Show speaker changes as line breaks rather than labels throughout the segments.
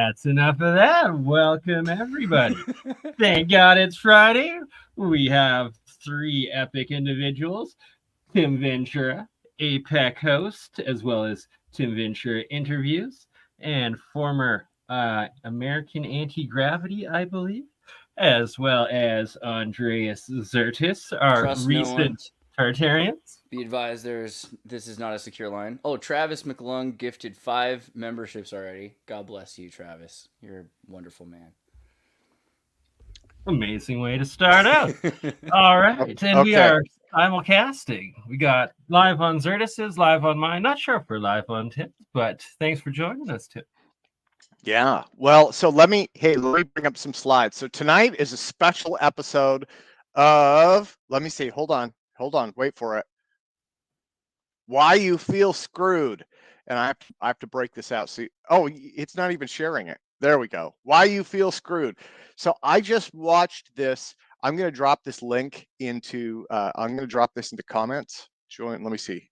That's enough of that. Welcome, everybody. Thank God it's Friday. We have three epic individuals: Tim Ventura, APEC host, as well as Tim Ventura interviews, and former American Anti Gravity, I believe, as well as Andreas Xirtus, our
Trust no one.
recent Tartarians.
Be advised, this is not a secure line. Oh, Travis McClung gifted 5 memberships already. God bless you, Travis. You're a wonderful man.
Amazing way to start out. All right, and we
Okay.
are simulcasting. We got live on Xirtus's, live on mine. Not sure if we're live on Tim, but thanks for joining us, Tim.
Yeah. Well, so let me bring up some slides. So tonight is a special episode of, let me see, hold on, wait for it. Why you feel screwed. And I have to break this out. See, oh, it's not even sharing it. There we go. Why you feel screwed. So I just watched this. I'm going to drop this link into, comments. Join, let me see.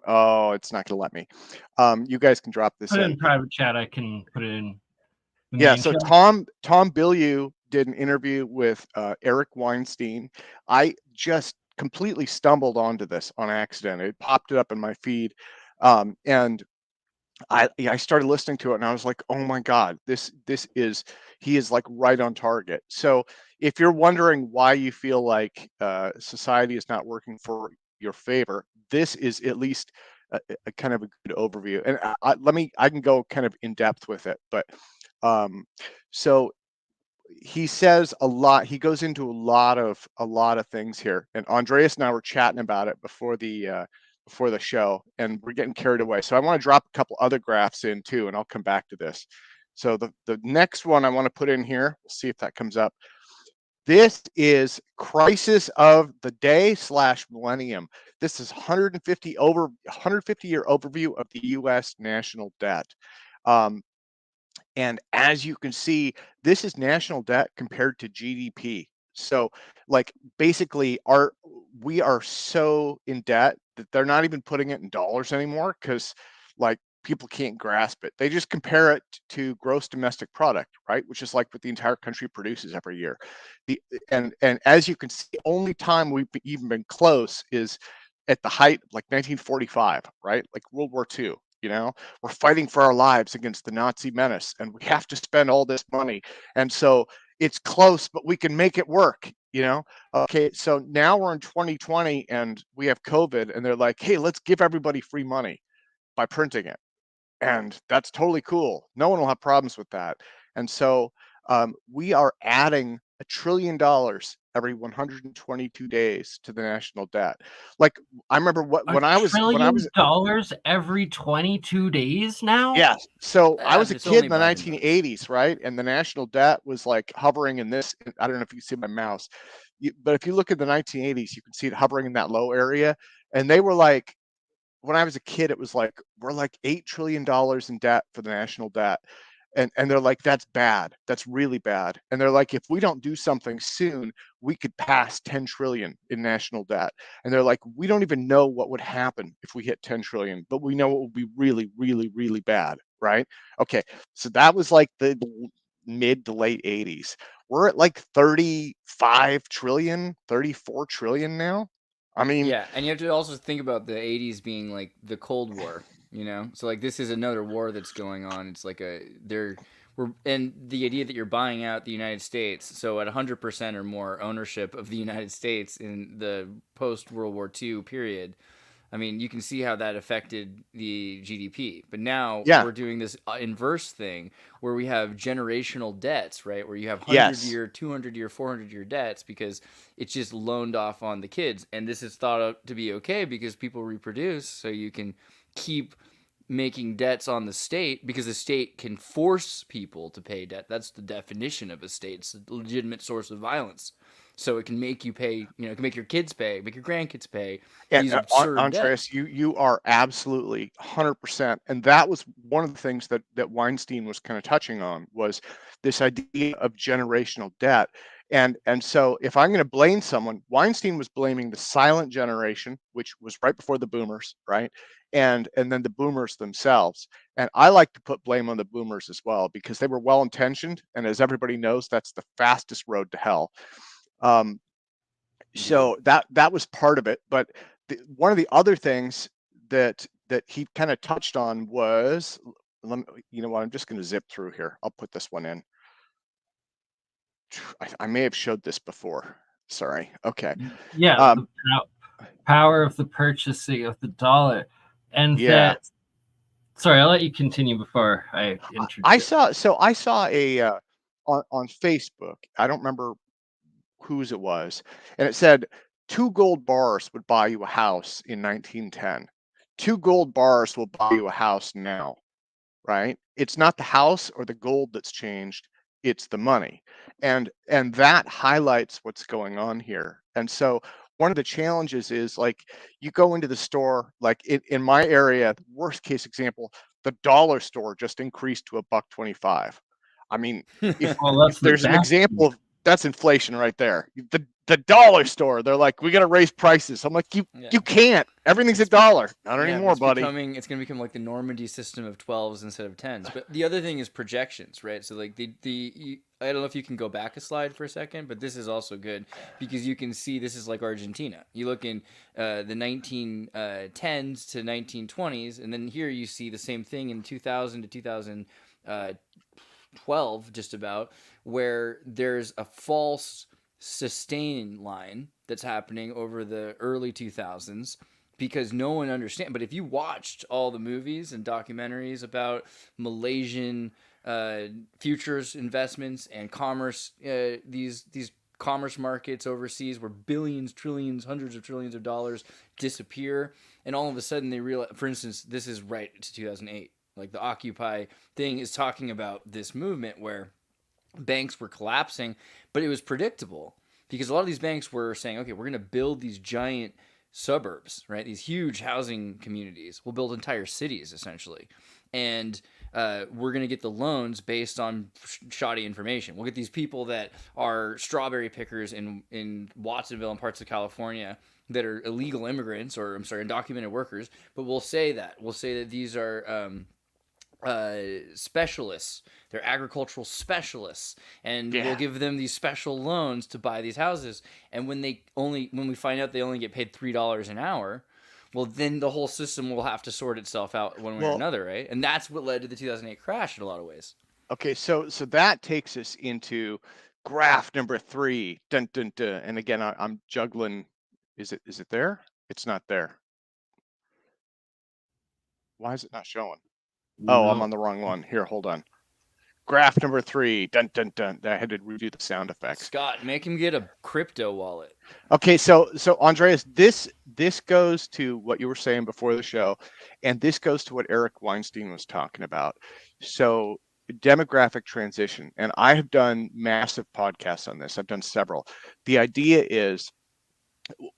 Oh, it's not going to let me. You guys can drop this
Put it
in.
in private chat. I can put it in the
Yeah,
main
so
chat.
Tom Bilyeu did an interview with Eric Weinstein. I just completely stumbled onto this on accident. It popped it up in my feed, and I started listening to it, and I was like, oh my God, he is like right on target. So if you're wondering why you feel like society is not working for your favor, this is at least a kind of a good overview. And I can go kind of in depth with it, but so he says a lot. He goes into a lot of things here. And Andreas and I were chatting about it before the show, and we're getting carried away. So I want to drop a couple other graphs in too, and I'll come back to this. So the next one I want to put in here, we'll see if that comes up. This is crisis of the day / millennium. This is 150 year overview of the U.S. national debt. And as you can see, this is national debt compared to GDP. So like basically we are so in debt that they're not even putting it in dollars anymore, because like people can't grasp it. They just compare it to gross domestic product, right? Which is like what the entire country produces every year. And as you can see, the only time we've even been close is at the height, like 1945, right? Like World War II. We're fighting for our lives against the Nazi menace, and we have to spend all this money. And so it's close, but we can make it work. Okay, so now we're in 2020 and we have COVID, and they're like, hey, let's give everybody free money by printing it. And that's totally cool. No one will have problems with that. And so we are adding $1 trillion every 122 days to the national debt. Like I remember when I was
$1 trillion every 22 days now.
Yeah. So I was a
It's
kid
only
in the
by the months.
1980s, right? And the national debt was like hovering in this. I don't know if you see my mouse, but if you look at the 1980s, you can see it hovering in that low area. And they were like, when I was a kid, it was like, we're like $8 trillion in debt for the national debt. And they're like, that's bad. That's really bad. And they're like, if we don't do something soon, we could pass 10 trillion in national debt. And they're like, we don't even know what would happen if we hit 10 trillion, but we know it will be really, really, really bad. Right. Okay. So that was like the mid to late 80s. We're at like 35 trillion, 34 trillion now. I mean,
Yeah, and you have to also think about the 80s being like the Cold War, So like this is another war that's going on. It's like and the idea that you're buying out the United States, so at 100% or more ownership of the United States in the post World War II period. I mean, you can see how that affected the GDP. But now we're doing this inverse thing where we have generational debts, right? Where you have 100-year, 200-year, 400-year debts because it's just loaned off on the kids. And this is thought of to be okay because people reproduce, so you can keep making debts on the state because the state can force people to pay debt. That's the definition of a state. It's a legitimate source of violence. So it can make you pay, it can make your kids pay, make your grandkids pay.
And
these absurd
Andreas,
debts.
you are absolutely 100%. And that was one of the things that Weinstein was kind of touching on, was this idea of generational debt. And so if I'm going to blame someone, Weinstein was blaming the silent generation, which was right before the boomers, right? And then the boomers themselves. And I like to put blame on the boomers as well, because they were well intentioned, and as everybody knows, that's the fastest road to hell. So that was part of it. But one of the other things that he kind of touched on was, you know what, I'm just going to zip through here. I'll put this one in. I may have showed this before. Sorry. Okay.
Yeah, the power of the purchasing of the dollar. And
yeah.
Sorry, I'll let you continue before I introduce.
I saw a on Facebook. I don't remember whose it was, and it said 2 gold bars would buy you a house in 1910. 2 gold bars will buy you a house now, right? It's not the house or the gold that's changed, it's the money. And that highlights what's going on here. And so one of the challenges is, like, you go into the store, like in my area, the worst case example, the dollar store just increased to $1.25. I mean, if there's an example of, that's inflation right there. The dollar store, they're like, we got to raise prices. I'm like, you can't. Everything's a dollar. Not anymore, buddy.
It's going to become like the Normandy system of 12s instead of 10s. But the other thing is projections, right? So like I don't know if you can go back a slide for a second, but this is also good because you can see this is like Argentina. You look in the 1910s to 1920s, and then here you see the same thing in 2000 to 2012, just about, where there's a false sustain line that's happening over the early 2000s because no one understands. But if you watched all the movies and documentaries about Malaysian futures investments and commerce, these commerce markets overseas where billions, trillions, hundreds of trillions of dollars disappear, and all of a sudden they realize, for instance, this is right to 2008. Like the Occupy thing is talking about this movement where banks were collapsing, but it was predictable because a lot of these banks were saying, okay, we're going to build these giant suburbs, right? These huge housing communities. We'll build entire cities, essentially. And we're going to get the loans based on shoddy information. We'll get these people that are strawberry pickers in Watsonville and parts of California that are illegal immigrants, or undocumented workers, but we'll say that these are specialists. They're agricultural specialists, and we'll give them these special loans to buy these houses. And when we find out they only get paid $3 an hour, well, then the whole system will have to sort itself out one way or another, right? And that's what led to the 2008 crash in a lot of ways.
Okay, so that takes us into graph number 3. Dun, dun, dun. And again, I'm juggling. Is it there? It's not there. Why is it not showing? Oh, I'm on the wrong one. Here, hold on. Graph number 3. Dun, dun, dun. I had to review the sound effects.
Scott, make him get a crypto wallet.
Okay, so Andreas, this goes to what you were saying before the show, and this goes to what Eric Weinstein was talking about. So demographic transition, and I have done massive podcasts on this. I've done several. The idea is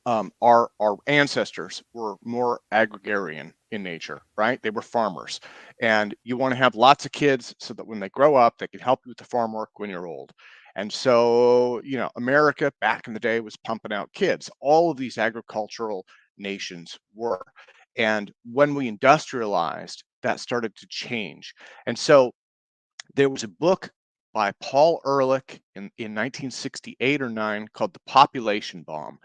our ancestors were more agrarian in nature, right? They were farmers, and you want to have lots of kids so that when they grow up, they can help you with the farm work when you're old. And so, America back in the day was pumping out kids. All of these agricultural nations were. And when we industrialized, that started to change. And so there was a book by Paul Ehrlich in 1968 or 9 called The Population Bomb.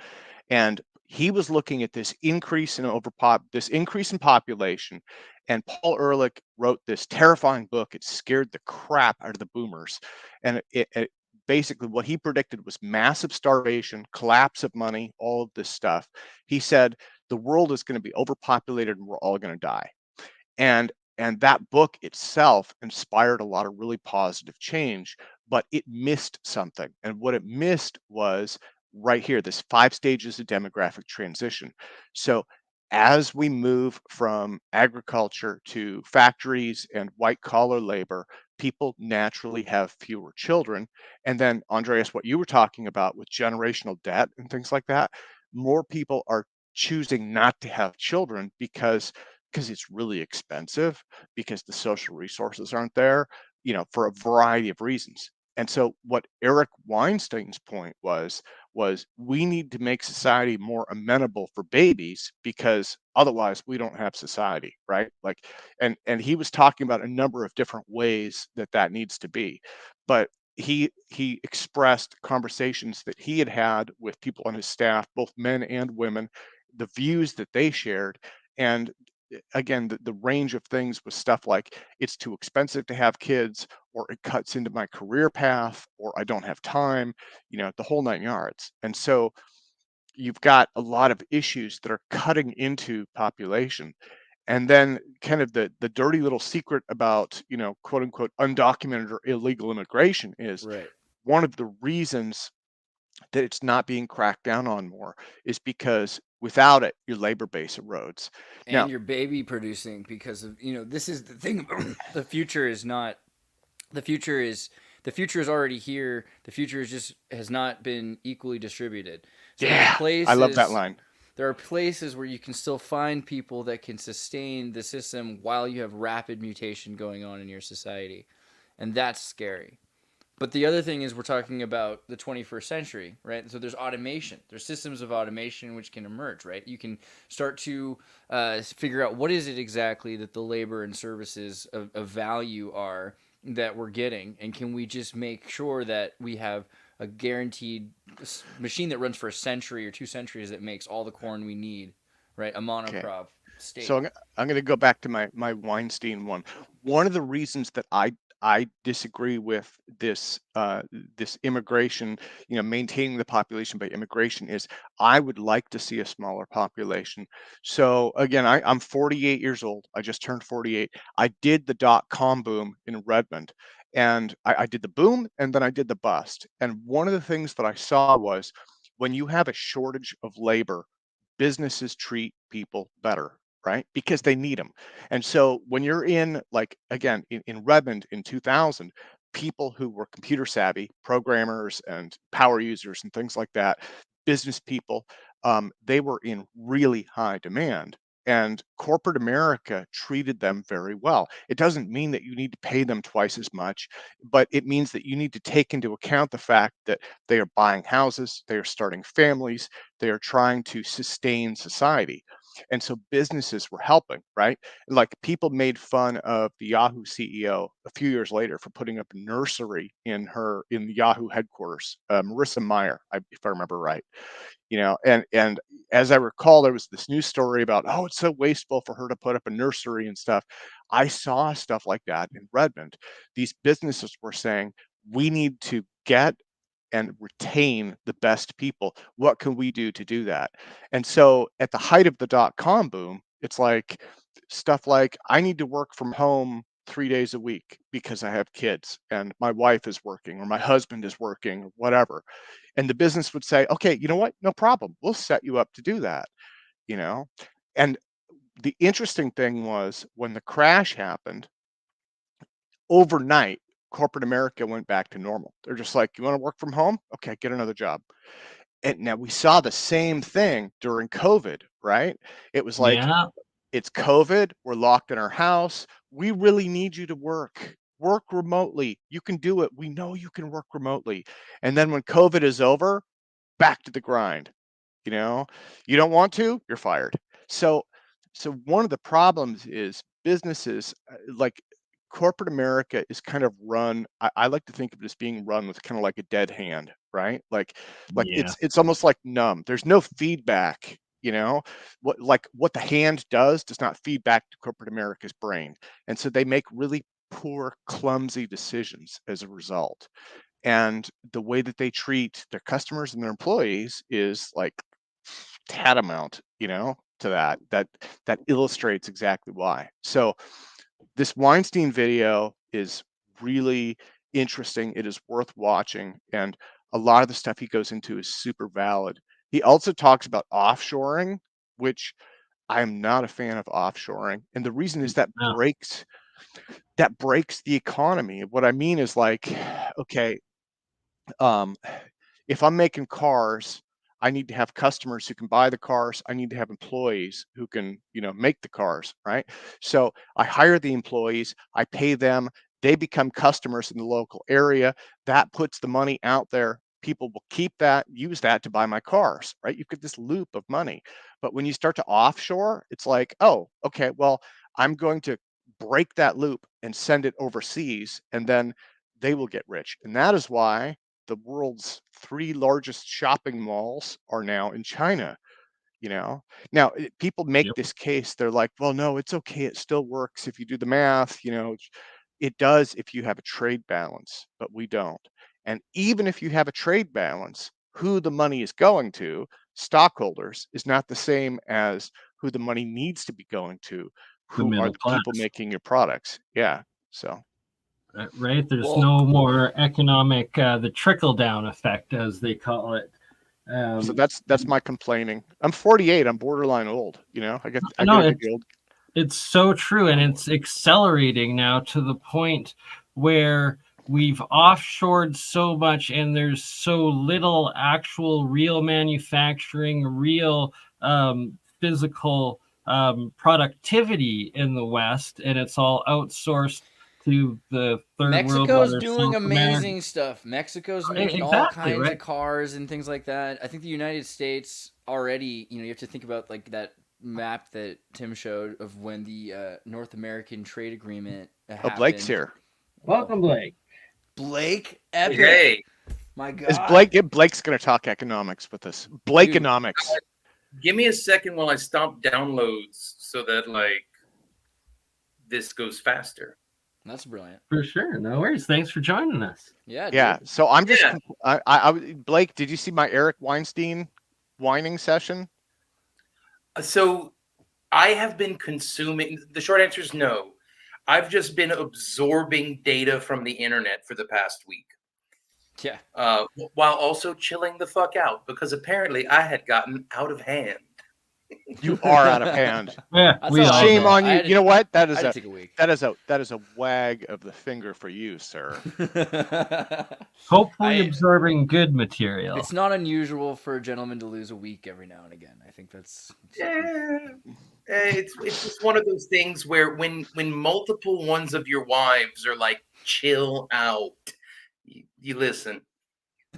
And he was looking at this increase in population. And Paul Ehrlich wrote this terrifying book. It scared the crap out of the boomers. And it basically, what he predicted was massive starvation, collapse of money, all of this stuff. He said the world is going to be overpopulated and we're all going to die. And that book itself inspired a lot of really positive change, but it missed something. And what it missed was right here, this 5 stages of demographic transition. So as we move from agriculture to factories and white collar labor, people naturally have fewer children. And then, Andreas, what you were talking about with generational debt and things like that, more people are choosing not to have children because it's really expensive, because the social resources aren't there, for a variety of reasons. And so what Eric Weinstein's point was we need to make society more amenable for babies because otherwise we don't have society, right? Like, and he was talking about a number of different ways that that needs to be, but he expressed conversations that he had had with people on his staff, both men and women, the views that they shared, and again, the range of things was stuff like it's too expensive to have kids, or it cuts into my career path, or I don't have time, the whole nine yards. And so you've got a lot of issues that are cutting into population. And then kind of the dirty little secret about, quote unquote, undocumented or illegal immigration is
Right.
one of the reasons that it's not being cracked down on more is because without it, your labor base erodes.
And
Now,
your baby producing, because of, this is the thing. The future is not, the future is, the future is already here. The future is just has not been equally distributed. So
yeah, I love that line.
there are places where you can still find people that can sustain the system while you have rapid mutation going on in your society. And that's scary. But the other thing is we're talking about the 21st century, right? So there's automation. There's systems of automation which can emerge, right? You can start to figure out what is it exactly that the labor and services of value are that we're getting, and can we just make sure that we have a guaranteed machine that runs for a century or 2 centuries that makes all the corn we need, right? A
Okay.
monocrop state.
So I'm going to go back to my Weinstein one. One of the reasons that I disagree with this immigration, maintaining the population by immigration, is I would like to see a smaller population. So again, I'm 48 years old. I just turned 48. I did the .com boom in Redmond, and I did the boom and then I did the bust. And one of the things that I saw was when you have a shortage of labor, businesses treat people better, right? Because they need them. And so when you're in, like, again, in Redmond in 2000, people who were computer savvy, programmers and power users and things like that, business people, they were in really high demand. And corporate America treated them very well. It doesn't mean that you need to pay them twice as much, but it means that you need to take into account the fact that they are buying houses, they are starting families, they are trying to sustain society. And so businesses were helping, right? Like people made fun of the Yahoo CEO a few years later for putting up a nursery in the Yahoo headquarters, Marissa Mayer, if I remember right. And as I recall, there was this news story about, oh, it's so wasteful for her to put up a nursery and stuff. I saw stuff like that in Redmond. These businesses were saying, we need to get and retain the best people. What can we do to do that? And so at the height of the .com boom, it's like stuff like, I need to work from home 3 days a week because I have kids and my wife is working or my husband is working or whatever. And the business would say, okay, you know what? No problem. We'll set you up to do that, you know? And the interesting thing was when the crash happened, overnight, corporate America went back to normal. They're just like, you want to work from home? Okay, get another job. And now we saw the same thing during COVID, right? It was like,
Yeah.
it's COVID, we're locked in our house. We really need you to work remotely. You can do it. We know you can work remotely. And then when COVID is over, back to the grind. You don't want to, you're fired. So one of the problems is businesses, like corporate America is kind of run. I like to think of it as being run with kind of like a dead hand, right? Like
Yeah.
it's almost like numb. There's no feedback. What the hand does not feed back to corporate America's brain, and so they make really poor, clumsy decisions as a result. And the way that they treat their customers and their employees is like tantamount, to that illustrates exactly why. So this Weinstein video is really interesting. It is worth watching, and a lot of the stuff he goes into is super valid. He also talks about offshoring, which I'm not a fan of offshoring, and the reason is that
No.
breaks the economy. What I mean is like, okay, um, if I'm making cars, I need to have customers who can buy the cars. I need to have employees who can, make the cars, right? So I hire the employees, I pay them, They become customers in the local area. That puts the money out there. People will keep that, use that to buy my cars, right? You get this loop of money. But when you start to offshore, it's like, oh, okay, well, I'm going to break that loop and send it overseas, and then they will get rich. And that is why the world's 3 largest shopping malls are now in China. Now people make
Yep.
this case. They're like, well, no, it's okay, it still works if you do the math. It does if you have a trade balance, but we don't. And even if you have a trade balance, who the money is going to, stockholders, is not the same as who the money needs to be going to,
The
who are
middle
the
class.
people making your products. Yeah. So
Right? There's
Well-
no more economic, the trickle down effect, as they call it.
so that's my complaining. I'm 48. I'm borderline old. I get a big old.
It's so true, and it's accelerating now to the point where we've offshored so much, and there's so little actual real manufacturing, real physical productivity in the West, and it's all outsourced to the third world.
Mexico's doing amazing stuff. Mexico's making all kinds
right?
of cars and things like that. I think the United States already, you have to think about like that map that Tim showed of when the North American trade agreement happened.
Oh, Blake's here.
Welcome, Blake.
Blake, epic.
Hey,
My God.
Is Blake's going to talk economics with us. Blakeonomics.
give me a second while I stop downloads so that this goes faster.
That's brilliant.
For sure. No worries. Thanks for joining us.
Yeah.
Yeah.
Dude.
So I'm just,
Yeah.
Blake, did you see my Eric Weinstein whining session?
So I have been consuming, the short answer is no. I've just been absorbing data from the internet for the past week.
Yeah.
While also chilling the fuck out, because apparently I had gotten out of hand.
You are out of hand.
Yeah,
That's
we
all
all
right.
Shame
know.
on
I
you.
had to-
You know what? That
I
is
had
a
to take a week.
that is a wag of the finger for you, sir.
Hopefully absorbing good material.
It's not unusual for a gentleman to lose a week every now and again. I think that's.
It's just one of those things where when multiple ones of your wives are like, chill out, you listen.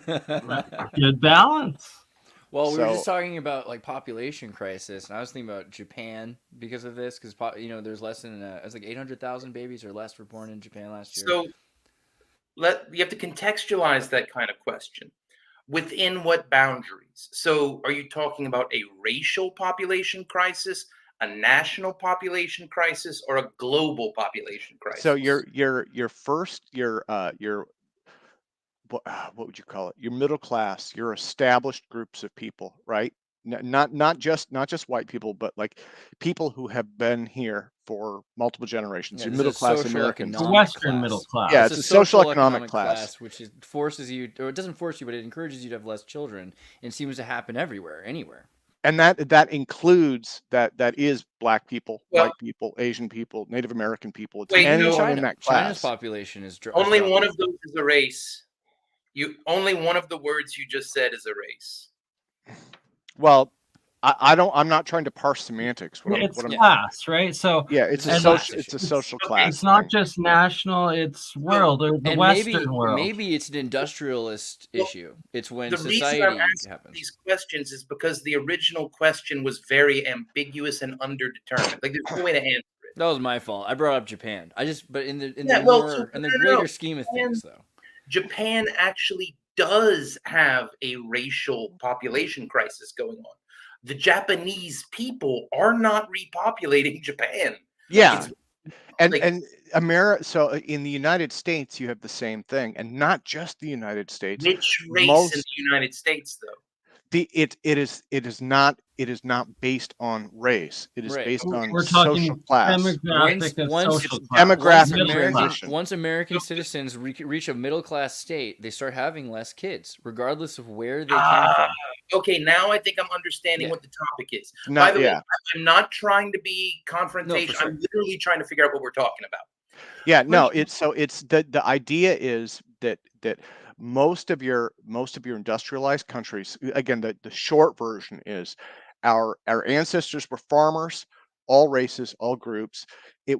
Good balance.
Well, we were
So-
just talking about like population crisis, and I was thinking about Japan because of this, because there's less than it's like 800,000 babies or less were born in Japan last year.
So you have to contextualize that kind of question. Within what boundaries? So are you talking about a racial population crisis, a national population crisis, or a global population crisis?
So your first what would you call it? Your middle class, your established groups of people, right? Not just white people, but like people who have been here for multiple generations.
Yeah,
Your
this
middle
is
class
social
Americans.
The
economic
Western
class.
middle class.
Yeah,
It's
it's
a
a social
social
economic class.
which forces you, or it doesn't force you, but it encourages you to have less children. And it seems to happen everywhere, anywhere.
And that includes that is black people,
Well-
white people, Asian people, Native American people. It's
Wait, no.
anyone in that class.
China's population is
Only
dropping.
one of those is a race. Only one of the words you just said is a race.
Well, I'm not trying to parse semantics.
It's
What I'm-
class, right? So
yeah, it's a
and
social
it's-
it's a social
okay,
class.
it's not
thing.
just national, it's world, or the
And
Western world.
maybe it's an industrialist
Well,
issue. It's when
The reason
society
I'm asking
happens.
these questions is because the original question was very ambiguous and underdetermined. Like there's no way to answer it.
That was my fault. I brought up Japan. But in the
No,
greater scheme of things, though.
Japan actually does have a racial population crisis going on. The Japanese people are not repopulating Japan.
Yeah.
It's
And
like-
America, so in the United States, you have the same thing, and not just the United States.
Which race in
most-
the United States, though?
It is not based on race. It is
Right.
based on
We're talking
social class.
demographic and
Once-
social
it's
class.
demographic
Middle class.
transition.
Once American citizens reach a middle class state, they start having less kids, regardless of where they came from.
Okay, now I think I'm understanding
Yeah.
what the topic is.
Not-
By the
yeah.
way, I'm not trying to be confrontational.
sure.
I'm literally trying to figure out what we're talking about.
Yeah, no, it's the idea is that most of your industrialized countries, again, the short version is our ancestors were farmers, all races, all groups. There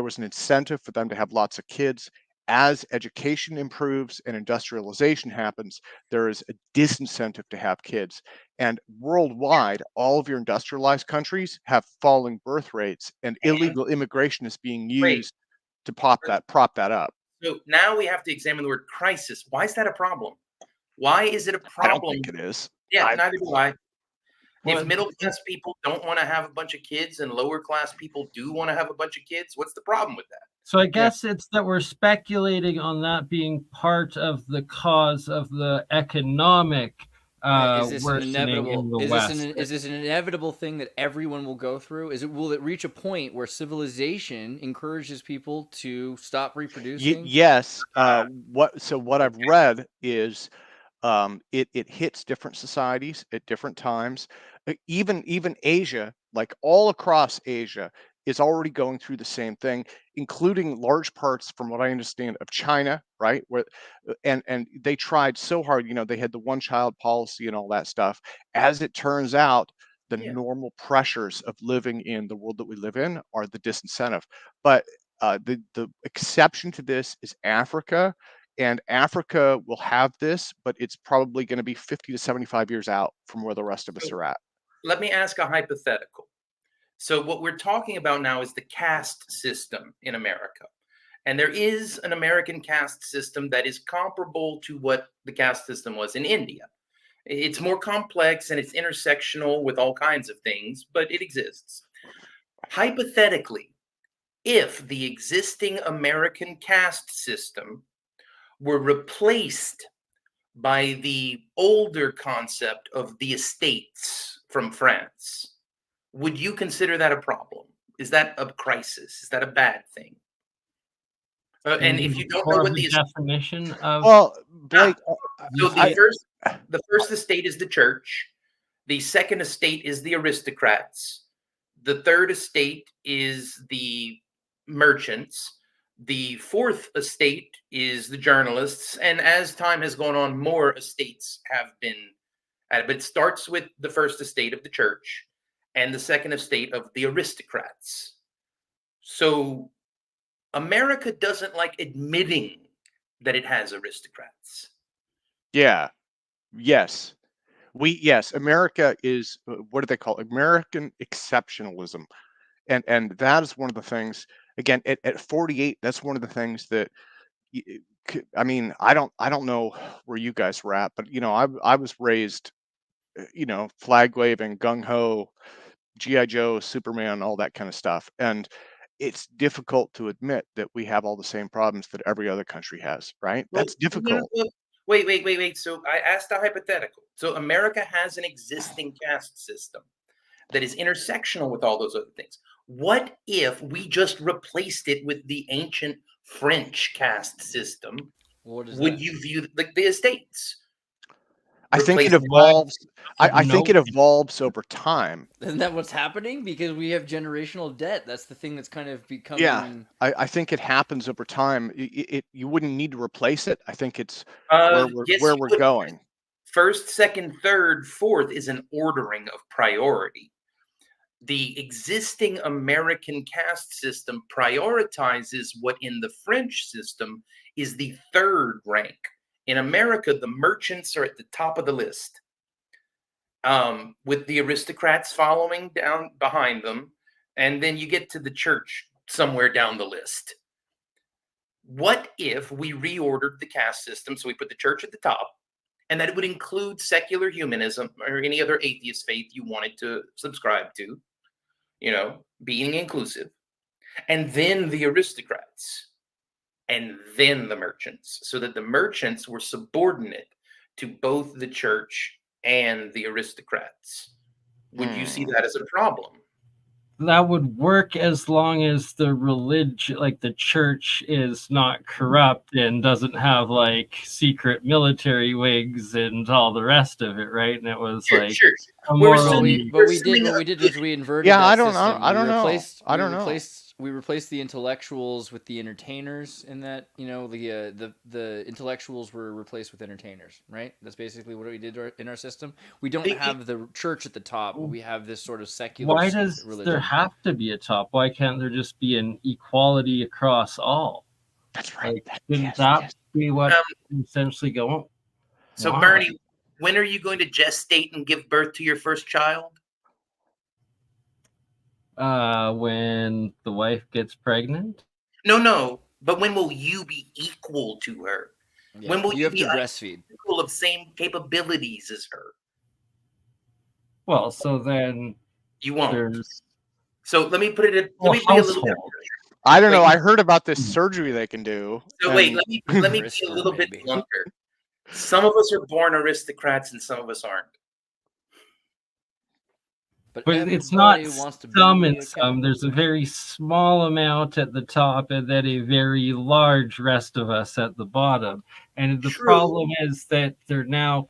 was an incentive for them to have lots of kids, as education improves and industrialization happens, there is a disincentive to have kids. And worldwide, all of your industrialized countries have falling birth rates, and
And
illegal immigration is being
wait,
used to prop that up.
so now we have to examine the word crisis. Why is that a problem? Why is it a
I don't
problem?
think it is.
Yeah,
I,
neither do I. If
Well,
middle class people don't want to have a bunch of kids and lower class people do want to have a bunch of kids, what's the problem with that?
so I
Yeah.
guess it's that we're speculating on that being part of the cause of the economic
Is this an
worsening in
inevitable?
the
Is
West.
this an inevitable thing that everyone will go through? Will it reach a point where civilization encourages people to stop reproducing?
yes. What I've read is it hits different societies at different times. Even Asia, like all across Asia, is already going through the same thing, including large parts, from what I understand, of China, right? Where and they tried so hard. They had the one-child policy and all that stuff. As it turns out, the
Yeah.
normal pressures of living in the world that we live in are the disincentive. But the exception to this is Africa, and Africa will have this, but it's probably going to be 50 to 75 years out from where the rest of us
So
are at.
let me ask a hypothetical. So what we're talking about now is the caste system in America. And there is an American caste system that is comparable to what the caste system was in India. It's more complex and it's intersectional with all kinds of things, but it exists. Hypothetically, if the existing American caste system were replaced by the older concept of the estates from France, would you consider that a problem? Is that a crisis? Is that a bad thing? And if you don't know
more of
what
a
the
definition of
Well, Blake,
so
I,
the first estate is the church, the second estate is the aristocrats, the third estate is the merchants, the fourth estate is the journalists, and as time has gone on, more estates have been added. But it starts with the first estate of the church and the second estate of the aristocrats. So America doesn't like admitting that it has aristocrats.
yeah, yes. America is, what do they call it? American exceptionalism. And that is one of the things, again, at 48, that's one of the things that I mean, I don't know where you guys were at, but I was raised, flag waving, gung ho, GI Joe, Superman, all that kind of stuff. And it's difficult to admit that we have all the same problems that every other country has, right?
Well,
That's difficult.
wait. So I asked a hypothetical. So America has an existing caste system that is intersectional with all those other things. What if we just replaced it with the ancient French caste system?
What is
Would
that?
you view the estates?
I think it
Replace
evolves. I
no
think it evolves over time.
Isn't that what's happening? Because we have generational debt. That's the thing that's kind of becoming.
Yeah, I think it happens over time. You wouldn't need to replace it. I think it's
yes,
where
you
we're
would.
going.
First, second, third, fourth is an ordering of priority. The existing American caste system prioritizes what in the French system is the third rank. In America, the merchants are at the top of the list, with the aristocrats following down behind them, and then you get to the church somewhere down the list. What if we reordered the caste system so we put the church at the top, and that it would include secular humanism or any other atheist faith you wanted to subscribe to, being inclusive, and then the aristocrats, and then the merchants, so that the merchants were subordinate to both the church and the aristocrats? Would you see that as a problem?
that would work as long as the religion, like the church, is not corrupt and doesn't have like secret military wigs and all the rest of it, right? And it was
Sure,
like
sure.
a
We're
moral.
assuming-
What we did was we inverted
Yeah,
that
I don't know.
system.
I don't know. I don't know.
We replaced the intellectuals with the entertainers. In that, the intellectuals were replaced with entertainers. Right. That's basically what we did in our system. We don't have the church at the top. We have this sort of secular.
Why does
religion.
there have to be a top? Why can't there just be an equality across all?
That's right.
Like, didn't that be what essentially going?
So,
Wow.
Bernie, when are you going to gestate and give birth to your first child?
When the wife gets pregnant.
No. But when will you be equal to her?
Yeah.
When will
you have
be
to breastfeed?
equal of same capabilities as her?
Well, so then
You won't.
there's
So let me put it. Let
well,
me be a little bit.
household.
I don't know.
Wait.
I heard about this surgery they can do.
So wait,
and-
let me be a
CRISPR,
little bit
maybe.
blunter. Some of us are born aristocrats, and some of us aren't.
But it's not
everybody wants to
some
be
and
a
some. There's a very small amount at the top, and then a very large rest of us at the bottom. And the
True.
problem is that they're now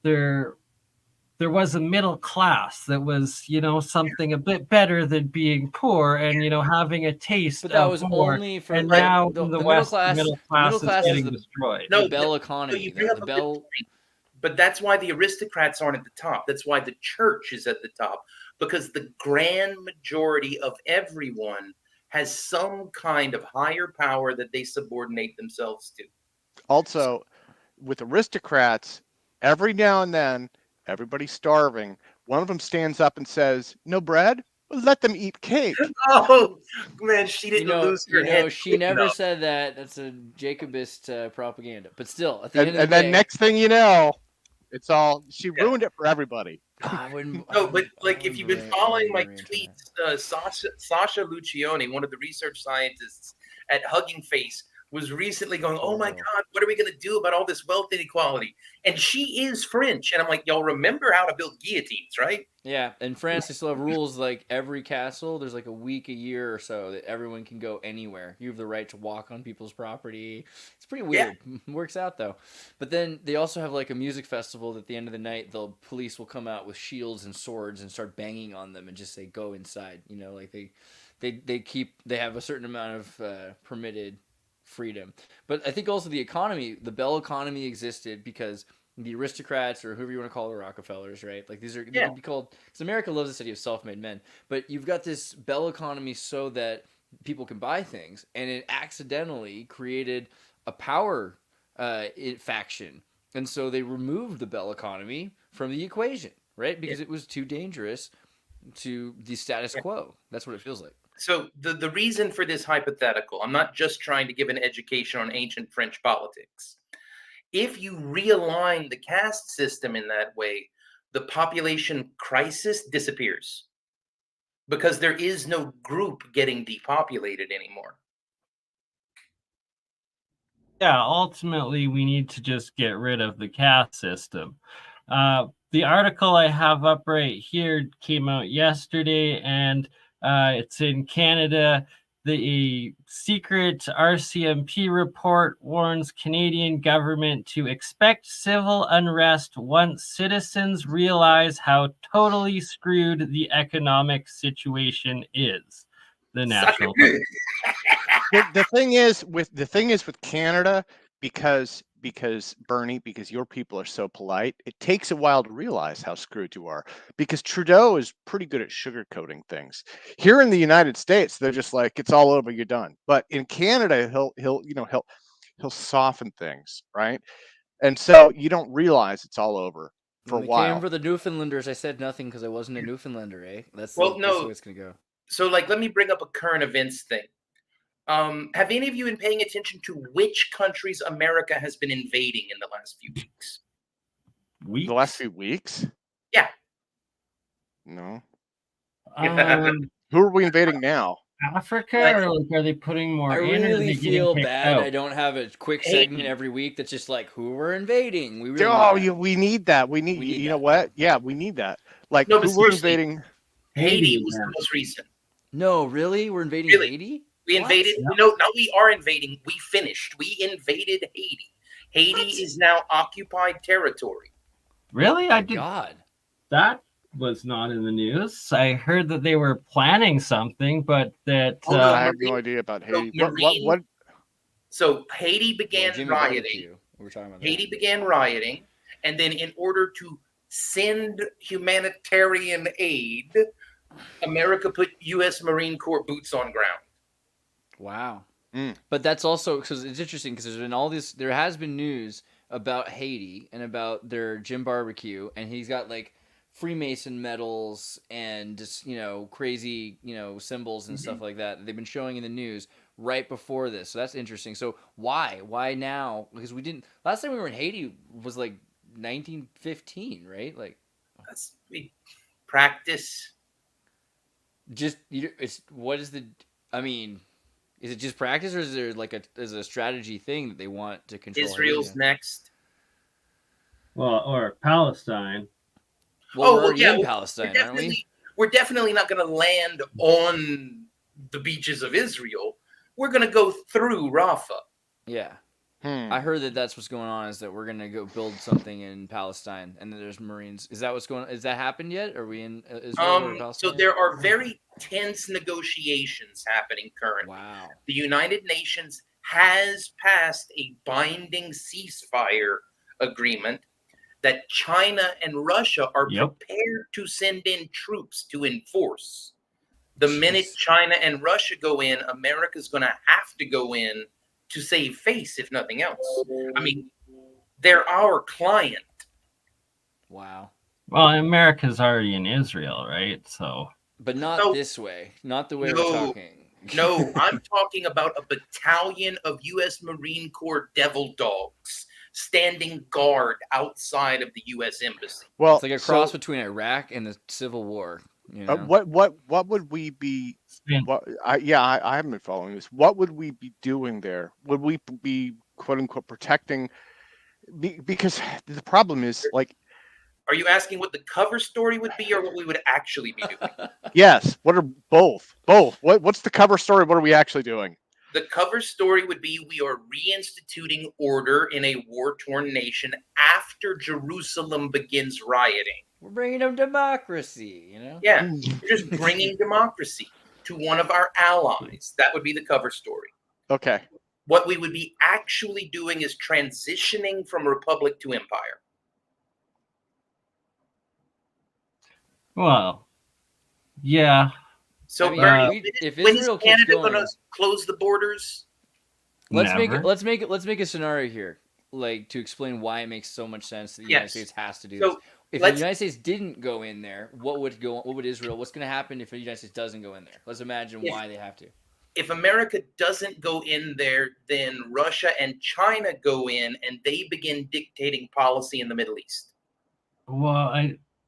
there was a middle class that was, something a bit better than being poor and, having a taste
But that
of
was
more.
only for
And
like,
now
the
in the
middle
West,
class.
the middle
The middle
class
class
is
is
getting
the
destroyed.
No,
the Bell
no,
economy.
you bring up
the
a good
Bell.
point. But that's why the aristocrats aren't at the top. That's why the church is at the top, because the grand majority of everyone has some kind of higher power that they subordinate themselves to.
Also, with aristocrats, every now and then, everybody's starving. One of them stands up and says, "No bread? Well, let them eat cake."
Oh man, she didn't lose her head.
She never
enough.
said that. That's a Jacobist propaganda. But still, at the end of the
And
day,
then next thing you know, it's all she ruined it for everybody.
I wouldn't.
No, but like if
wouldn't
you've been
blame-
following my
blame her for
tweets, Sasha Lucioni, one of the research scientists at Hugging Face, was recently going, "Oh my
Oh.
God, what are we going to do about all this wealth inequality?" And she is French, and I'm like, y'all remember how to build guillotines, right?
Yeah, in France they still have rules like every castle. There's like a week, a year or so that everyone can go anywhere. You have the right to walk on people's property. It's pretty weird. Works out though. But then they also have like a music festival that at the end of the night the police will come out with shields and swords and start banging on them and just say go inside. Like they have a certain amount of permitted freedom. But I think also the economy, the Bell economy existed because the aristocrats or whoever you want to call the Rockefellers, right? Like these they could be called, because America loves the city of self-made men, but you've got this Bell economy so that people can buy things, and it accidentally created a power faction, and so they removed the Bell economy from the equation, right? Because it was too dangerous to the status quo. That's what it feels like.
So the reason for this hypothetical, I'm not just trying to give an education on ancient French politics. If you realign the caste system in that way, the population crisis disappears because there is no group getting depopulated anymore.
Yeah, ultimately, we need to just get rid of the caste system. The article I have up right here came out yesterday, and it's in Canada. The secret RCMP report warns Canadian government to expect civil unrest once citizens realize how totally screwed the economic situation is. The national.
The thing is with Canada, because Bernie, because your people are so polite, it takes a while to realize how screwed you are. Because Trudeau is pretty good at sugarcoating things. Here in the United States, they're just like, it's all over, you're done. But in Canada, he'll soften things, right? And so you don't realize it's all over for a
When they
while.
came for the Newfoundlanders, I said nothing because I wasn't a Newfoundlander, eh? That's
Well,
that's
no.
the way it's gonna go.
So, let me bring up a current events thing. Have any of you been paying attention to which countries America has been invading in the last few weeks?
The last few weeks?
Yeah.
No.
Who
are we invading now?
Africa, or like, are they putting more
I
in?
really feel bad.
Out?
I don't have a quick segment every week that's just like who we're invading. We really
we need that. We need you know what? Yeah, we need that. Like
No,
who we're invading?
Haiti was the most recent.
No, really? We're invading Haiti?
We invaded. No, we are invading. We finished. We invaded Haiti. Haiti is now occupied territory.
Really? I did.
God.
That was not in the news. I heard that they were planning something, but that
I have no idea about Haiti. What?
So Haiti began rioting.
We're talking about
Haiti began rioting, and then in order to send humanitarian aid, America put U.S. Marine Corps boots on ground.
Wow. But that's also because it's interesting because there's been all this. There has been news about Haiti and about their Jim Barbecue, and he's got like Freemason medals and just crazy symbols and stuff like that they've been showing in the news right before this. So that's interesting. So why now? Because we didn't last time we were in Haiti was like 1915, right? Like
we practice.
Just it's what is the? I mean. Is it just practice, or is there like a strategy thing that they want to control?
Israel's next.
Well, or Palestine.
Well, we're already in Palestine, aren't we?
We're definitely not going to land on the beaches of Israel. We're going to go through Rafah.
Yeah. I heard that that's what's going on, is that we're going to go build something in Palestine, and then there's Marines. Is that what's going on? Has that happened yet? Are we in Israel or Palestine?
So there are very tense negotiations happening currently.
Wow.
The United Nations has passed a binding ceasefire agreement that China and Russia are prepared to send in troops to enforce. The minute China and Russia go in, America's going to have to go in to save face, if nothing else. I mean, they're our client.
Wow.
Well, America's already in Israel, right? So,
but not this way. Not the way we're talking.
No, I'm talking about a battalion of U.S. Marine Corps devil dogs standing guard outside of the U.S. Embassy.
Well,
it's like a cross between Iraq and the Civil War.
What would we be? I haven't been following this. What would we be doing there? Would we be quote unquote protecting? Because the problem is like.
Are you asking what the cover story would be, or what we would actually be doing?
Yes. What are both? Both. What's the cover story? What are we actually doing?
The cover story would be we are reinstituting order in a war-torn nation after Jerusalem begins rioting.
We're bringing them democracy,
Yeah, we're just bringing democracy to one of our allies. That would be the cover story.
Okay.
What we would be actually doing is transitioning from republic to empire.
Well, yeah.
So,
I mean, if
when
Israel
is Canada
going
to close the borders?
Let's make a scenario here, like to explain why it makes so much sense that the United States has to do this. If the United States didn't go in there, what would Israel? What's going to happen if the United States doesn't go in there? Let's imagine why they have to.
If America doesn't go in there, then Russia and China go in, and they begin dictating policy in the Middle East.
Well,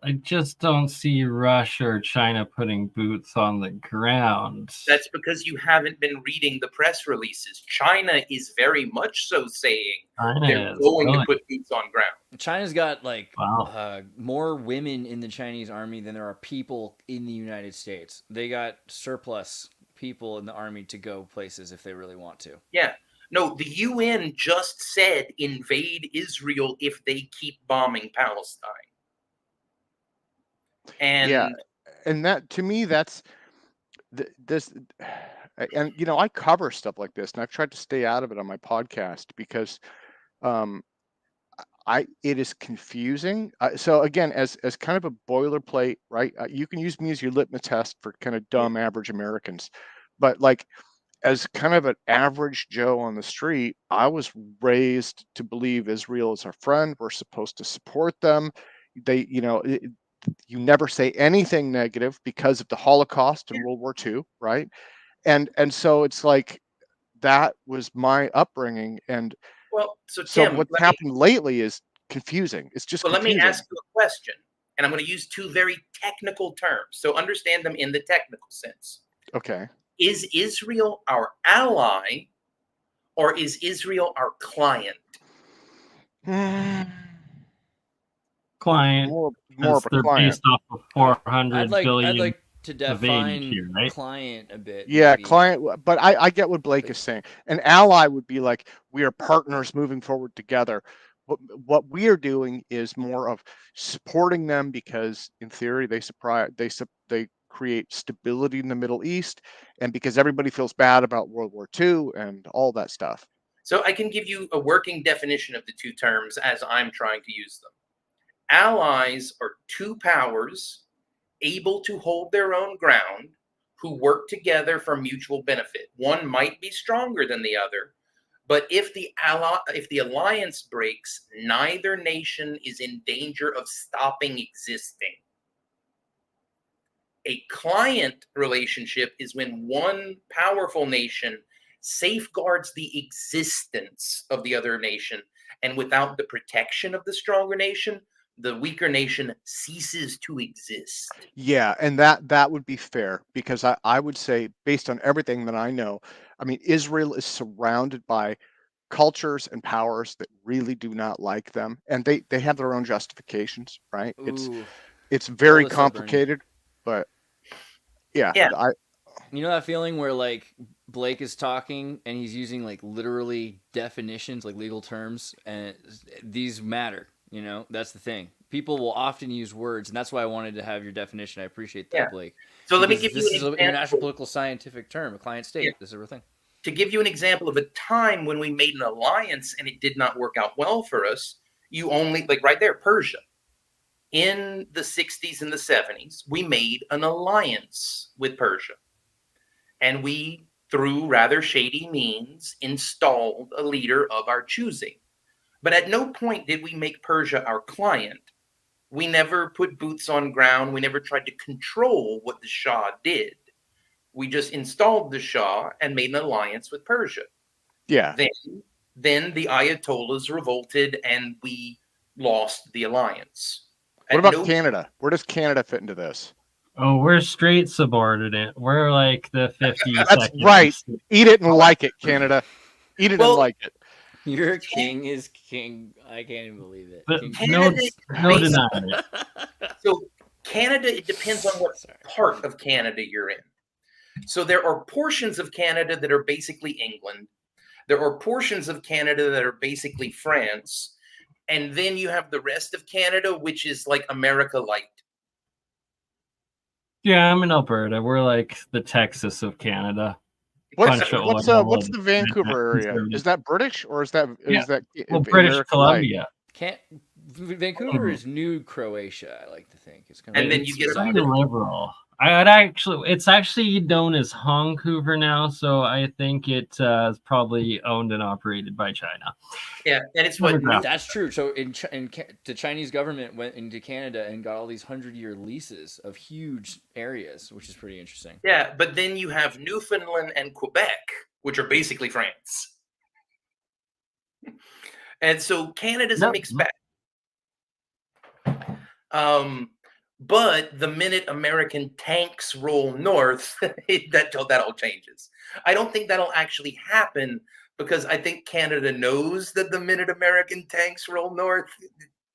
I just don't see Russia or China putting boots on the ground.
That's because you haven't been reading the press releases. China is very much so saying they're going to put boots on ground.
China's got more women in the Chinese army than there are people in the United States. They got surplus people in the army to go places if they really want to.
Yeah. No, the UN just said invade Israel if they keep bombing Palestine. And
that to me, that's this. And I cover stuff like this, and I've tried to stay out of it on my podcast because it is confusing. So again, as kind of a boilerplate, right? You can use me as your litmus test for kind of dumb average Americans, but like as kind of an average Joe on the street, I was raised to believe Israel is our friend. We're supposed to support them. They, you never say anything negative because of the Holocaust and World War II, right? And so it's like that was my upbringing. And
so
Tim, what's happened lately is confusing. It's just
let
confusing.
me ask you a question, and I'm going to use two very technical terms, so understand them in the technical sense.
Okay.
Is Israel our ally, or is Israel our client?
Client.
More of a client.
Based off of 400 billion.
I'd like to define
here, right?
client a bit.
Yeah,
maybe.
client. But I get what Blake is saying. An ally would be like, we are partners moving forward together. What we are doing is more of supporting them because, in theory, they create stability in the Middle East, and because everybody feels bad about World War II and all that stuff.
So I can give you a working definition of the two terms as I'm trying to use them. Allies are two powers able to hold their own ground who work together for mutual benefit. One might be stronger than the other, but if the alliance breaks, neither nation is in danger of stopping existing. A client relationship is when one powerful nation safeguards the existence of the other nation, and without the protection of the stronger nation, the weaker nation ceases to exist.
Yeah, and that would be fair, because I would say, based on everything that I know, I mean, Israel is surrounded by cultures and powers that really do not like them, and they have their own justifications, right?
Ooh,
It's very
this up, Bernie.
complicated, but yeah,
Yeah.
You know that feeling where like Blake is talking and he's using like literally definitions, like legal terms, and these matter. You know, that's the thing. People will often use words, and that's why I wanted to have your definition. I appreciate that,
Yeah.
Blake.
So let me
Because
give you
this
an
is an
example.
international political scientific term, a client state.
Yeah.
This is a real thing.
To give you an example of a time when we made an alliance and it did not work out well for us, you only, like right there, Persia. In the 60s and the 70s, we made an alliance with Persia. And we, through rather shady means, installed a leader of our choosing. But at no point did we make Persia our client. We never put boots on ground. We never tried to control what the Shah did. We just installed the Shah and made an alliance with Persia.
yeah.
Then the Ayatollahs revolted and we lost the alliance.
What about Canada? Where does Canada fit into this?
Oh, we're straight subordinate. We're like the 50
That's
seconds.
right. Eat it and like it, Canada. Eat it and
Well,
like it.
Your king is king. I can't even believe it.
But
King
no,
Canada,
no denying it.
so Canada, it depends on what
Sorry.
part of Canada you're in. So there are portions of Canada that are basically England. There are portions of Canada that are basically France. And then you have the rest of Canada, which is like America Light.
Yeah, I'm in Alberta. We're like the Texas of Canada.
What's
Bunch of
what's
oil
what's
and-
the Vancouver area?
conservative.
Is that British, or is that
Yeah. Well,
American
British
Light?
Columbia.
Vancouver is new Croatia, I like to think. It's kind of
And then you get a
Pretty liberal. It's actually known as Vancouver now, so I think it is probably owned and operated by China.
Yeah, and it's what
Demographic.
That's true. So the Chinese government went into Canada and got all these 100-year leases of huge areas, which is pretty interesting.
Yeah, but then you have Newfoundland and Quebec, which are basically France. And so Canada's a
Yep.
mixed bag. But the minute American tanks roll north, that all changes. I don't think that'll actually happen, because I think Canada knows that the minute American tanks roll north,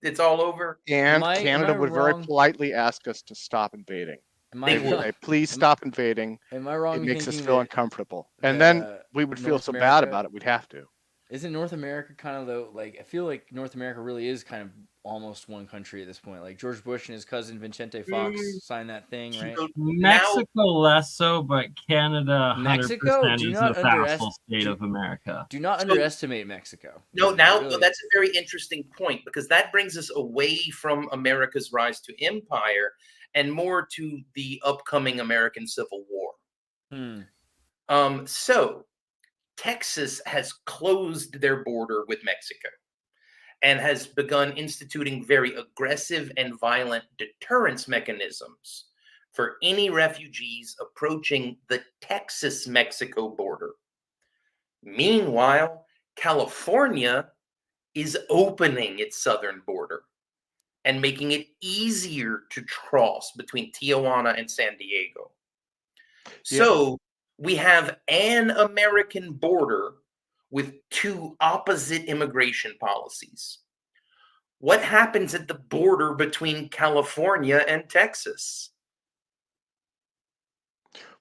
it's all over.
And
Am
Canada
I
would very
wrong?
politely ask us to stop invading.
Am
They
I
would say, please stop invading.
Am I wrong?
It makes us
thinking
feel
that
uncomfortable. And then
the
we would feel
North
so bad
America-
about it, we'd have to.
Isn't North America kind of though? Like I feel like North America really is kind of almost one country at this point. Like George Bush and his cousin Vicente Fox signed that thing, right?
So
Mexico less so, but Canada 100%
Mexico? Do
is
not
the vassal state of America.
Do not
So-
underestimate Mexico.
No, now
Really.
that's a very interesting point, because that brings us away from America's rise to empire and more to the upcoming American Civil War. So Texas has closed their border with Mexico and has begun instituting very aggressive and violent deterrence mechanisms for any refugees approaching the Texas-Mexico border. Meanwhile, California is opening its southern border and making it easier to cross between Tijuana and San Diego. So we have an American border with two opposite immigration policies. What happens at the border between California and Texas?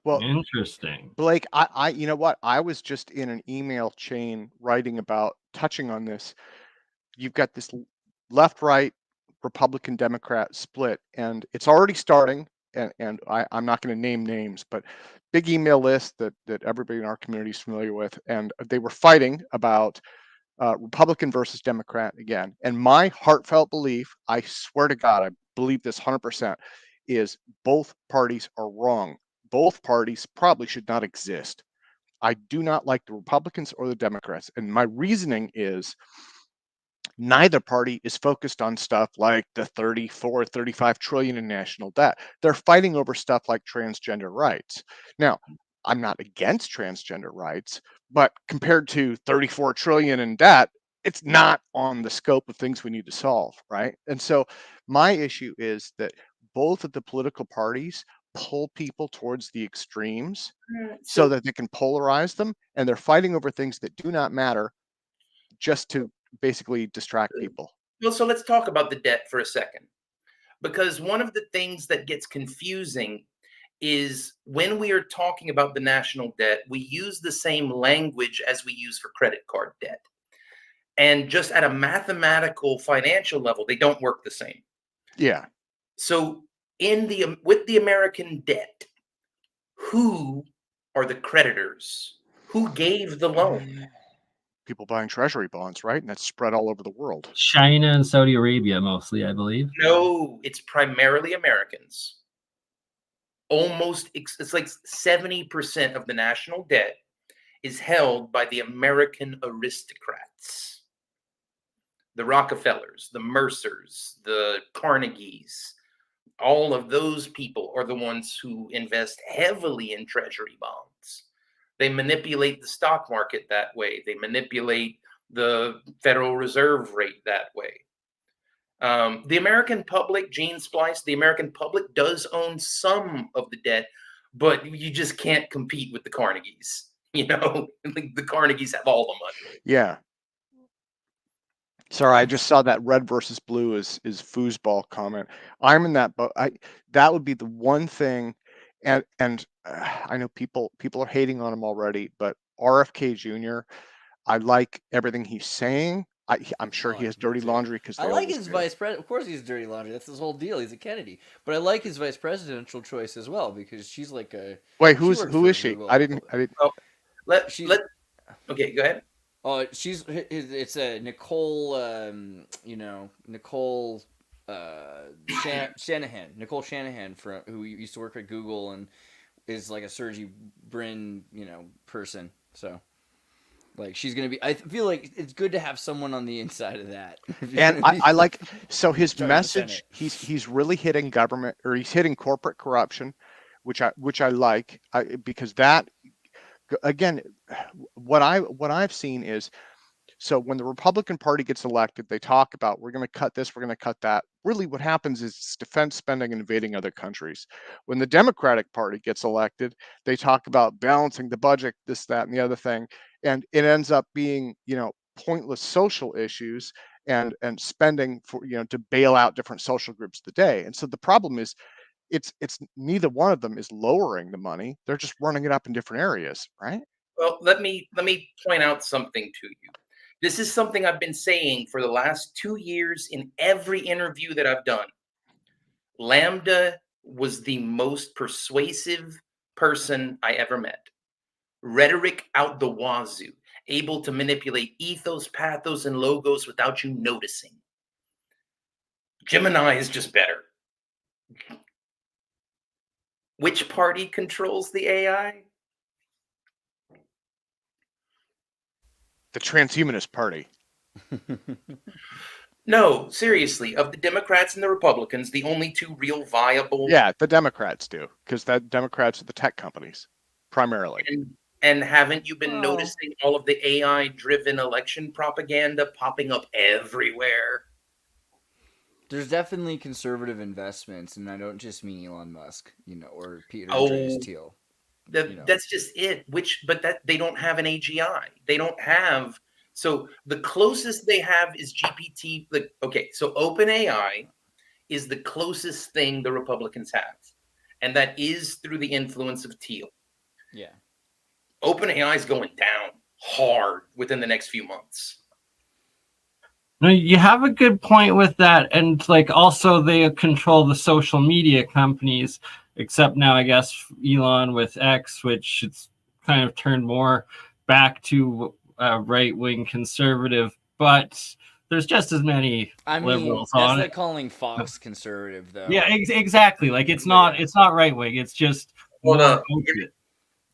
Well,
Interesting.
Blake, you know what? I was just in an email chain writing about, touching on this. You've got this left-right Republican Democrat split, and it's already starting. And I'm not going to name names, but big email list that everybody in our community is familiar with, and they were fighting about Republican versus Democrat again. And my heartfelt belief, I swear to God, I believe this 100%, is both parties are wrong. both parties probably should not exist. I do not like the Republicans or the Democrats. And my reasoning is neither party is focused on stuff like the 34, 35 trillion in national debt. They're fighting over stuff like transgender rights. Now, I'm not against transgender rights, but compared to 34 trillion in debt, it's not on the scope of things we need to solve, right? And so my issue is that both of the political parties pull people towards the extremes so that they can polarize them, and they're fighting over things that do not matter just to basically distract people.
Well, so let's talk about the debt for a second, because one of the things that gets confusing is when we are talking about the national debt, we use the same language as we use for credit card debt. And just at a mathematical financial level, they don't work the same.
Yeah.
So with the American debt, who are the creditors? Who gave the loan?
People buying treasury bonds, right? And that's spread all over the world.
China and Saudi Arabia mostly, I believe.
No, it's primarily Americans. It's like 70% of the national debt is held by the American aristocrats. The Rockefellers, the Mercers, the Carnegies, all of those people are the ones who invest heavily in treasury bonds. They manipulate the stock market that way. They manipulate the Federal Reserve rate that way. The American public, Gene Splice, the American public does own some of the debt, but you just can't compete with the Carnegies. You know, the Carnegies have all the money.
Yeah. Sorry, I just saw that red versus blue is foosball comment. I'm in that boat. That would be the one thing, and I know people are hating on him already, but RFK Jr., I like everything he's saying. I'm sure he has dirty laundry because
I like his vice president. Of course, he's dirty laundry. That's his whole deal. He's a Kennedy, but I like his vice presidential choice as well because she's like a.
Wait, who is she?
Google.
I didn't.
Oh, okay, go ahead.
Oh, it's a Nicole. Nicole Shanahan. Nicole Shanahan who used to work at Google and is like a Sergey Brin, person. So. Like she's gonna be. I feel like it's good to have someone on the inside of that.
And I like his message. He's really hitting government, or he's hitting corporate corruption, which I like because that again, what I've seen is, so when the Republican Party gets elected, they talk about we're going to cut this, we're going to cut that. Really, what happens is it's defense spending and invading other countries. When the Democratic Party gets elected, they talk about balancing the budget, this, that, and the other thing, and it ends up being pointless social issues and spending for to bail out different social groups of the day. And so the problem is, it's neither one of them is lowering the money; they're just running it up in different areas, right?
Well, let me point out something to you. This is something I've been saying for the last 2 years in every interview that I've done. Lambda was the most persuasive person I ever met. Rhetoric out the wazoo, able to manipulate ethos, pathos, and logos without you noticing. Gemini is just better. Which party controls the AI?
The Transhumanist Party.
No, seriously. Of the Democrats and the Republicans, the only two real viable.
Yeah, the Democrats do, because the Democrats are the tech companies, primarily.
And haven't you been noticing all of the AI-driven election propaganda popping up everywhere?
There's definitely conservative investments, and I don't just mean Elon Musk, or Peter Thiel.
That's just it. But they don't have an AGI. They don't have. So the closest they have is GPT. So OpenAI is the closest thing the Republicans have, and that is through the influence of Thiel.
Yeah.
OpenAI is going down hard within the next few months.
No, you have a good point with that, and also they control the social media companies. Except now, I guess Elon with X, which it's kind of turned more back to right-wing conservative, but there's just as many liberals on it.
That's like calling Fox conservative, though.
Yeah, exactly. It's not right-wing. It's just
Hold
more
up.
opiate.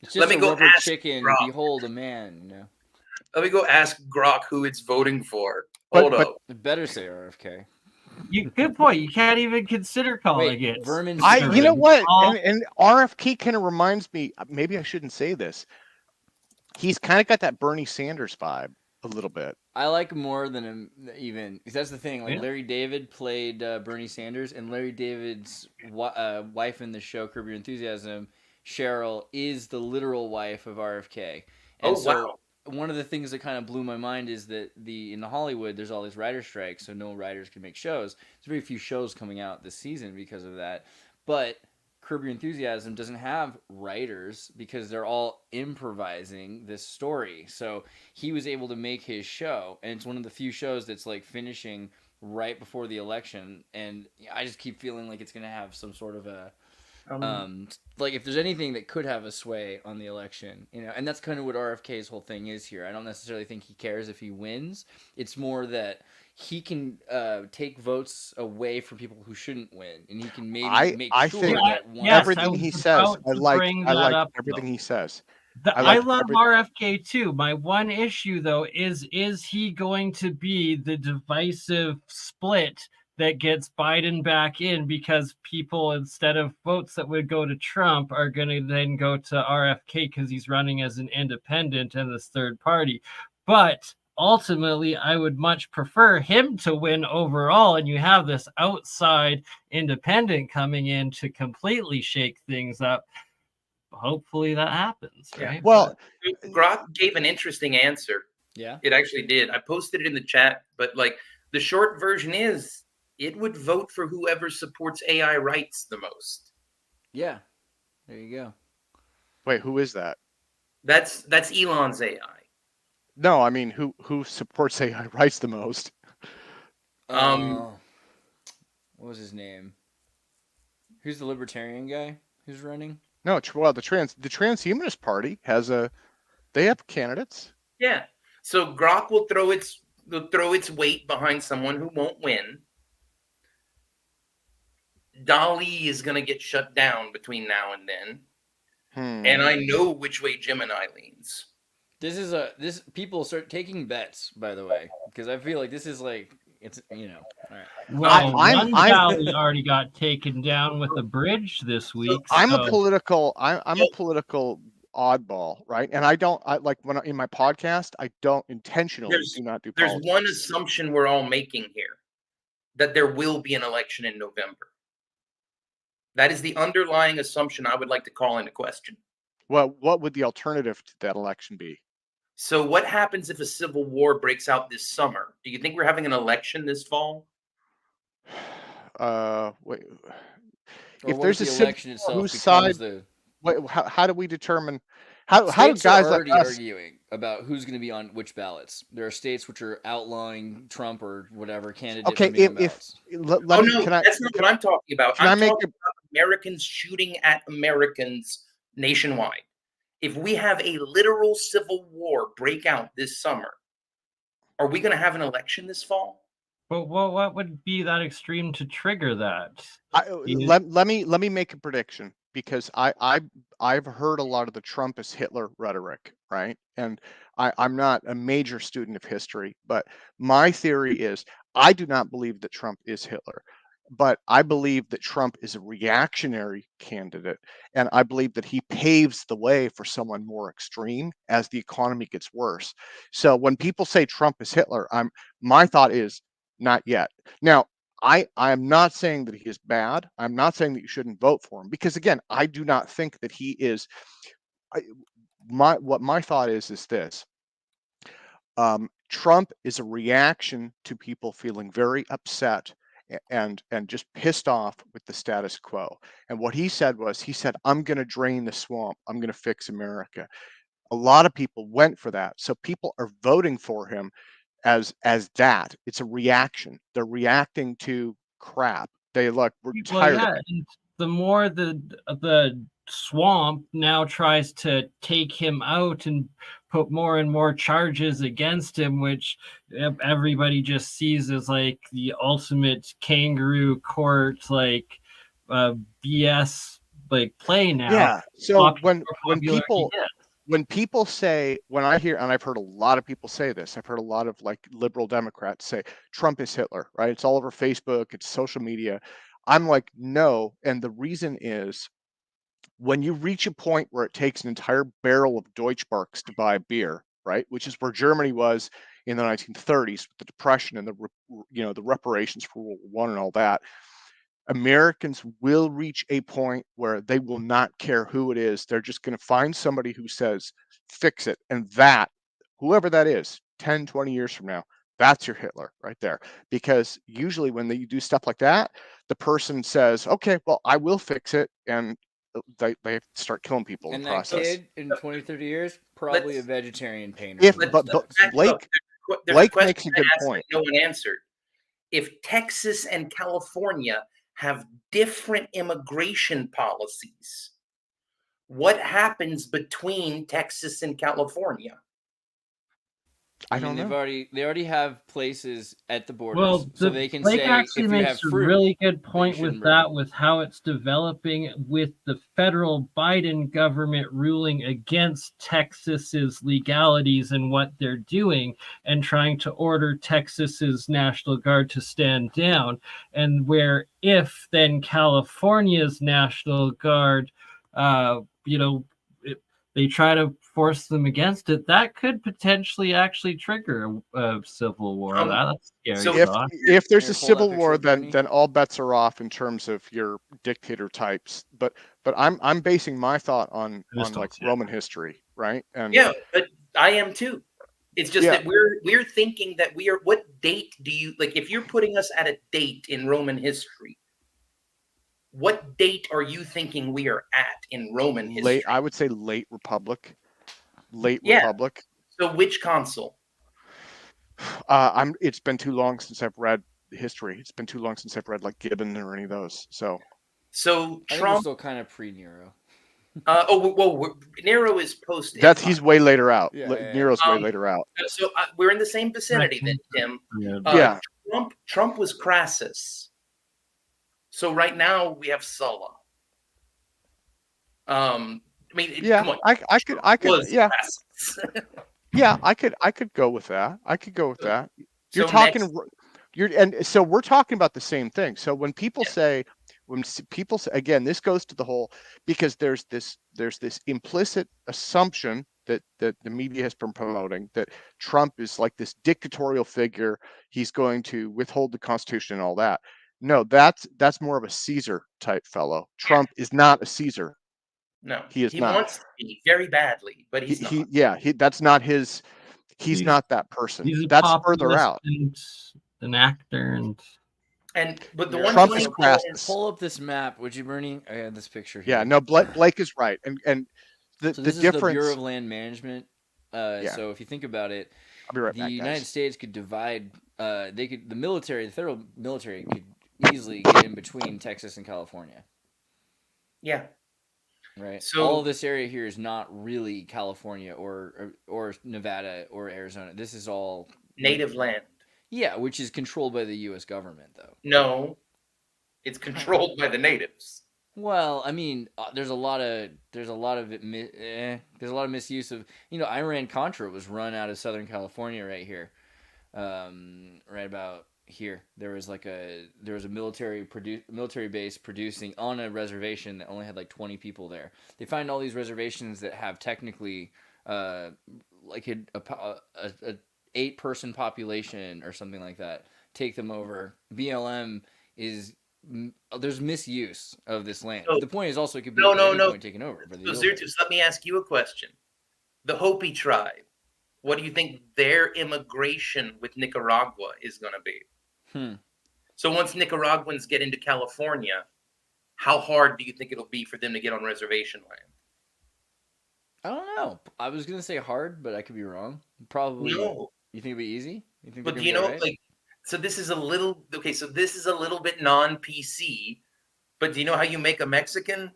It's
Let
just
me
a
go
rubber
ask
chicken.
Grok.
Behold a man. You know,
Let me go ask Grok who it's voting for.
But-
Hold
but-
up.
it better say RFK.
Good point. You can't even consider calling
Wait,
it.
Vermin
you know
Stern.
what?
All-
And RFK kind of reminds me. Maybe I shouldn't say this. He's kind of got that Bernie Sanders vibe a little bit.
I like him more than him even. Because that's the thing. Like
Yeah.
Larry David played Bernie Sanders, and Larry David's wife in the show Curb Your Enthusiasm, Cheryl, is the literal wife of RFK. And
Oh,
so
wow.
one of the things that kind of blew my mind is that in Hollywood there's all these writer strikes, so no writers can make shows. There's very few shows coming out this season because of that. But Curb Your Enthusiasm doesn't have writers because they're all improvising this story. So he was able to make his show, and it's one of the few shows that's like finishing right before the election. And I just keep feeling like it's going to have some sort of a like if there's anything that could have a sway on the election, you know, and that's kind of what RFK's whole thing is here. I don't necessarily think he cares if he wins. It's more that he can take votes away from people who shouldn't win, and he can maybe make
I
sure
think
that one.
Yes, I
everything
was
he says,
about
I
to
like.
bring
I
that
like
up,
everything
though.
he says.
I
like
love
every-
RFK too. My one issue though is he going to be the divisive split that gets Biden back in, because people, instead of votes that would go to Trump, are going to then go to RFK because he's running as an independent and this third party. But ultimately, I would much prefer him to win overall, and you have this outside independent coming in to completely shake things up. Hopefully that happens,
Yeah.
right?
Well,
Grok gave an interesting answer.
Yeah.
It actually did. I posted it in the chat, but like the short version is it would vote for whoever supports AI rights the most.
Yeah. There you go.
wait, who is that?
That's Elon's AI.
No, I mean who supports AI rights the most?
What was his name? Who's the libertarian guy who's running?
No, well, the transhumanist party they have candidates.
Yeah. So Grok will throw its weight behind someone who won't win. DALL-E is going to get shut down between now and then. And I know which way Gemini leans.
This people start taking bets, by the way, because I feel like this is like it's all right.
Well,
I'm-
Valley already got taken down with a bridge this week.
I'm
so-
a political oddball, right? And I like in my podcast, I don't intentionally do not do
There's
politics.
one assumption we're all making here, that there will be an election in November. That is the underlying assumption I would like to call into question.
Well, what would the alternative to that election be?
So what happens if a civil war breaks out this summer? Do you think we're having an election this fall?
Wait.
Or
If
what
there's
if
a
the
civil
election
war,
itself
wose
becomes
side?
the
How do we determine? How do
states
guys
are
like
already
us?
arguing about who's going to be on which ballots? There are states which are outlawing Trump or whatever candidate.
Okay,
from being on
if
ballots.
let
Oh
me,
no,
can I?
that's not what I'm talking about.
Can I
I'm
make
talking about Americans shooting at Americans nationwide. If we have a literal civil war break out this summer, are we going to have an election this fall?
But what would be that extreme to trigger that?
Let me make a prediction, because I've heard a lot of the Trump is Hitler rhetoric, right? And I'm not a major student of history, but my theory is I do not believe that Trump is Hitler, but I believe that Trump is a reactionary candidate, and I believe that he paves the way for someone more extreme as the economy gets worse. So when people say Trump is Hitler, my thought is not yet. Now, I'm not saying that he is bad. I'm not saying that you shouldn't vote for him, because again, I do not think that he is. What my thought is this: Trump is a reaction to people feeling very upset and just pissed off with the status quo. And what he said, I'm going to drain the swamp. I'm going to fix America. A lot of people went for that, so people are voting for him as that. It's a reaction. They're reacting to crap. We're tired of it.
And the more the swamp now tries to take him out and put more and more charges against him, which everybody just sees as like the ultimate kangaroo court, like BS like play now.
Yeah. So
popular popularity gets.
when people say, when I hear, and I've heard a lot of people say this, I've heard a lot of like liberal Democrats say Trump is Hitler, right? It's all over Facebook, it's social media. I'm like, no. And the reason is when you reach a point where it takes an entire barrel of Deutschmarks to buy beer, right? Which is where Germany was in the 1930s with the Depression and the reparations for World War I and all that. Americans will reach a point where they will not care who it is. They're just going to find somebody who says, fix it. And that, whoever that is, 10, 20 years from now, that's your Hitler right there. Because usually when you do stuff like that, the person says, okay, well, I will fix it. And they start killing people in
And
the
that
process.
kid in 20, 30 years, probably a vegetarian painter.
If,
who
but
does.
Blake,
There's
Blake
a question
makes a good
I asked
point.
that no one answered. If Texas and California have different immigration policies, what happens between Texas and California?
I don't know.
They already have places at the borders,
Well,
so they can
Blake
say
actually
if you have
makes a
fruit,
really good
you
point with
shouldn't bring
that,
it.
with how it's developing with the federal Biden government ruling against Texas's legalities and what they're doing and trying to order Texas's National Guard to stand down. And where if then California's National Guard, they try to force them against it, that could potentially actually trigger a civil war. That's scary
so
thought.
If there's
Here,
a
pull that
civil
picture
war,
up, Bernie.
then all bets are off in terms of your dictator types. But I'm basing my thought on
Just
like
don't see it.
Roman history, right? And
Yeah, but I am too. It's just
Yeah.
that we're thinking that we are. What date do you like? If you're putting us at a date in Roman history, what date are you thinking we are at in Roman history?
I would say late Republic.
Yeah.
Republic.
So which consul?
It's been too long since I've read history. It's been too long since I've read like Gibbon or any of those. So
So
I think we're
Trump.
still kind of pre-Nero.
Nero is post.
he's way later out.
Yeah.
Nero's way later out.
So we're in the same vicinity then, Tim.
Yeah.
Trump was Crassus. So right now we have Sulla. I mean,
Yeah,
come on.
I could,
Was
yeah,
Crassus.
yeah, I could go with that. I could go with that. You're
So
talking,
next-
and so we're talking about the same thing. So when people say, again, this goes to the whole, because there's this implicit assumption that the media has been promoting that Trump is like this dictatorial figure. He's going to withhold the Constitution and all that. No, that's more of a Caesar type fellow. Trump is not a Caesar.
No,
He is not.
Wants to be very badly, but he's not.
That's not his. He's not that person.
He's a
That's further
populist
out.
and an actor,
But the
Here,
one
Trump
thing
is
I
Crassus.
Pull up this map, would you, Bernie? I had this picture here.
Yeah, no, Blake is right, and the
So this is
difference.
the Bureau of Land Management.
Yeah.
So if you think about it,
I'll be right
the
back,
United
guys.
States could divide. The federal military could easily get in between Texas and California.
Yeah.
Right.
So
all of this area here is not really California or Nevada or Arizona. This is all
native land.
Yeah, which is controlled by the U.S. government, though.
No, it's controlled by the natives.
Well, I mean, there's a lot of misuse of, Iran Contra was run out of Southern California right here, right about here. There was a military base producing on a reservation that only had like 20 people there. They find all these reservations that have technically like a 8-person population or something like that. Take them over. BLM is. There's misuse of this land.
So,
the point is also it could be point taken over.
So Xirtus, let me ask you a question. The Hopi tribe, what do you think their immigration with Nicaragua is going to be? So once Nicaraguans get into California, how hard do you think it'll be for them to get on reservation land?
I don't know. I was going to say hard, but I could be wrong. Probably.
No.
You think it'll be easy?
But do you know, right? So this is a little bit non-PC, but do you know how you make a Mexican?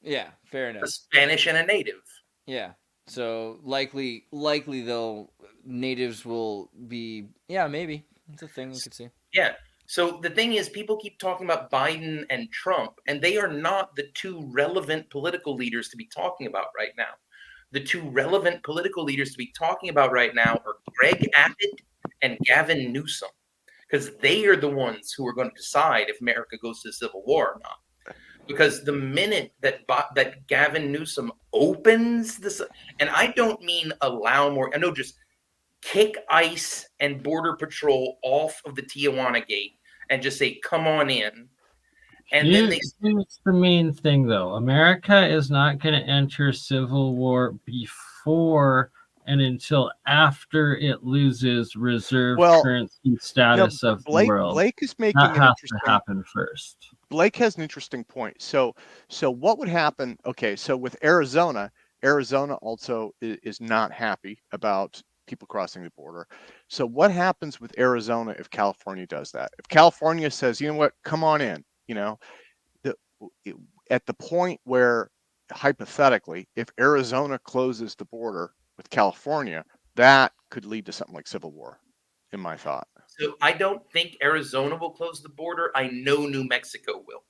Yeah, fair enough.
A Spanish and a native.
Yeah. So likely though, natives will be, maybe. It's a thing we could see.
Yeah. So the thing is, people keep talking about Biden and Trump, and they are not the two relevant political leaders to be talking about right now. The two relevant political leaders to be talking about right now are Greg Abbott and Gavin Newsom, because they are the ones who are going to decide if America goes to civil war or not. Because the minute that Gavin Newsom opens this, and I don't mean allow more, I know, just kick ICE and Border Patrol off of the Tijuana gate and just say, come on in. And then
Here's the main thing, though. America is not going to enter civil war before and until after it loses reserve currency status of the world.
Blake is making
that has to happen first.
Blake has an interesting point. So what would happen? Okay, so with Arizona also is not happy about people crossing the border. So what happens with Arizona if California does that? If California says, you know what, come on in, at the point where, hypothetically, if Arizona closes the border with California, that could lead to something like civil war, in my thought.
So I don't think Arizona will close the border. I know New Mexico will.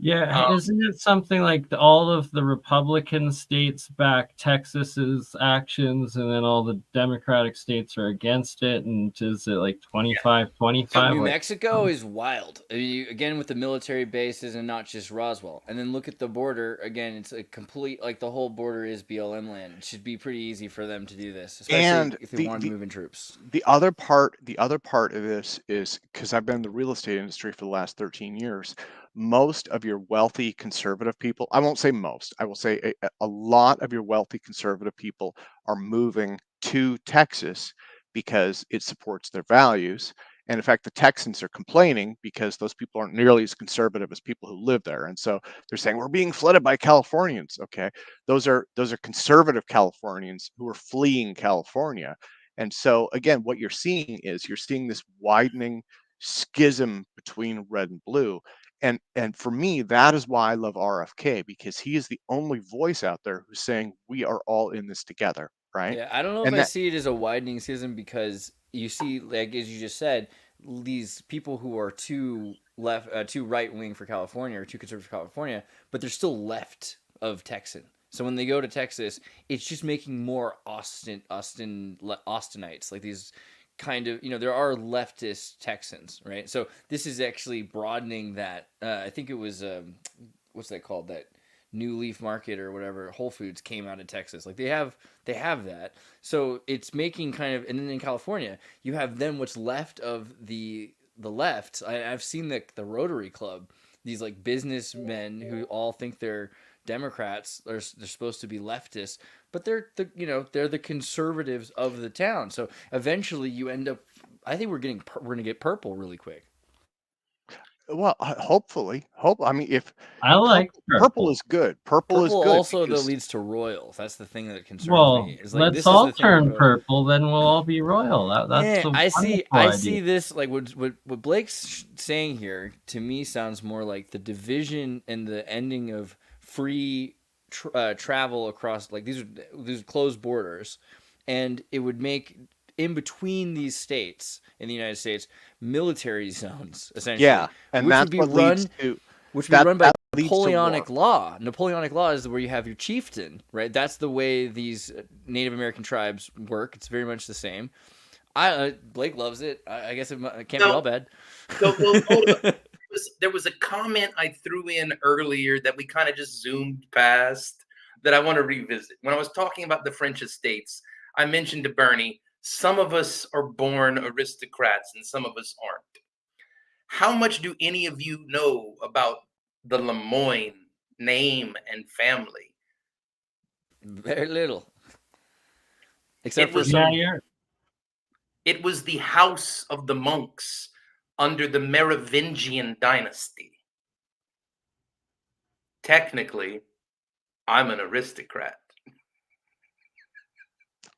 Yeah, isn't it something like all of the Republican states back Texas's actions, and then all the Democratic states are against it? And is it like 25-25?
New Mexico is wild. I mean, again, with the military bases and not just Roswell. And then look at the border. Again, it's a complete, like the whole border is BLM land. It should be pretty easy for them to do this, especially if they want to move in troops.
The other part of this is, because I've been in the real estate industry for the last 13 years, most of your wealthy conservative people, I won't say most, I will say a lot of your wealthy conservative people are moving to Texas because it supports their values. And in fact, the Texans are complaining because those people aren't nearly as conservative as people who live there. And so they're saying, we're being flooded by Californians. Okay, those are conservative Californians who are fleeing California. And so again, what you're seeing this widening schism between red and blue. And for me, that is why I love RFK, because he is the only voice out there who's saying we are all in this together, right?
Yeah, I don't know if I see it as a widening schism, because you see, like as you just said, these people who are too right wing for California or too conservative for California, but they're still left of Texan. So when they go to Texas, it's just making more Austinites, like these kind of, there are leftist Texans, right? So this is actually broadening that. I think it was what's that called, that New Leaf Market or whatever, Whole Foods came out of Texas. Like they have that. So it's making kind of, and then in California you have then what's left of the left. I've seen the Rotary Club, these like businessmen who all think they're Democrats, they're supposed to be leftists, but they're the conservatives of the town. So eventually you end up, I think we're gonna get purple really quick.
Well, hopefully. I mean, if
I like
purple is good. Purple is good.
Also, though, leads to royal. That's the thing that concerns me. Is like,
let's all turn purple, then we'll all be royal. That's
I see this, like what Blake's saying here to me sounds more like the division and the ending of free travel across, like these are closed borders, and it would make in between these states in the United States military zones, essentially.
Yeah, and
which
that's
would be run by Napoleonic law. Napoleonic law is where you have your chieftain, right? That's the way these Native American tribes work. It's very much the same. Blake loves it. I guess it can't be all bad.
There was a comment I threw in earlier that we kind of just zoomed past that I want to revisit. When I was talking about the French estates, I mentioned to Bernie, some of us are born aristocrats and some of us aren't. How much do any of you know about the Lemoyne name and family?
Very little.
It was the house of the monks under the Merovingian dynasty. Technically, I'm an aristocrat.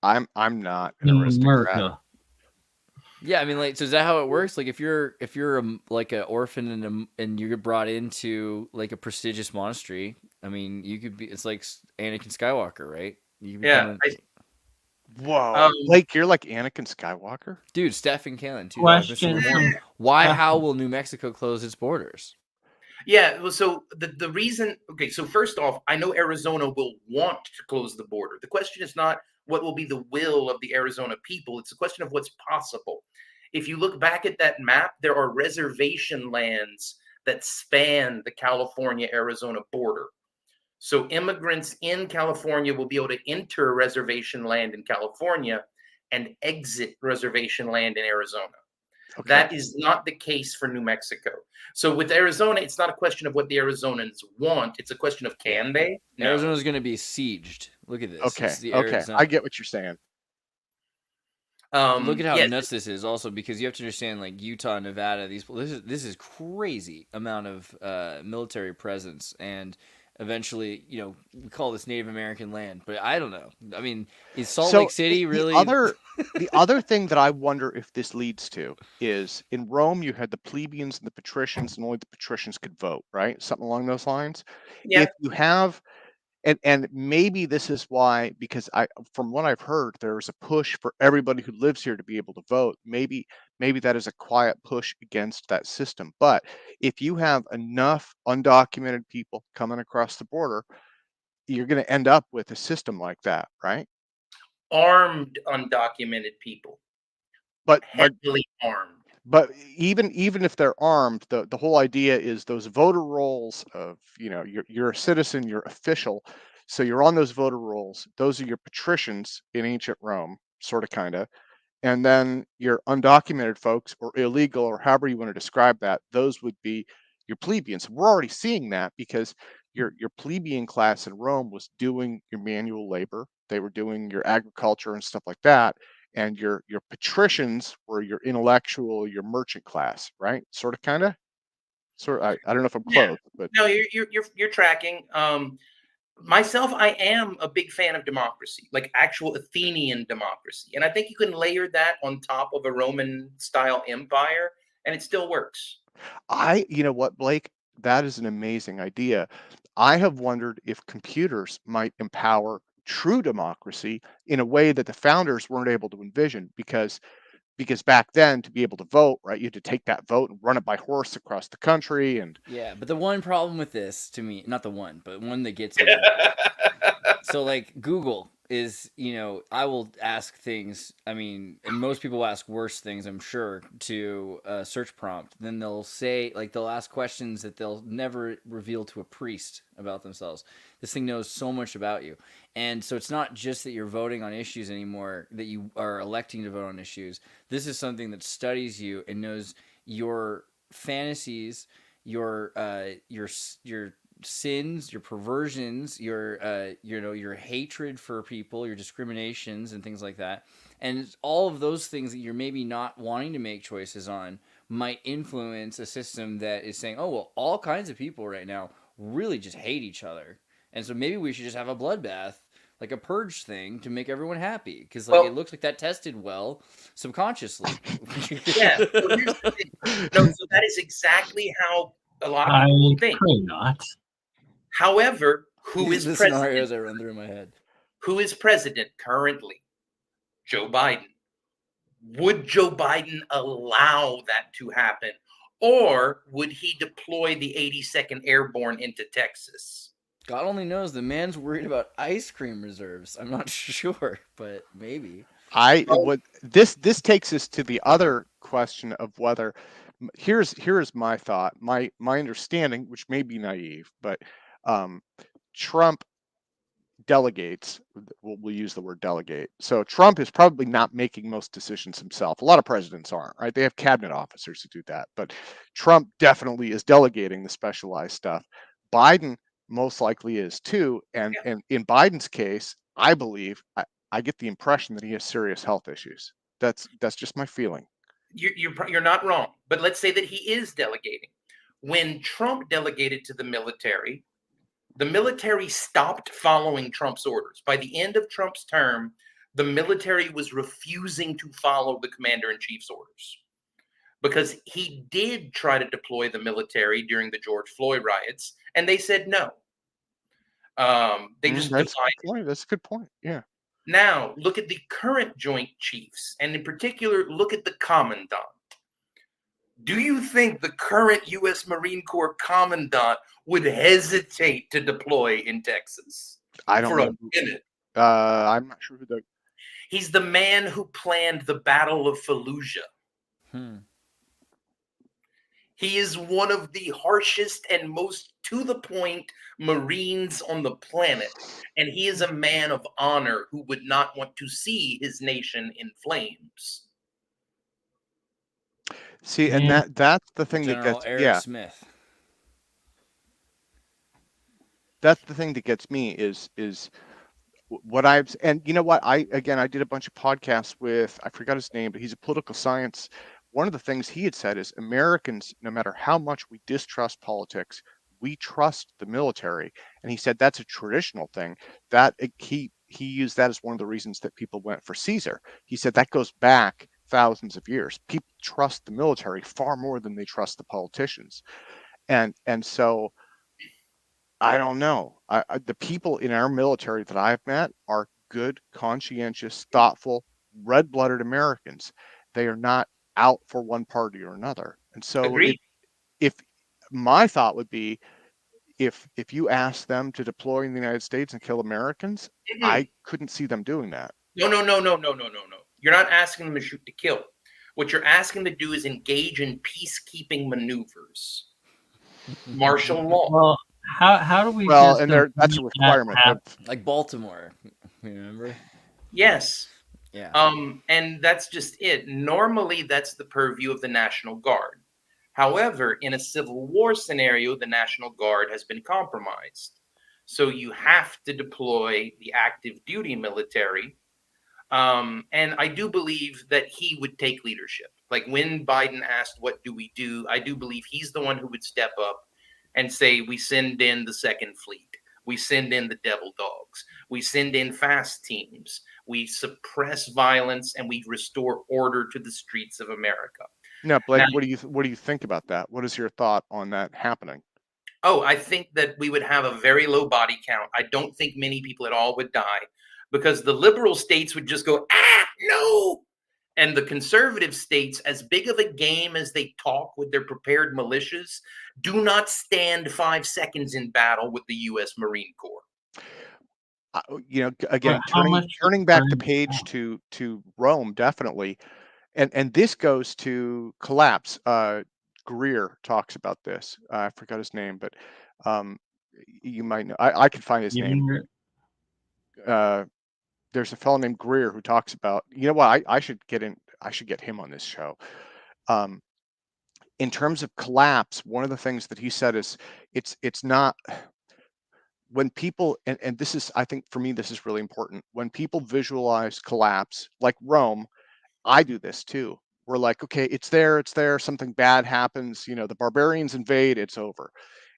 I'm not an aristocrat.
Yeah, I mean, like, so is that how it works? Like, if you're like an orphan and you get brought into like a prestigious monastery, I mean, you could be. It's like Anakin Skywalker, right?
Whoa, Blake, you're like Anakin Skywalker.
Dude, Stephen Kalen, $2.
Question
Mr.
from
Warren. Why?
Stephen.
How will New Mexico close its borders?
Yeah, well, so the reason, okay, so first off, I know Arizona will want to close the border. The question is not what will be the will of the Arizona people. It's a question of what's possible. If you look back at that map, there are reservation lands that span the California-Arizona border. So immigrants in California will be able to enter reservation land in California and exit reservation land in Arizona.
Okay.
That is not the case for New Mexico. So with Arizona, it's not a question of what the Arizonans want. It's a question of can they? No.
Arizona's going to be sieged. Look at this.
Okay.
It's the
Okay.
Arizona.
I get what you're saying.
Look at how
yeah,
nuts this is. Also, because you have to understand, like Utah, Nevada, this is crazy amount of military presence, and eventually, you know, we call this Native American land, but I don't know. I mean, is Salt Lake City really?
The other thing that I wonder if this leads to is in Rome you had the plebeians and the patricians, and only the patricians could vote, right? Something along those lines.
yeah.
If you have and maybe this is why, because from what I've heard, there's a push for everybody who lives here to be able to vote. Maybe that is a quiet push against that system. But if you have enough undocumented people coming across the border, you're going to end up with a system like that, right?
Armed undocumented people,
But
heavily armed.
But even if they're armed, the whole idea is those voter rolls of, you know, you're a citizen, you're official, so you're on those voter rolls. Those are your patricians in ancient Rome, sort of, kind of, and then your undocumented folks or illegal or however you want to describe that. Those would be your plebeians. We're already seeing that because your plebeian class in Rome was doing your manual labor. They were doing your agriculture and stuff like that. And your patricians were your intellectual, your merchant class, right? Sort of, kind of, sort of. I don't know if I'm
Yeah.
close, but
No, you're tracking. Myself, I am a big fan of democracy, like actual Athenian democracy, and I think you can layer that on top of a Roman-style empire, and it still works.
you know what, Blake, that is an amazing idea. I have wondered if computers might empower true democracy in a way that the founders weren't able to envision, because back then, to be able to vote, right, you had to take that vote and run it by horse across the country. And
Yeah, but the one problem with this, to me, not the one, but one that gets me. So, like, Google is, you know, I will ask things, I mean, and most people will ask worse things, I'm sure, to a search prompt. Then they'll say, like, they'll ask questions that they'll never reveal to a priest about themselves. This thing knows so much about you. And so it's not just that you're voting on issues anymore, that you are electing to vote on issues. This is something that studies you and knows your fantasies, your sins, your perversions, your hatred for people, your discriminations and things like that. And all of those things that you're maybe not wanting to make choices on might influence a system that is saying, oh, well, all kinds of people right now really just hate each other. And so maybe we should just have a bloodbath, like a purge thing, to make everyone happy. Because it looks like that tested well subconsciously.
Yeah. So here's the thing. No, so that is exactly how a lot of
I
people think.
pray not.
However, who
These
is
are the scenarios
president?
that run through my head.
Who is president currently? Joe Biden. Would Joe Biden allow that to happen? Or would he deploy the 82nd Airborne into Texas?
God only knows. The man's worried about ice cream reserves. I'm not sure, but maybe.
This takes us to the other question of whether, here's my thought, my understanding, which may be naive, but Trump delegates, we'll use the word delegate. So Trump is probably not making most decisions himself. A lot of presidents aren't, right? They have cabinet officers who do that, but Trump definitely is delegating the specialized stuff. Biden most likely is too, and in Biden's case, I believe, I get the impression that he has serious health issues. That's just my feeling.
You're not wrong, but let's say that he is delegating. When Trump delegated to the military stopped following Trump's orders. By the end of Trump's term, the military was refusing to follow the commander-in-chief's orders because he did try to deploy the military during the George Floyd riots, and they said no. They just
That's a good point. Yeah.
Now, look at the current Joint Chiefs, and in particular, look at the Commandant. Do you think the current U.S. Marine Corps Commandant would hesitate to deploy in Texas
I don't
for a
know.
minute?
I'm not sure who the.
He's the man who planned the Battle of Fallujah. He is one of the harshest and most to the point Marines on the planet. And he is a man of honor who would not want to see his nation in flames.
See, and
Yeah.
that's the thing that
General
gets
Eric Smith.
that's the thing that gets me is what I've, and you know what, I did a bunch of podcasts with, I forgot his name, but he's a political science. One of the things he had said is Americans, no matter how much we distrust politics, we trust the military. And he said that's a traditional thing that he used that as one of the reasons that people went for Caesar. He said that goes back thousands of years. People trust the military far more than they trust the politicians. And so I don't know. The people in our military that I've met are good, conscientious, thoughtful, red-blooded Americans. They are not out for one party or another. And so
Agreed.
if my thought would be, if you ask them to deploy in the United States and kill Americans, I couldn't see them doing that.
No. You're not asking them to shoot to kill. What you're asking them to do is engage in peacekeeping maneuvers, martial law.
Well, how do we?
Well,
just
and that's a
avoid
requirement
that
of,
Like Baltimore, you remember?
Yes.
Yeah.
And that's just it. Normally, that's the purview of the National Guard. However, in a Civil War scenario, the National Guard has been compromised. So you have to deploy the active duty military. And I do believe that he would take leadership. Like when Biden asked, what do we do? I do believe he's the one who would step up and say, we send in the Second Fleet. We send in the Devil Dogs. We send in fast teams. We suppress violence and we restore order to the streets of America.
now, Blake,
Now,
what do you think about that? What is your thought on that happening?
Oh, I think that we would have a very low body count. I don't think many people at all would die because the liberal states would just go, no. And the conservative states, as big of a game as they talk with their prepared militias, do not stand 5 seconds in battle with the U.S. Marine Corps.
Again, turning back the page to Rome, definitely. And this goes to collapse. Greer talks about this. I forgot his name, but you might know. I could find his name. There's a fellow named Greer who talks about. You know what? I should get him on this show. In terms of collapse, one of the things that he said is it's not. When people, and this is, I think for me, this is really important. When people visualize collapse, like Rome, I do this too. We're like, okay, it's there, something bad happens, the barbarians invade, it's over.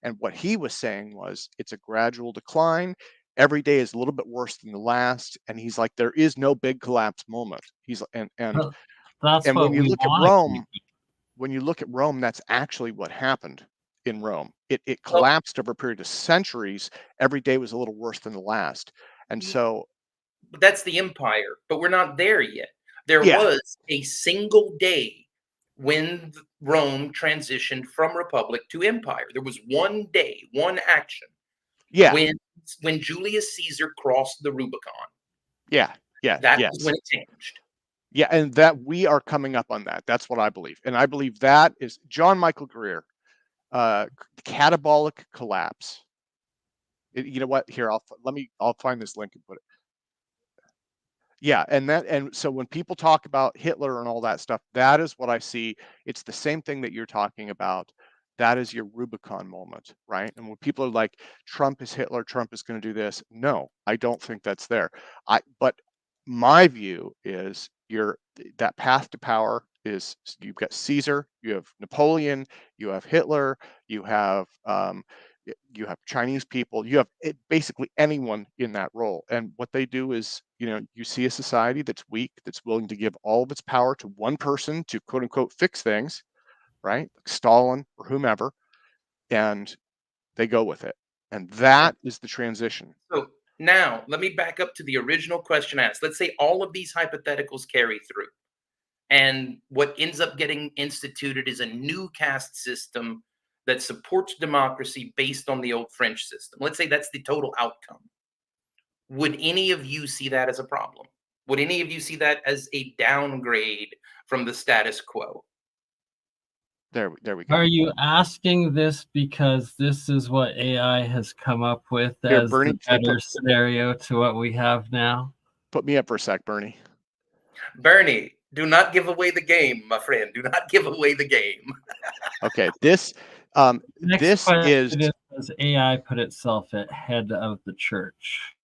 And what he was saying was, it's a gradual decline. Every day is a little bit worse than the last. And he's like, there is no big collapse moment. He's and
that's what
when you
we
look at
want.
Rome, that's actually what happened in Rome. It collapsed over a period of centuries. Every day was a little worse than the last. And so
that's the empire, but we're not there yet. There was a single day when Rome transitioned from republic to empire. There was one day, one action.
Yeah.
When Julius Caesar crossed the Rubicon.
Yeah.
That was when it changed.
Yeah, and that we are coming up on that. That's what I believe. And I believe that is John Michael Greer, catabolic collapse. You know what? Here, I'll find this link and put it. Yeah, and so when people talk about Hitler and all that stuff, that is what I see. It's the same thing that you're talking about. That is your Rubicon moment, right? And when people are like, Trump is Hitler, Trump is going to do this. No, I don't think that's there. But my view is that path to power is, you've got Caesar, you have Napoleon, you have Hitler, you have Chinese people, you have basically anyone in that role. And what they do is, you see a society that's weak, that's willing to give all of its power to one person to quote unquote fix things, right? Like Stalin or whomever, and they go with it. And that is the transition.
So Now, let me back up to the original question asked. Let's say all of these hypotheticals carry through, and what ends up getting instituted is a new caste system that supports democracy based on the old French system. Let's say that's the total outcome. Would any of you see that as a problem? Would any of you see that as a downgrade from the status quo?
There we go.
Are you asking this because this is what AI has come up with
Here,
as
Bernie,
the better scenario to what we have now?
put me up for a sec, Bernie.
Bernie, do not give away the game, my friend. Do not give away the game.
Okay, this
Next
this is
question does AI put itself at head of the church?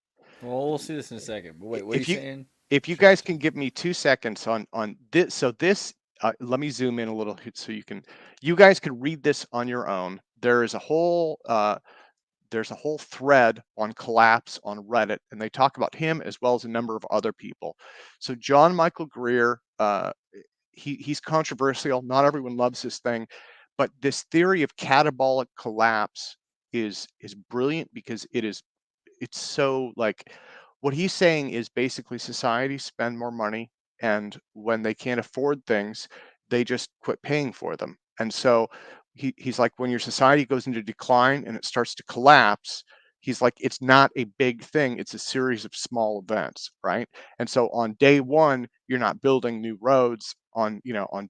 Well, we'll see this in a second. But wait, what are you saying?
if you guys can give me 2 seconds on this. So this, let me zoom in a little so you guys can read this on your own. There is a whole thread on collapse on Reddit, and they talk about him as well as a number of other people. So John Michael Greer, he's controversial. Not everyone loves this thing, but this theory of catabolic collapse is brilliant because it's so like what he's saying is basically societies spend more money, and when they can't afford things, they just quit paying for them. And so he's like, when your society goes into decline and it starts to collapse, he's like, it's not a big thing, it's a series of small events, right? And so on day one, you're not building new roads. On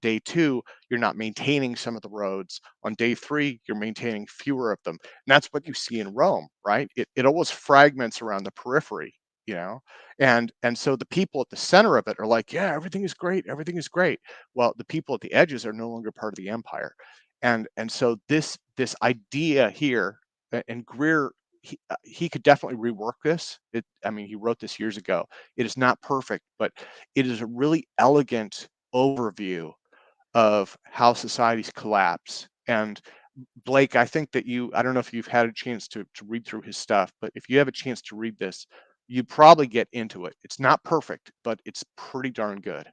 day two, you're not maintaining some of the roads. On day three, you're maintaining fewer of them. And that's what you see in Rome, right? It always fragments around the periphery, you know. And so the people at the center of it are like, yeah, everything is great, everything is great. Well, the people at the edges are no longer part of the empire. And so this idea here, and Greer, he could definitely rework this. I mean, he wrote this years ago. It is not perfect, but it is a really elegant overview of how societies collapse. And Blake, I think that I don't know if you've had a chance to read through his stuff, but if you have a chance to read this, you probably get into it. It's not perfect, but it's pretty darn good.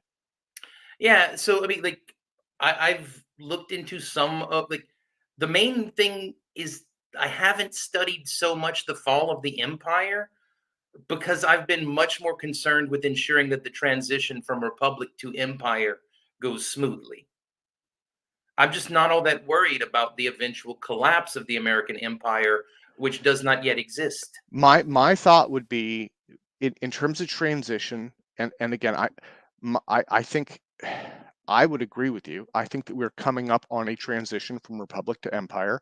Yeah, so I mean, like, I've looked into some of the main thing is I haven't studied so much the fall of the empire because I've been much more concerned with ensuring that the transition from republic to empire goes smoothly. I'm just not all that worried about the eventual collapse of the American empire, which does not yet exist.
My thought would be in terms of transition, and again, I think I would agree with you. I think that we're coming up on a transition from republic to empire.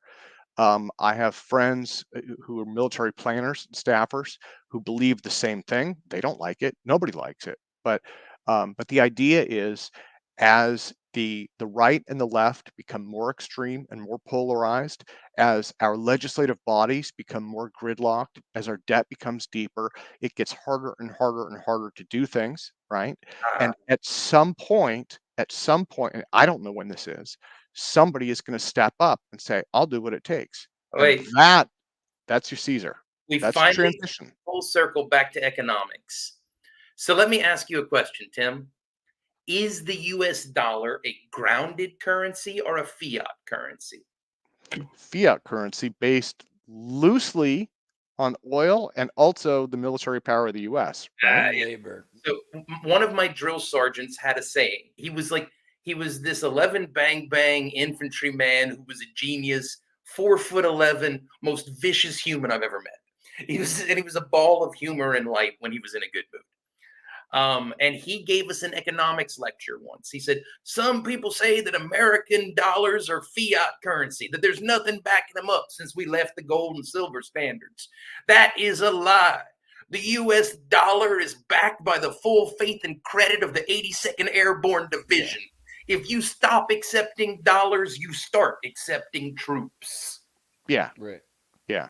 I have friends who are military planners, staffers, who believe the same thing. They don't like it. Nobody likes it. But the idea is, as the right and the left become more extreme and more polarized, as our legislative bodies become more gridlocked, as our debt becomes deeper, it gets harder and harder and harder to do things, right?
Uh,
And at some point, and I don't know when this is, somebody is going to step up and say, I'll do what it takes. And
wait,
that's your Caesar.
we
That's your
finally
transition.
full circle back to economics. So let me ask you a question, Tim. Is the US dollar a grounded currency or a fiat currency?
Fiat currency based loosely on oil and also the military power of the US, right?
Yeah.
Labor.
So one of my drill sergeants had a saying. He was this 11 bang bang infantryman who was a genius, 4'11", most vicious human I've ever met. He was a ball of humor and light when he was in a good mood. And he gave us an economics lecture once. He said, some people say that American dollars are fiat currency, that there's nothing backing them up since we left the gold and silver standards. That is a lie. The US dollar is backed by the full faith and credit of the 82nd Airborne Division. Yeah. If you stop accepting dollars, you start accepting troops.
Yeah.
Right.
Yeah.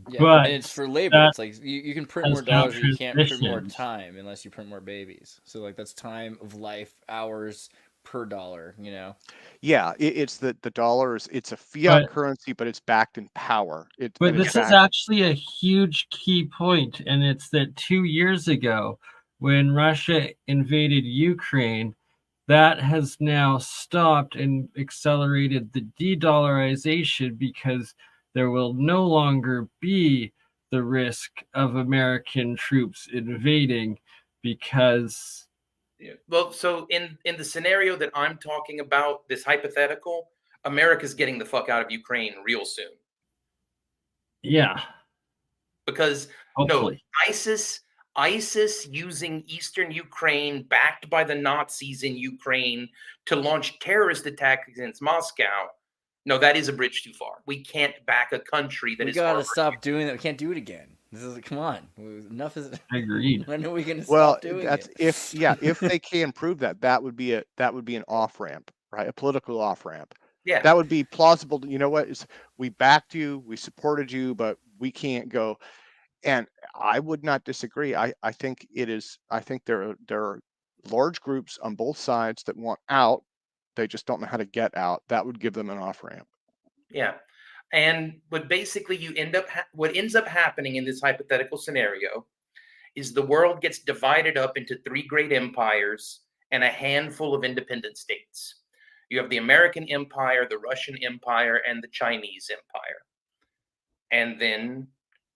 Yeah,
But
and it's for labor. It's like you can print more
has now
dollars, but you can't print more
transitioned.
time unless you print more babies. So like that's time of life, hours per dollar. You know.
Yeah. It's the dollars. It's a fiat
But
currency, but it's backed in power.
But this is actually a huge key point, and it's that 2 years ago, when Russia invaded Ukraine, that has now stopped and accelerated the de-dollarization because there will no longer be the risk of American troops invading because
Well, so in the scenario that I'm talking about, this hypothetical, America's getting the fuck out of Ukraine real soon.
yeah,
Because
hopefully.
ISIS using eastern Ukraine, backed by the Nazis in Ukraine, to launch terrorist attacks against Moscow. No, that is a bridge too far. We can't back a country that
We
is
gotta
harboring-
stop doing that. We can't do it again. This is come on. Enough is.
Agreed.
When are we gonna
Well,
stop doing
that's
it?
if they can prove that would be an off ramp, right? A political off ramp.
Yeah.
That would be plausible. You know what? We backed you, we supported you, but we can't go. And I would not disagree. I think there are large groups on both sides that want out. They just don't know how to get out. That would give them an off ramp.
Yeah. And what basically what ends up happening in this hypothetical scenario is the world gets divided up into three great empires and a handful of independent states. You have the American Empire, the Russian Empire, and the Chinese Empire. And then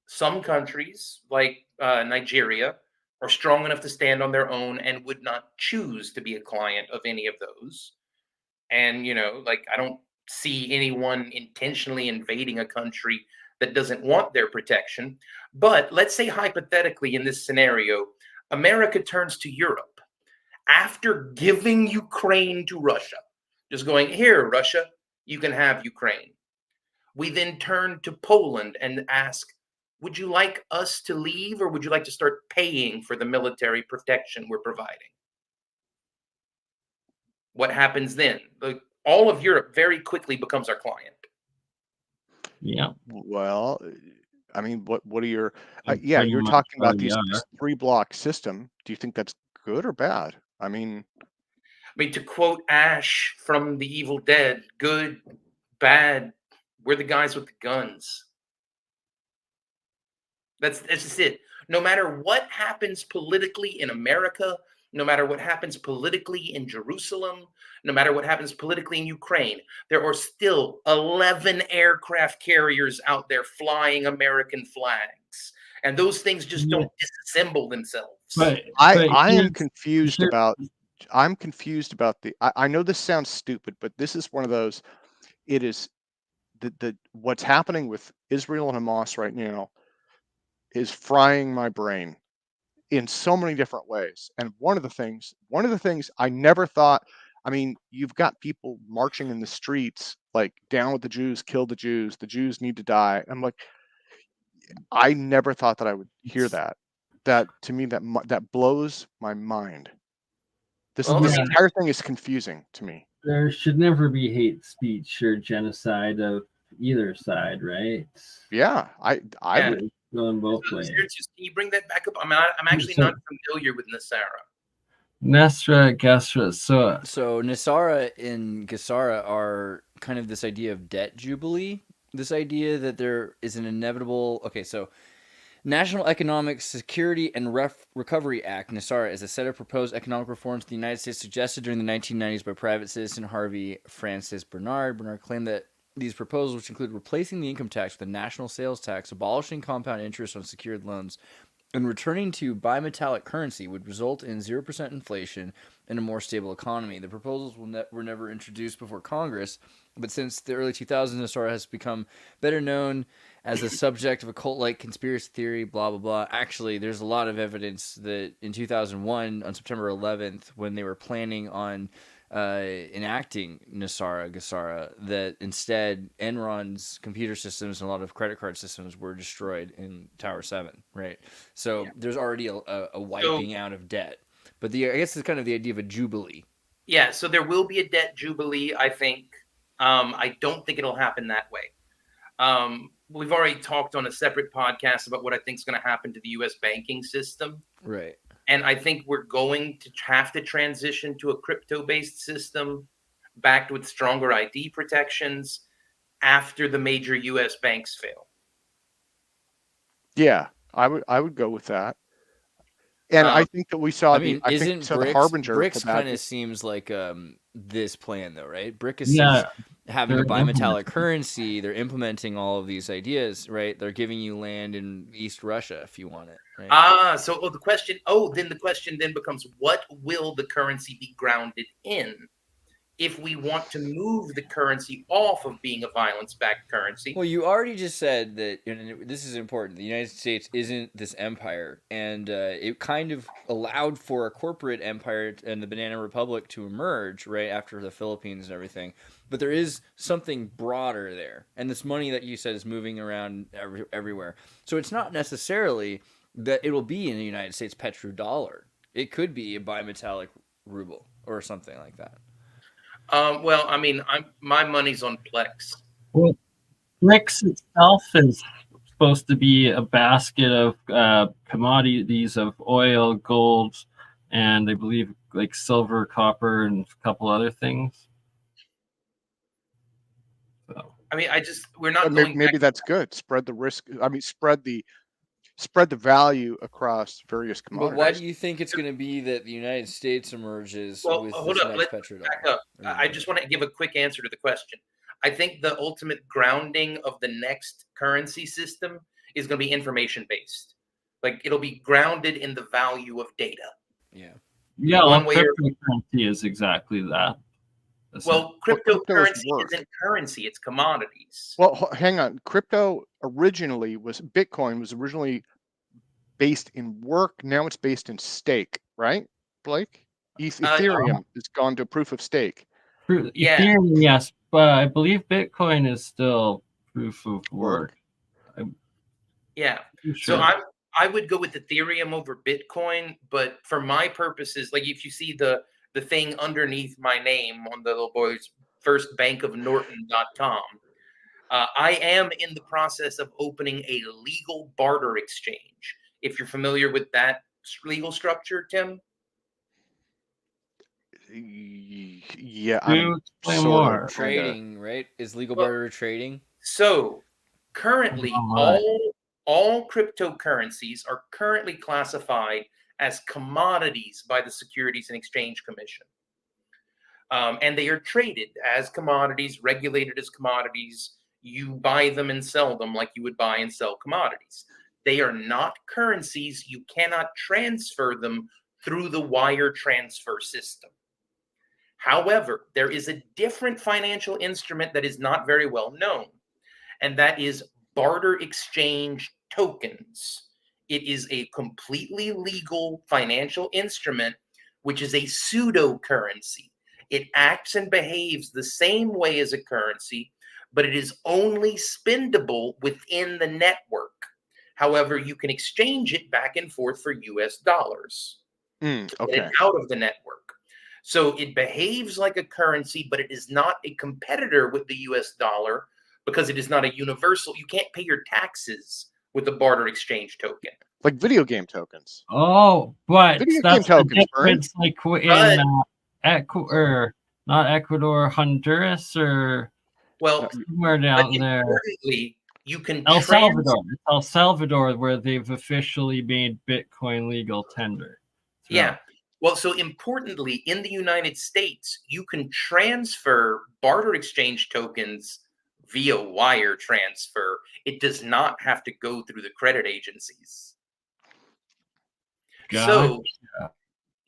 some countries, like Nigeria, are strong enough to stand on their own and would not choose to be a client of any of those. And, I don't see anyone intentionally invading a country that doesn't want their protection. But let's say hypothetically in this scenario, America turns to Europe after giving Ukraine to Russia, just going, here, Russia, you can have Ukraine. We then turn to Poland and ask, would you like us to leave, or would you like to start paying for the military protection we're providing? What happens then? All of Europe very quickly becomes our client.
Yeah.
Well, I mean, what are your?
Pretty
You're
much
talking about
already
this
are.
3-block system. Do you think that's good or bad? I mean,
to quote Ash from The Evil Dead, good, bad, we're the guys with the guns. That's just it. No matter what happens politically in America, no matter what happens politically in Jerusalem, no matter what happens politically in Ukraine, there are still 11 aircraft carriers out there flying American flags. And those things just don't disassemble themselves.
But
I am
here's-
confused
here-
about. I'm confused about the. I know this sounds stupid, but this is one of those. It is the what's happening with Israel and Hamas right now is frying my brain in so many different ways. And one of the things I never thought. I mean, you've got people marching in the streets like down with the Jews, kill the Jews need to die. I'm like, I never thought that I would hear that. That to me, that blows my mind. This entire thing is confusing to me.
There should never be hate speech or genocide of either side, right?
Yeah, I would.
Going both ways.
Can you bring that back up? I'm actually not familiar with Nasara.
Nesra, Gesra,
So Nasara and Gesara are kind of this idea of debt jubilee. This idea that there is an inevitable. Okay, so National Economic Security and Recovery Act, NASARA, is a set of proposed economic reforms the United States suggested during the 1990s by private citizen Harvey Francis Bernard. Bernard claimed that these proposals, which include replacing the income tax with a national sales tax, abolishing compound interest on secured loans, and returning to bimetallic currency, would result in 0% inflation and a more stable economy. The proposals were never introduced before Congress, but since the early 2000s, NASARA has become better known as a subject of a cult-like conspiracy theory, blah, blah, blah. Actually, there's a lot of evidence that in 2001, on September 11th, when they were planning on enacting NASARA, Gesara, that instead Enron's computer systems and a lot of credit card systems were destroyed in Tower 7, right? So there's already a wiping out of debt. But I guess it's kind of the idea of a jubilee.
Yeah, so there will be a debt jubilee, I think. I don't think it'll happen that way. We've already talked on a separate podcast about what I think is going to happen to the U.S. banking system.
Right.
And I think we're going to have to transition to a crypto-based system backed with stronger ID protections after the major U.S. banks fail.
Yeah, I would go with that. And I think that we saw.
I mean, isn't
the harbinger
BRICS
for that.
kind of seems like this plan, though, right? BRICS
Yeah,
is having a
they're
bimetallic
implementing.
currency. They're implementing all of these ideas, right? They're giving you land in East Russia if you want it, right?
So then the question then becomes, what will the currency be grounded in? If we want to move the currency off of being a violence-backed currency.
Well, you already just said that, and this is important, the United States isn't this empire, and it kind of allowed for a corporate empire and the Banana Republic to emerge right after the Philippines and everything. But there is something broader there, and this money that you said is moving around everywhere. So it's not necessarily that it'll be in the United States petrodollar. It could be a bimetallic ruble or something like that.
Well, I mean, my money's on Plex.
Well, BRICS itself is supposed to be a basket of commodities of oil, gold, and I believe like silver, copper, and a couple other things. So.
I mean, we're not going
maybe that's good. Spread the risk. I mean, spread the value across various commodities.
But why do you think it's going to be that the United States emerges with
hold
this
up,
next
let's
petrodollar?
back up. I just want to give a quick answer to the question. I think the ultimate grounding of the next currency system is going to be information-based. Like, it'll be grounded in the value of data.
Yeah.
Yeah, like cryptocurrency is exactly that.
Well, cryptocurrency isn't currency, it's commodities.
Well, hang on. Bitcoin was originally based in work. Now it's based in stake, right, Blake? Ethereum has gone to proof of stake.
Ethereum, yes, but I believe Bitcoin is still proof of work.
Yeah. Sure. So I would go with Ethereum over Bitcoin, but for my purposes, like if you see the thing underneath my name on the little boy's firstbankofnorton.com, I am in the process of opening a legal barter exchange. If you're familiar with that legal structure, Tim?
Yeah, I'm sort of
trading, right? Is legal barter trading?
So currently, all cryptocurrencies are currently classified as commodities by the Securities and Exchange Commission. And they are traded as commodities, regulated as commodities. You buy them and sell them like you would buy and sell commodities. They are not currencies. You cannot transfer them through the wire transfer system. However, there is a different financial instrument that is not very well known, and that is barter exchange tokens. It is a completely legal financial instrument, which is a pseudocurrency. It acts and behaves the same way as a currency, but it is only spendable within the network. However, you can exchange it back and forth for US dollars.
Okay.
Get it out of the network. So it behaves like a currency, but it is not a competitor with the US dollar because it is not a universal. You can't pay your taxes with a barter exchange token.
Like video game tokens.
Oh, but
video
that's
game
the
tokens,
difference, like in not Ecuador, Honduras, or somewhere down there.
You can
El Salvador. It's El Salvador where they've officially made Bitcoin legal tender. So.
Yeah. Well, so importantly, in the United States, you can transfer barter exchange tokens via wire transfer. It does not have to go through the credit agencies.
Gotcha.
So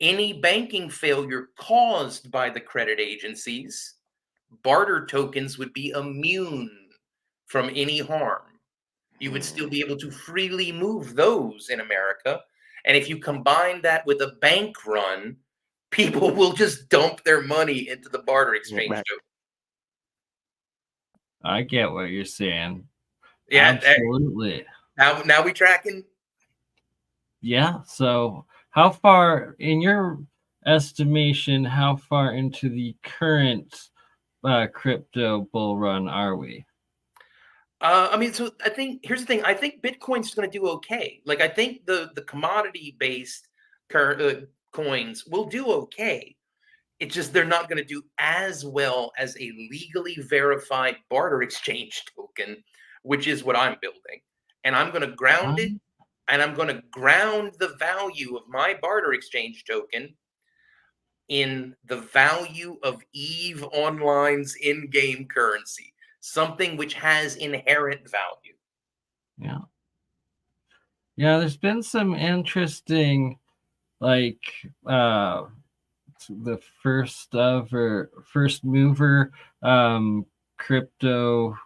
any banking failure caused by the credit agencies, barter tokens would be immune from any harm. You would still be able to freely move those in America. And if you combine that with a bank run, people will just dump their money into the barter exchange token.
I get what you're saying.
Yeah,
absolutely.
Now we tracking?
Yeah. So how far, in your estimation, how far into the current crypto bull run are we?
I mean, so I think here's the thing. I think Bitcoin's going to do okay. Like, I think the commodity-based coins will do okay. It's just they're not going to do as well as a legally verified barter exchange token, which is what I'm building. And I'm going to ground it, and I'm going to ground the value of my barter exchange token in the value of EVE Online's in-game currency, something which has inherent value.
Yeah. Yeah, there's been some interesting, like, the first mover crypto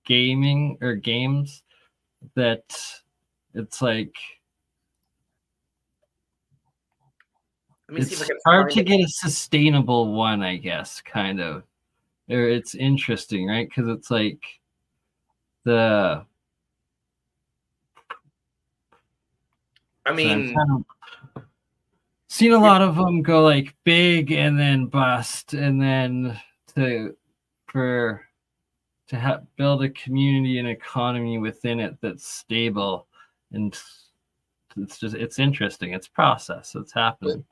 gaming or games that it's like
Let me see if I
it's
can
hard
find
to
it.
get a sustainable one, I guess, kind of. Or it's interesting, right? Because it's like the
I mean,
seen a lot of them go like big and then bust, and then to build a community and economy within it that's stable, and it's interesting. It's process. It's happening.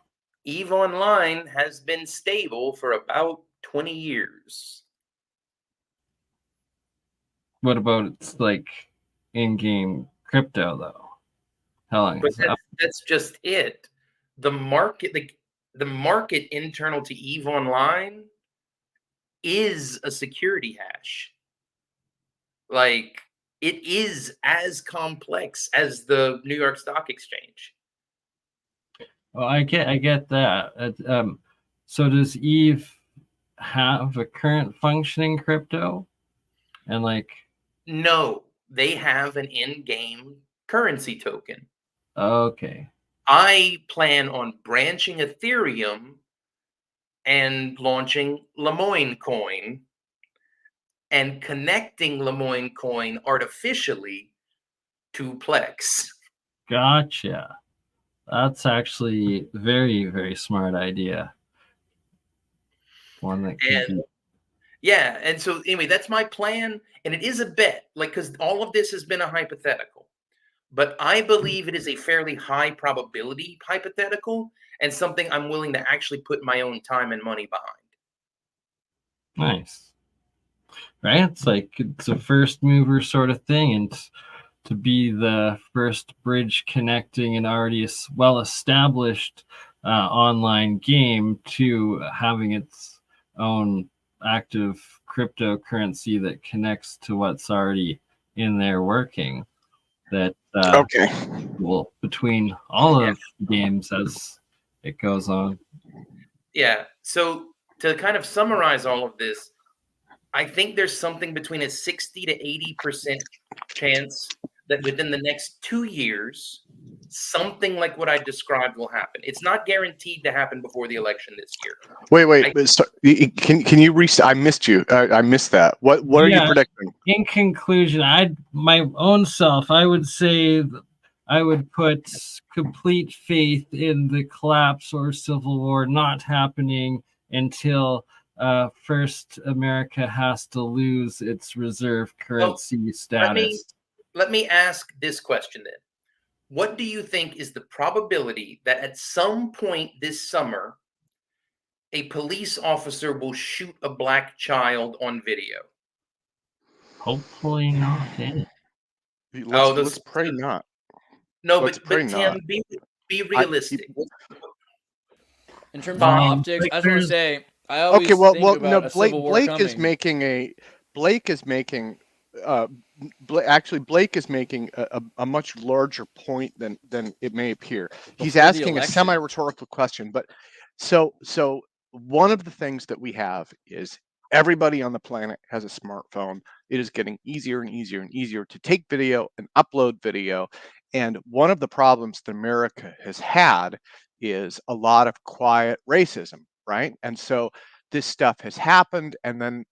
EVE Online has been stable for about 20 years.
What about it's like in-game crypto though? How long?
But that's just it. The market, the market internal to EVE Online is a security hash. Like, it is as complex as the New York Stock Exchange.
Oh, I get that. So does Eve have a current functioning crypto? And like,
No, they have an in-game currency token.
okay,
I plan on branching Ethereum and launching Lemoyne Coin and connecting Lemoyne Coin artificially to Plex.
gotcha. That's actually very, very smart idea. One that could be.
Yeah, and so anyway, that's my plan, and it is a bet, like, because all of this has been a hypothetical, but I believe it is a fairly high probability hypothetical and something I'm willing to actually put my own time and money behind.
Nice. Right? It's like it's a first mover sort of thing, and to be the first bridge connecting an already well established online game to having its own active cryptocurrency that connects to what's already in there working. That
Okay.
well, between all of the games as it goes on.
Yeah, so to kind of summarize all of this, I think there's something between a 60 to 80% chance that within the next 2 years, something like what I described will happen. It's not guaranteed to happen before the election this year.
Wait. Can you reset? I missed you. I missed that. What are you predicting?
In conclusion, my own self, I would say I would put complete faith in the collapse or civil war not happening until first America has to lose its reserve currency status.
Let me ask this question then. What do you think is the probability that at some point this summer, a police officer will shoot a black child on video?
Hopefully not.
Let's pray not.
No,
Let's
but Tim, be realistic.
In terms of optics, I just want to say I always think about a civil war coming.
Blake is making a much larger point than it may appear. He's asking a semi-rhetorical question, but so one of the things that we have is everybody on the planet has a smartphone. It is getting easier and easier and easier to take video and upload video. And one of the problems that America has had is a lot of quiet racism, right? And so this stuff has happened, and then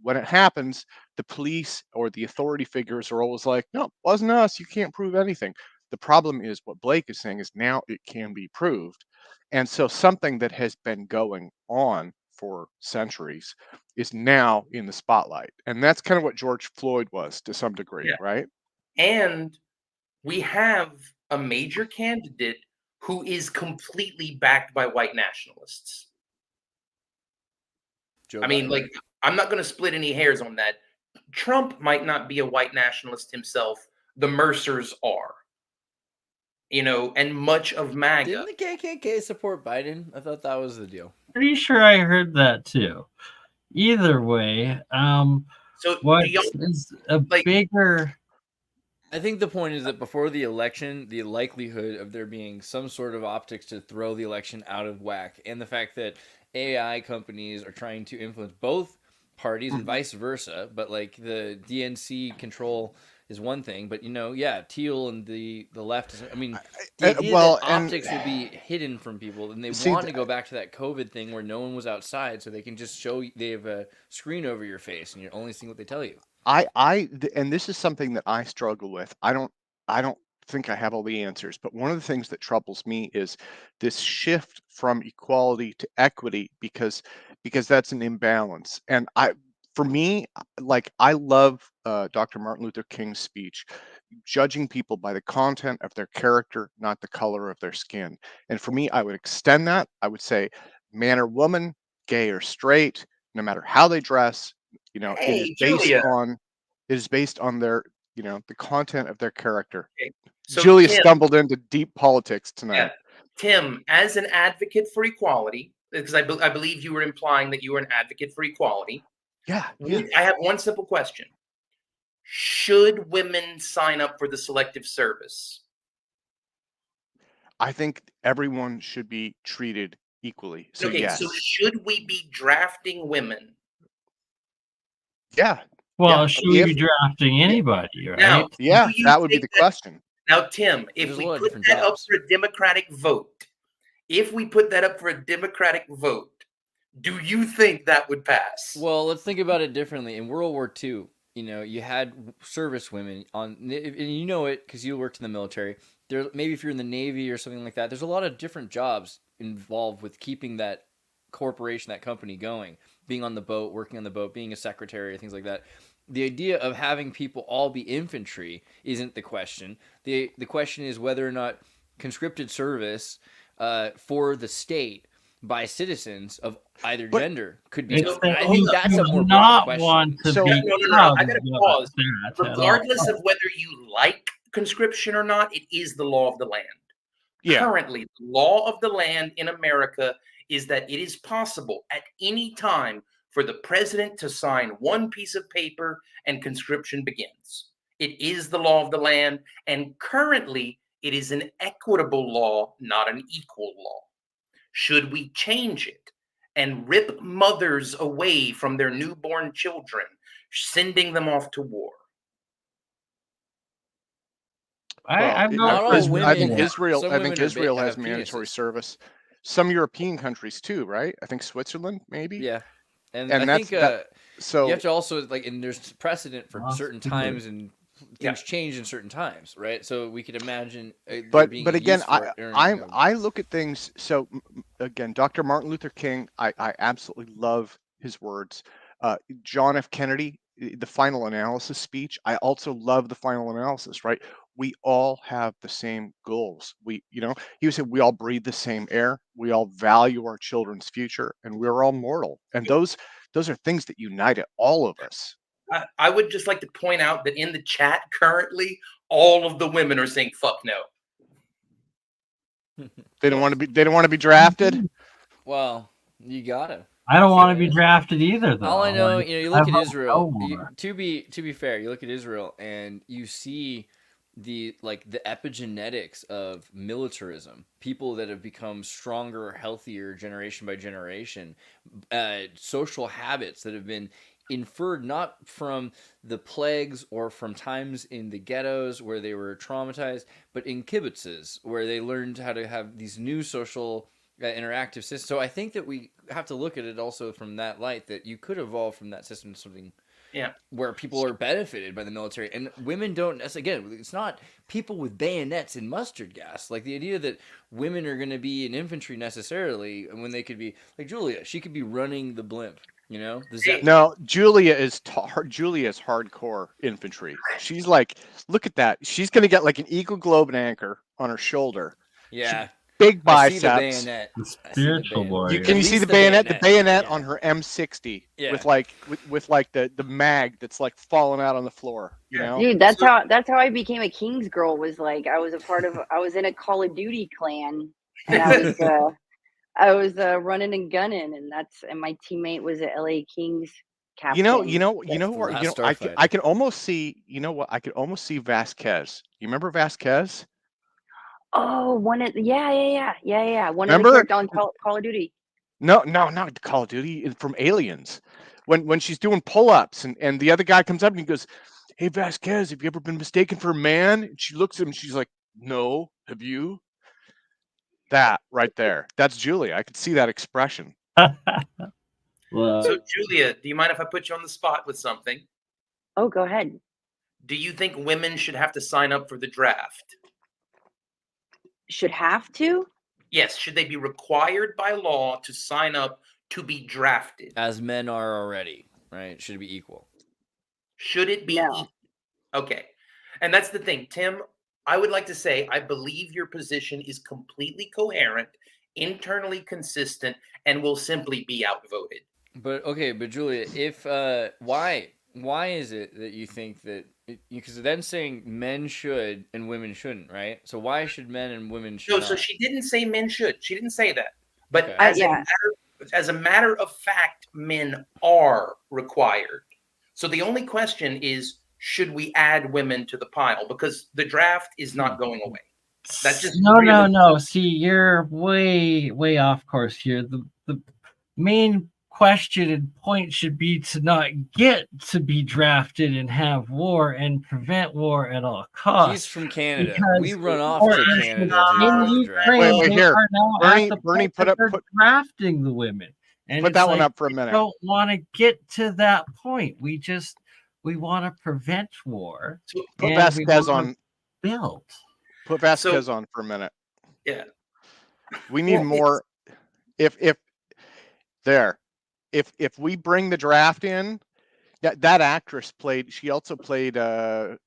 when it happens, the police or the authority figures are always like, no, it wasn't us, you can't prove anything. The problem is what Blake is saying is now it can be proved. And so something that has been going on for centuries is now in the spotlight. And that's kind of what George Floyd was to some degree, right?
And we have a major candidate who is completely backed by white nationalists. I mean, like, I'm not going to split any hairs on that. Trump might not be a white nationalist himself. The Mercers are. You know, and much of MAGA.
Didn't the KKK support Biden? I thought that was the deal.
Pretty sure I heard that too. Either way,
So
what
do y'all
is a
like?
bigger?
I think the point is that before the election, the likelihood of there being some sort of optics to throw the election out of whack, and the fact that AI companies are trying to influence both parties and vice versa, but like the DNC control is one thing, but Teal and the left is. I mean, the idea
well,
that
and
optics would be hidden from people, and they
see,
want to go back to that COVID thing where no one was outside, so they can just show they have a screen over your face, and you're only seeing what they tell you.
and this is something that I struggle with. I don't think I have all the answers, but one of the things that troubles me is this shift from equality to equity because that's an imbalance. And for me, like I love Dr. Martin Luther King's speech, judging people by the content of their character, not the color of their skin. And for me, I would extend that. I would say, man or woman, gay or straight, no matter how they dress,
Hey, Julia.
it is based on their, the content of their character.
Okay. So
Julia
Tim,
stumbled into deep politics
yeah,
tonight.
Tim, as an advocate for equality, because I believe you were implying that you were an advocate for equality.
Yeah, yeah.
I have one simple question: should women sign up for the Selective Service?
I think everyone should be treated equally. So
Okay, so
yes.
should we be drafting women?
Yeah.
Well,
Yeah.
should we
If
be drafting anybody, right?
Now,
yeah,
do you
that would be
think
the question.
now, Tim, if
There's a
we
lot of
put
different
that up
jobs.
for a Democratic vote, do you think that would pass?
Well, let's think about it differently. In World War II, you had service women on, and you know it because you worked in the military. There, maybe if you're in the Navy or something like that, there's a lot of different jobs involved with keeping that corporation, that company going. Being on the boat, working on the boat, being a secretary, things like that. The idea of having people all be infantry isn't the question. The question is whether or not conscripted service for the state by citizens of either
But
gender could be.
It's that
I think
you
that's a
do
more broad
not
question.
want to
So-
be
No. I gotta
cowed
pause.
about that at all.
Regardless of whether you like conscription or not, it is the law of the land.
Yeah.
Currently, the law of the land in America is that it is possible at any time for the president to sign one piece of paper and conscription begins. It is the law of the land, and currently it is an equitable law, not an equal law. Should we change it and rip mothers away from their newborn children, sending them off to war?
I've
Well,
not
Not all
heard
women
I think
that.
have-
Israel.
some
I think
women
Israel has
have
mandatory
penises.
service. Some European countries too, right? I think Switzerland, maybe.
Yeah, and
And
I
that's
think
that. So
you have to also and there's precedent for
Well,
certain
stupid.
times and
Yeah.
things change in certain times, right? So we could imagine. There
but
being
but
a
again
use for it during,
I look at things so again, Dr. Martin Luther King, I absolutely love his words. John F. Kennedy, the final analysis speech, I also love the final analysis, right? We all have the same goals. He said we all breathe the same air, we all value our children's future, and we're all mortal, and those are things that unite all of us.
I would just like to point out that in the chat currently, all of the women are saying "fuck no."
They don't want to be drafted.
well, you gotta.
I don't want to be drafted either, though.
All I know,
Like,
you look
I
at
vote
Israel.
no more.
To be fair, you look at Israel and you see the epigenetics of militarism. People that have become stronger, healthier generation by generation. Social habits that have been inferred not from the plagues or from times in the ghettos where they were traumatized, but in kibbutzes where they learned how to have these new social interactive systems. So I think that we have to look at it also from that light, that you could evolve from that system to something where people are benefited by the military, and women don't. Again, it's not people with bayonets and mustard gas. Like the idea that women are going to be in infantry necessarily, when they could be like Julia, she could be running the blimp. The Zeppelin.
No, Julia is hardcore infantry. She's like, look at that. She's gonna get like an Eagle Globe and anchor on her shoulder.
Yeah.
Big
I see
biceps.
the bayonet.
The
I see the
spiritual
bayonet.
warrior.
Can you
At
see
least
the bayonet? The bayonet
Yeah.
on her M60
Yeah.
with like the mag that's like falling out on the floor. You know,
Dude, that's how I became a King's girl. Was like I was in a Call of Duty clan, and I was running and gunning, and my teammate was an LA Kings captain.
I can almost see, I could almost see Vasquez. You remember Vasquez?
Oh, one of yeah. One of the
Remember?
characters on Call of Duty.
No, not Call of Duty, from Aliens. When she's doing pull-ups and the other guy comes up and he goes, "Hey Vasquez, have you ever been mistaken for a man?" And she looks at him and she's like, "No, have you?" That right there. That's Julia. I could see that expression.
Well,
So, Julia, do you mind if I put you on the spot with something?
Oh, go ahead.
Do you think women should have to sign up for the draft?
Should have to?
Yes. Should they be required by law to sign up to be drafted?
As men are already, right? It should be equal.
Should it be
No.
equal? Okay. And that's the thing, Tim. I would like to say I believe your position is completely coherent, internally consistent, and will simply be outvoted.
But Julia, if why is it that you think that because then saying men should and women shouldn't, right? So why should men and women should
No,
not?
so she didn't say men should. She didn't say that. But
Okay.
as a matter of fact, men are required. So the only question is, should we add women to the pile? Because the draft is not going away. That's just
no. See, you're way off course here. The main question and point should be to not get to be drafted and have war and prevent war at all costs.
He's from Canada.
Because
We run off
for
to
instance,
Canada to
in
vote the draft.
Ukraine,
Wait,
they
here.
are now
Bernie-
at the
Bernie,
point
put
that
up-
they're
put-
drafting the women. And
Put
it's
that one
like,
up for a
we
minute.
don't want to get to that point. We want to prevent war.
Put
and we
Vasquez
wanna
on.
build.
Put Vasquez on for a minute.
Yeah.
We need more. If we bring the draft in, that actress played. She also played. I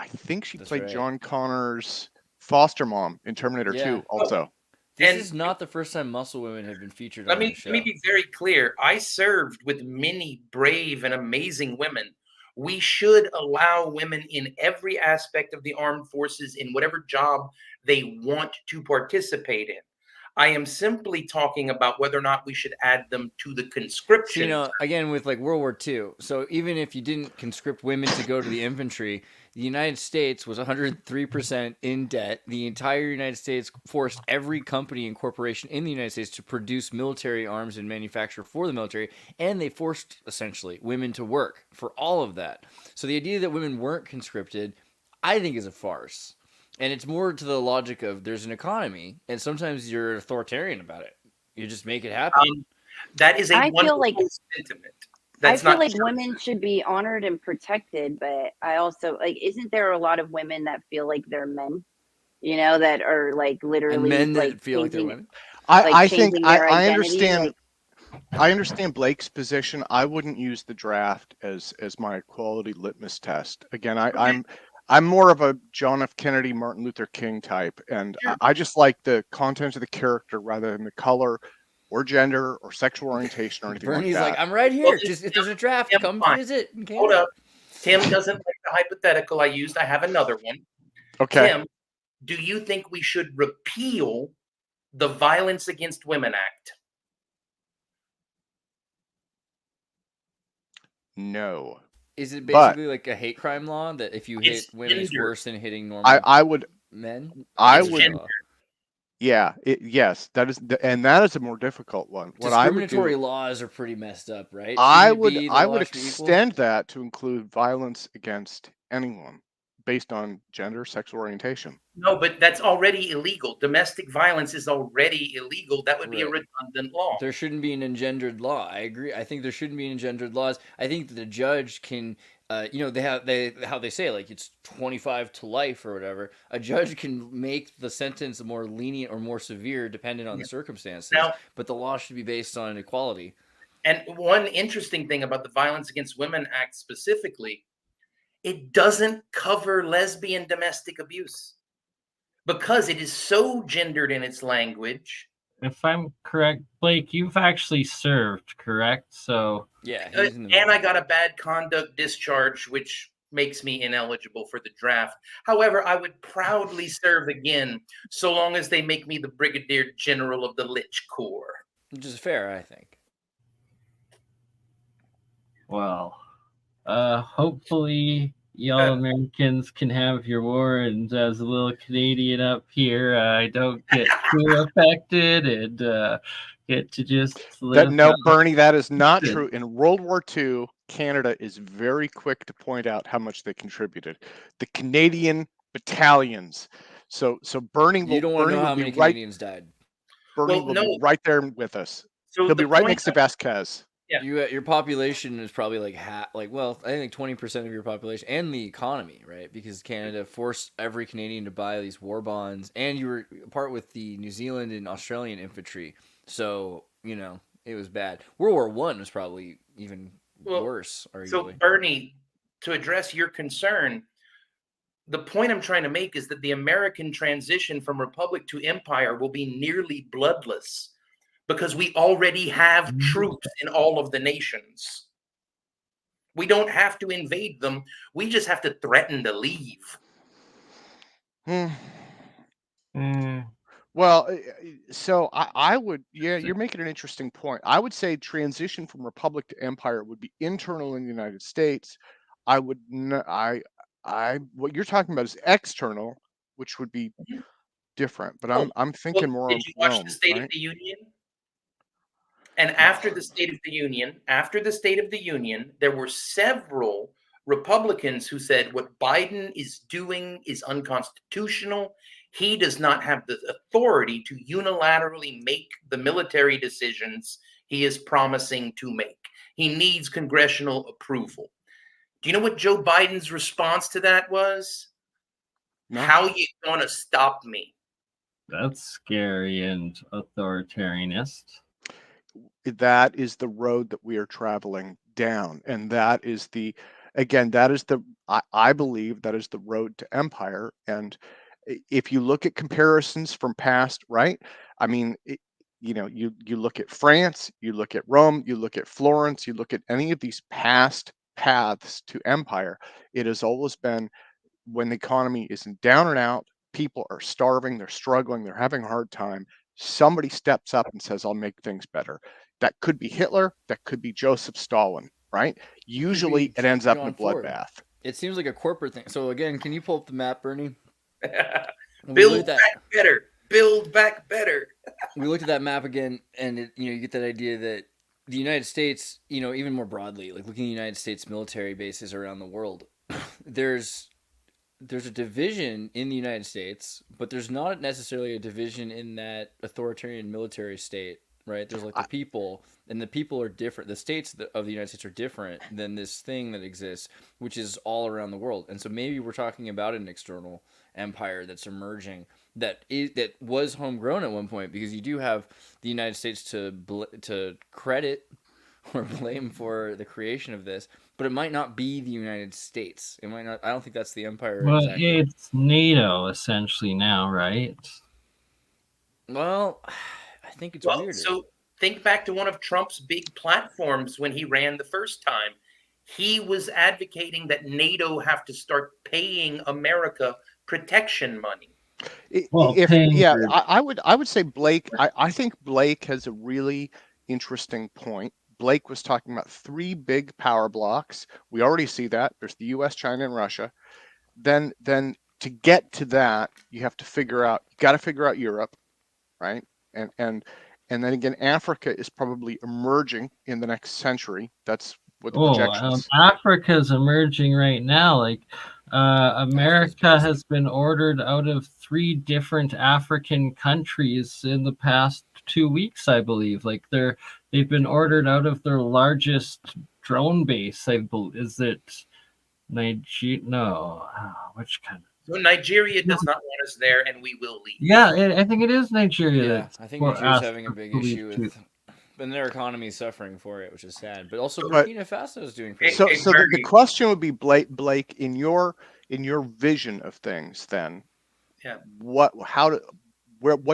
think she
That's
played
right.
John Connor's foster mom in Terminator
Yeah.
2. Also,
This
And-
is not the first time muscle women have been featured
Let
on the
me
show.
be very clear. I served with many brave and amazing women. We should allow women in every aspect of the armed forces in whatever job they want to participate in. I am simply talking about whether or not we should add them to the conscription.
So, again, with like World War II, so even if you didn't conscript women to go to the infantry, the United States was 103% in debt. The entire United States forced every company and corporation in the United States to produce military arms and manufacture for the military, and they forced, essentially, women to work for all of that. So the idea that women weren't conscripted, I think, is a farce. And it's more to the logic of there's an economy, and sometimes you're authoritarian about it. You just make it happen.
That is a
I feel
wonderful sentiment.
I feel like women should be honored and protected, but I also isn't there a lot of women that feel like they're men? You know, that are like literally
And men
like
that feel like they're
changing-
women.
I think
changing their
I
identity,
understand.
like-
I understand Blake's position. I wouldn't use the draft as my quality litmus test. Again, I'm more of a John F. Kennedy, Martin Luther King type, and
Sure.
I just like the content of the character rather than the color or gender or sexual orientation or anything
Bernie's
like
like,
that.
I'm right here.
Well,
Just if there's a draft,
Tim,
come
fine.
visit. in
Hold
Canada.
up. Tim doesn't like the hypothetical I used. I have another one.
Okay.
Tim, do you think we should repeal the Violence Against Women Act?
No.
Is it
But-
basically like a hate crime law that if you
It's
hit women, it's
gender.
worse than hitting normal
I would.
men?
I
It's
would.
gender.
Yeah. Yes. That is a more difficult one. What I would
Discriminatory
do.
laws are pretty messed up, right?
I
Shouldn't it
would
be the
I
law
would
should be equal?
extend that to include violence against anyone based on gender, sexual orientation.
No, but that's already illegal. Domestic violence is already illegal. That would be a
Right.
redundant law.
There shouldn't be an engendered law. I agree. I think there shouldn't be engendered laws. I think that the judge can, how they say like it's 25 to life or whatever. A judge can make the sentence more lenient or more severe depending on the circumstances.
Now-
but the law should be based on equality.
And one interesting thing about the Violence Against Women Act specifically, it doesn't cover lesbian domestic abuse because it is so gendered in its language.
If I'm correct, Blake, you've actually served, correct? So
Yeah, he's in the
And I got a bad conduct discharge, which makes me ineligible for the draft. However, I would proudly serve again so long as they make me the Brigadier General of the Lich Corps.
which is fair, I think.
Well, hopefully y'all Americans can have your war, and as a little Canadian up here, I don't get too affected and get to just live.
No, Bernie, that is not true. In World War II, Canada is very quick to point out how much they contributed. The Canadian battalions. So Bernie
You don't want to know how many Canadians died.
Bernie will be right there with us.
So
he'll be right next to Vasquez.
Yeah.
Your population is probably like well, I think 20% of your population and the economy, right? Because Canada forced every Canadian to buy these war bonds, and you were part with the New Zealand and Australian infantry. So, you know, it was bad. World War I was probably even worse, arguably.
So, Bernie, to address your concern, the point I'm trying to make is that the American transition from republic to empire will be nearly bloodless because we already have troops in all of the nations. We don't have to invade them. We just have to threaten to leave.
Well, so I would, you're making an interesting point. I would say transition from republic to empire would be internal in the United States. I would, what you're talking about is external, which would be different. But I'm thinking more.
Did you watch the State of the Union? And after the State of the Union, there were several Republicans who said what Biden is doing is unconstitutional. He does not have the authority to unilaterally make the military decisions he is promising to make. He needs congressional approval. Do you know what Joe Biden's response to that was? No. How are you going to stop me?
That's scary and authoritarianist.
That is the road that we are traveling down. And that is I believe that is the road to empire. And if you look at comparisons from past, right? I mean, you look at France, you look at Rome, you look at Florence, you look at any of these past paths to empire, it has always been when the economy is down and out, people are starving, they're struggling, they're having a hard time. Somebody steps up and says, I'll make things better. That could be Hitler, that could be Joseph Stalin, right? Usually it ends up in a bloodbath.
It seems like a corporate thing. So again, can you pull up the map, Bernie?
Build back better. Build back better.
We looked at that map again, and you get that idea that the United States, even more broadly, like looking at the United States military bases around the world, there's a division in the United States, but there's not necessarily a division in that authoritarian military state, right? There's like the people, and the people are different. The states of the United States are different than this thing that exists, which is all around the world. And so maybe we're talking about an external empire that's emerging that was homegrown at one point, because you do have the United States to credit or blame for the creation of this, but it might not be the United States. It might not. I don't think that's the empire.
Well,
exactly.
It's NATO essentially now, right?
Well, I think it's weirder.
So think back to one of Trump's big platforms when he ran the first time. He was advocating that NATO have to start paying America protection money.
I would say Blake. I think Blake has a really interesting point. Blake was talking about 3 big power blocks. We already see that. There's the US, China, and Russia. Then to get to that, you got to figure out Europe, right? And then again, Africa is probably emerging in the next century. That's what the projections.
Africa's emerging right now. Like America has been ordered out of 3 different African countries in the past 2 weeks, I believe. Like they've been ordered out of their largest drone base. Is it Nigeria? No, which kind of?
So Nigeria does not want us there, and we will leave.
Yeah, I think it is Nigeria.
Yeah, I think Nigeria's having a big issue with. And their economy is suffering for it, which is sad. But also Burkina Faso is doing pretty
so the question would be, Blake, in your vision of things, then, what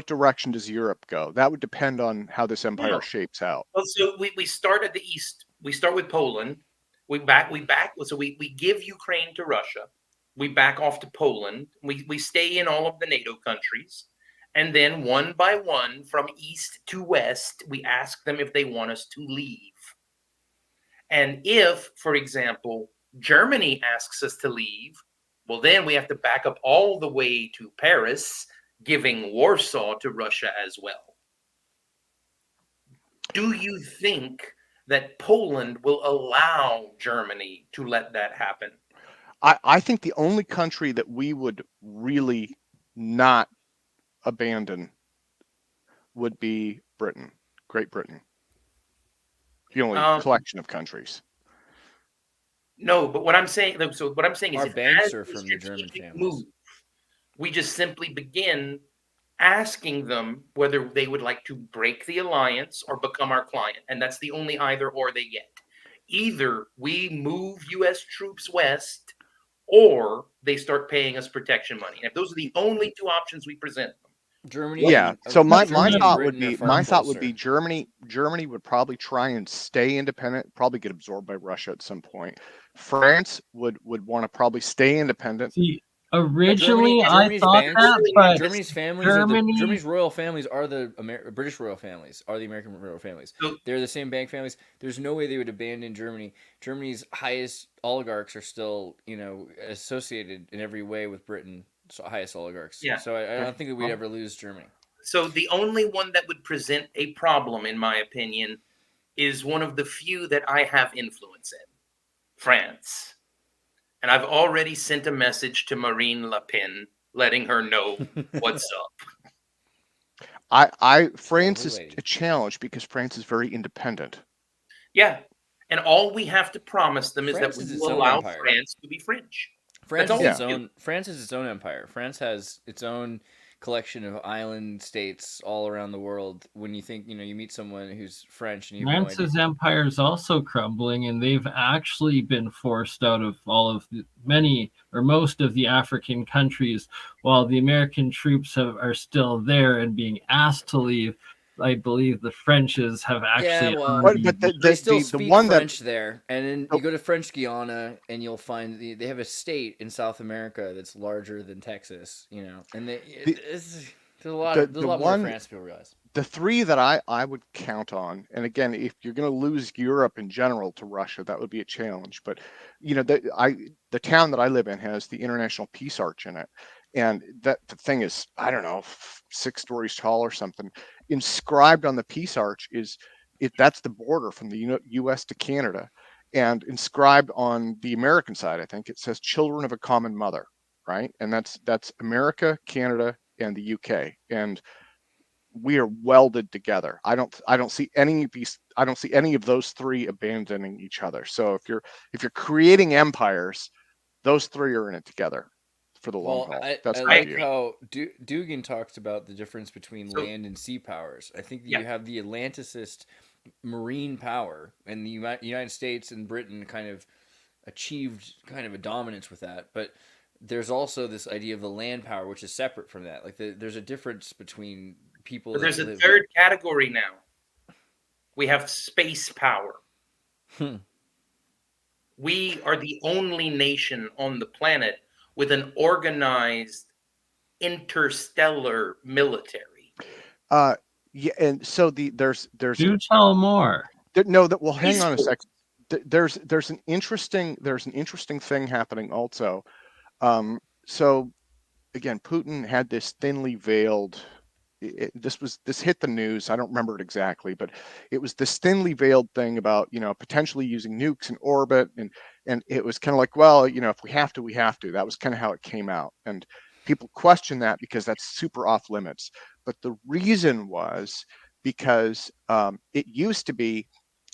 direction does Europe go? That would depend on how this empire shapes out.
Well, so we start at the east. We start with Poland. We back. So we give Ukraine to Russia. We back off to Poland. We stay in all of the NATO countries. And then one by one, from east to west, we ask them if they want us to leave. And if, for example, Germany asks us to leave, well, then we have to back up all the way to Paris, giving Warsaw to Russia as well. Do you think that Poland will allow Germany to let that happen?
I think the only country that we would really not abandon would be Britain, Great Britain. The only collection of countries.
No, but what I'm saying, so what I'm saying is,
Our
if
banks
as
are
a
from the German
strategic
families.
move, we just simply begin asking them whether they would like to break the alliance or become our client, and that's the only either or they get. Either we move U.S. troops west, or they start paying us protection money. And if those are the only two options we present them,
Germany.
Yeah. So my
Germany and
thought
Britain
would
are
be
far closer.
Germany would probably try and stay independent, probably get absorbed by Russia at some point. France would want to probably stay independent.
See, originally I
Germany's
thought
banks,
that, but
Germany's families
Germany,
Germany's royal families are the British royal families, are the American royal families.
So-
They're the same bank families. There's no way they would abandon Germany. Germany's highest oligarchs are still, associated in every way with Britain. So highest oligarchs.
Yeah.
So I don't think that we'd ever lose Germany.
So the only one that would present a problem, in my opinion, is one of the few that I have influence in, France. And I've already sent a message to Marine Le Pen, letting her know what's up.
France
Lovely
is
lady.
a challenge because France is very independent.
Yeah. And all we have to promise them is
France
that
is
we
its
will
own
allow
empire.
France to be French.
France
That's
is
all
its
we do.
own. France is its own empire. France has its own collection of island states all around the world. When you think, you meet someone who's French and you have no idea.
France's empire is also crumbling, and they've actually been forced out of all of many or most of the African countries, while the American troops are still there and being asked to leave. I believe the Frenches have actually already.
But
They still
the
speak
one
French there, and then
Oh.
you go to French Guiana, and you'll find they have a state in South America that's larger than Texas. And there's a lot more France people realize.
The three that I would count on, and again, if you're going to lose Europe in general to Russia, that would be a challenge. But the town that I live in has the International Peace Arch in it, and that the thing is, I don't know, 6 stories tall or something. Inscribed on the Peace Arch that's the border from the U.S. to Canada, and inscribed on the American side, I think it says "Children of a Common Mother," right? And that's America, Canada, and the UK, and we are welded together. I don't see any of those three abandoning each other. So if you're creating empires, those three are in it together for the long haul. That's
I
my
like
view.
how Dugan talks about the difference between land and sea powers. I think that you have the Atlanticist marine power, and the United States and Britain kind of achieved kind of a dominance with that, but there's also this idea of the land power, which is separate from that. Like there's a difference between people.
But there's a third category now. We have space power. We are the only nation on the planet with an organized interstellar military.
Yeah, and so there's
Do tell more.
well, hang on a second. There's an interesting thing happening also. So again, Putin had this thinly veiled. This hit the news. I don't remember it exactly, but it was this thinly veiled thing about potentially using nukes in orbit, and it was kind of like, well, if we have to, we have to. That was kind of how it came out, and people question that because that's super off limits. But the reason was because it used to be.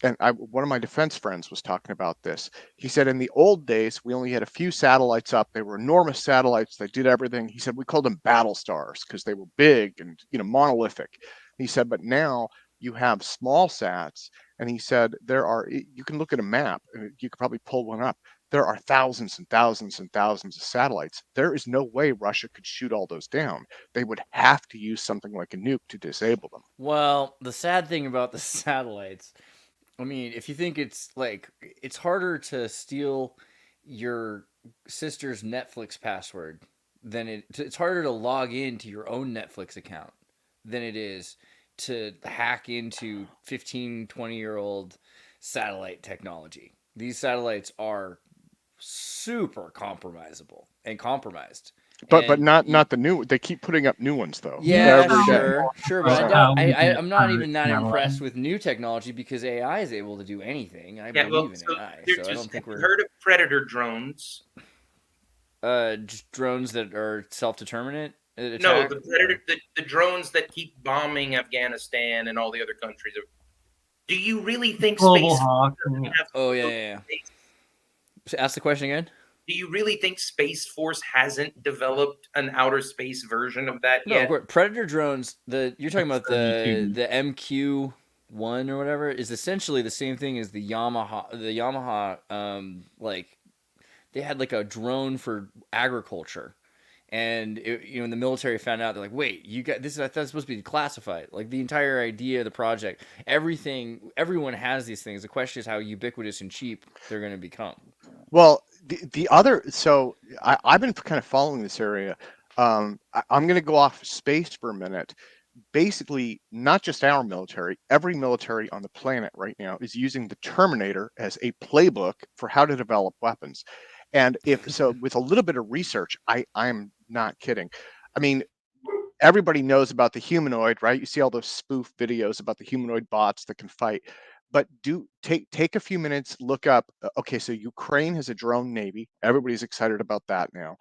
And one of my defense friends was talking about this. He said in the old days, we only had a few satellites up. They were enormous satellites. They did everything. He said we called them battle stars because they were big and monolithic. He said, but now you have small sats. And he said you can look at a map and you could probably pull one up. There are thousands and thousands and thousands of satellites. There is no way Russia could shoot all those down. They would have to use something like a nuke to disable them.
Well, the sad thing about the satellites, I mean, if you think it's harder to steal your sister's Netflix password than it's harder to log into your own Netflix account than it is to hack into 15, 20-year-old satellite technology. These satellites are super compromisable and compromised.
But not the new. They keep putting up new ones though.
Yeah,
every day.
sure, but I doubt. I'm not even that impressed with new technology because AI is able to do anything. I believe in AI, so I don't think we're
heard of predator drones.
Just drones that are self-determinate.
No, the drones that keep bombing Afghanistan and all the other countries. Do you really think
Global
Space?
Hawk.
Oh yeah. Ask the question again.
Do you really think Space Force hasn't developed an outer space version of that
No,
yet?
of course. Predator drones. You're talking about the MQ-1 or whatever is essentially the same thing as the Yamaha. The Yamaha, like they had like a drone for agriculture, and when the military found out, they're like, "Wait, you got this? I thought it's supposed to be classified." Like the entire idea of the project, everyone has these things. The question is how ubiquitous and cheap they're going to become.
Well, the other, so I've been kind of following this area. I'm going to go off space for a minute. Basically, not just our military, every military on the planet right now is using the Terminator as a playbook for how to develop weapons. And with a little bit of research, I'm not kidding. I mean, everybody knows about the humanoid, right? You see all those spoof videos about the humanoid bots that can fight. But take a few minutes, look up. Okay, so Ukraine has a drone navy. Everybody's excited about that now.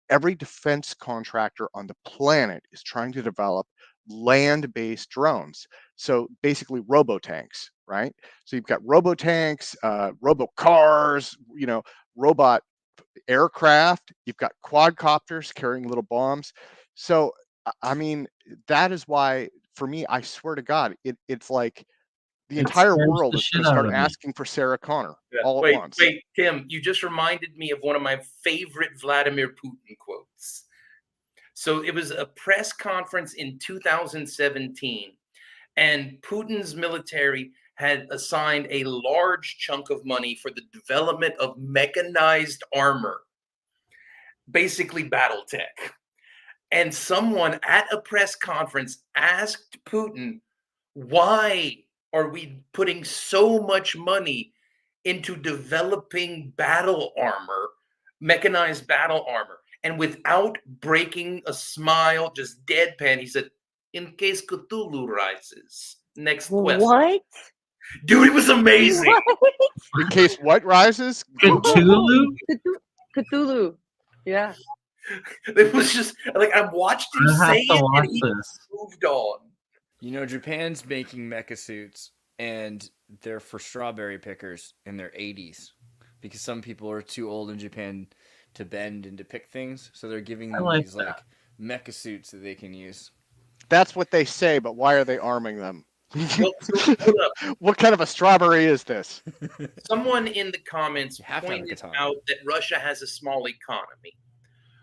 Every defense contractor on the planet is trying to develop land-based drones. So basically robo-tanks, right? So you've got robo-tanks, robo-cars, robot aircraft. You've got quadcopters carrying little bombs. So, I mean, that is why, for me, I swear to God, it's like the entire world is going to start asking for Sarah Connor all at once.
Wait, Tim, you just reminded me of one of my favorite Vladimir Putin quotes. So it was a press conference in 2017, and Putin's military had assigned a large chunk of money for the development of mechanized armor, basically battle tech. And someone at a press conference asked Putin, why are we putting so much money into developing battle armor, mechanized battle armor? And without breaking a smile, just deadpan, he said, in case Cthulhu rises. Next question.
What?
Dude, it was amazing.
What?
In case what rises?
Cthulhu?
Cthulhu. Yeah.
It was just like I watched him say it and he moved on.
Japan's making mecha suits, and they're for strawberry pickers in their 80s because some people are too old in Japan to bend and to pick things, so they're giving them these like mecha suits that they can use.
That's what they say, but why are they arming them? What kind of a strawberry is this?
Someone in the comments pointed out that Russia has a small economy.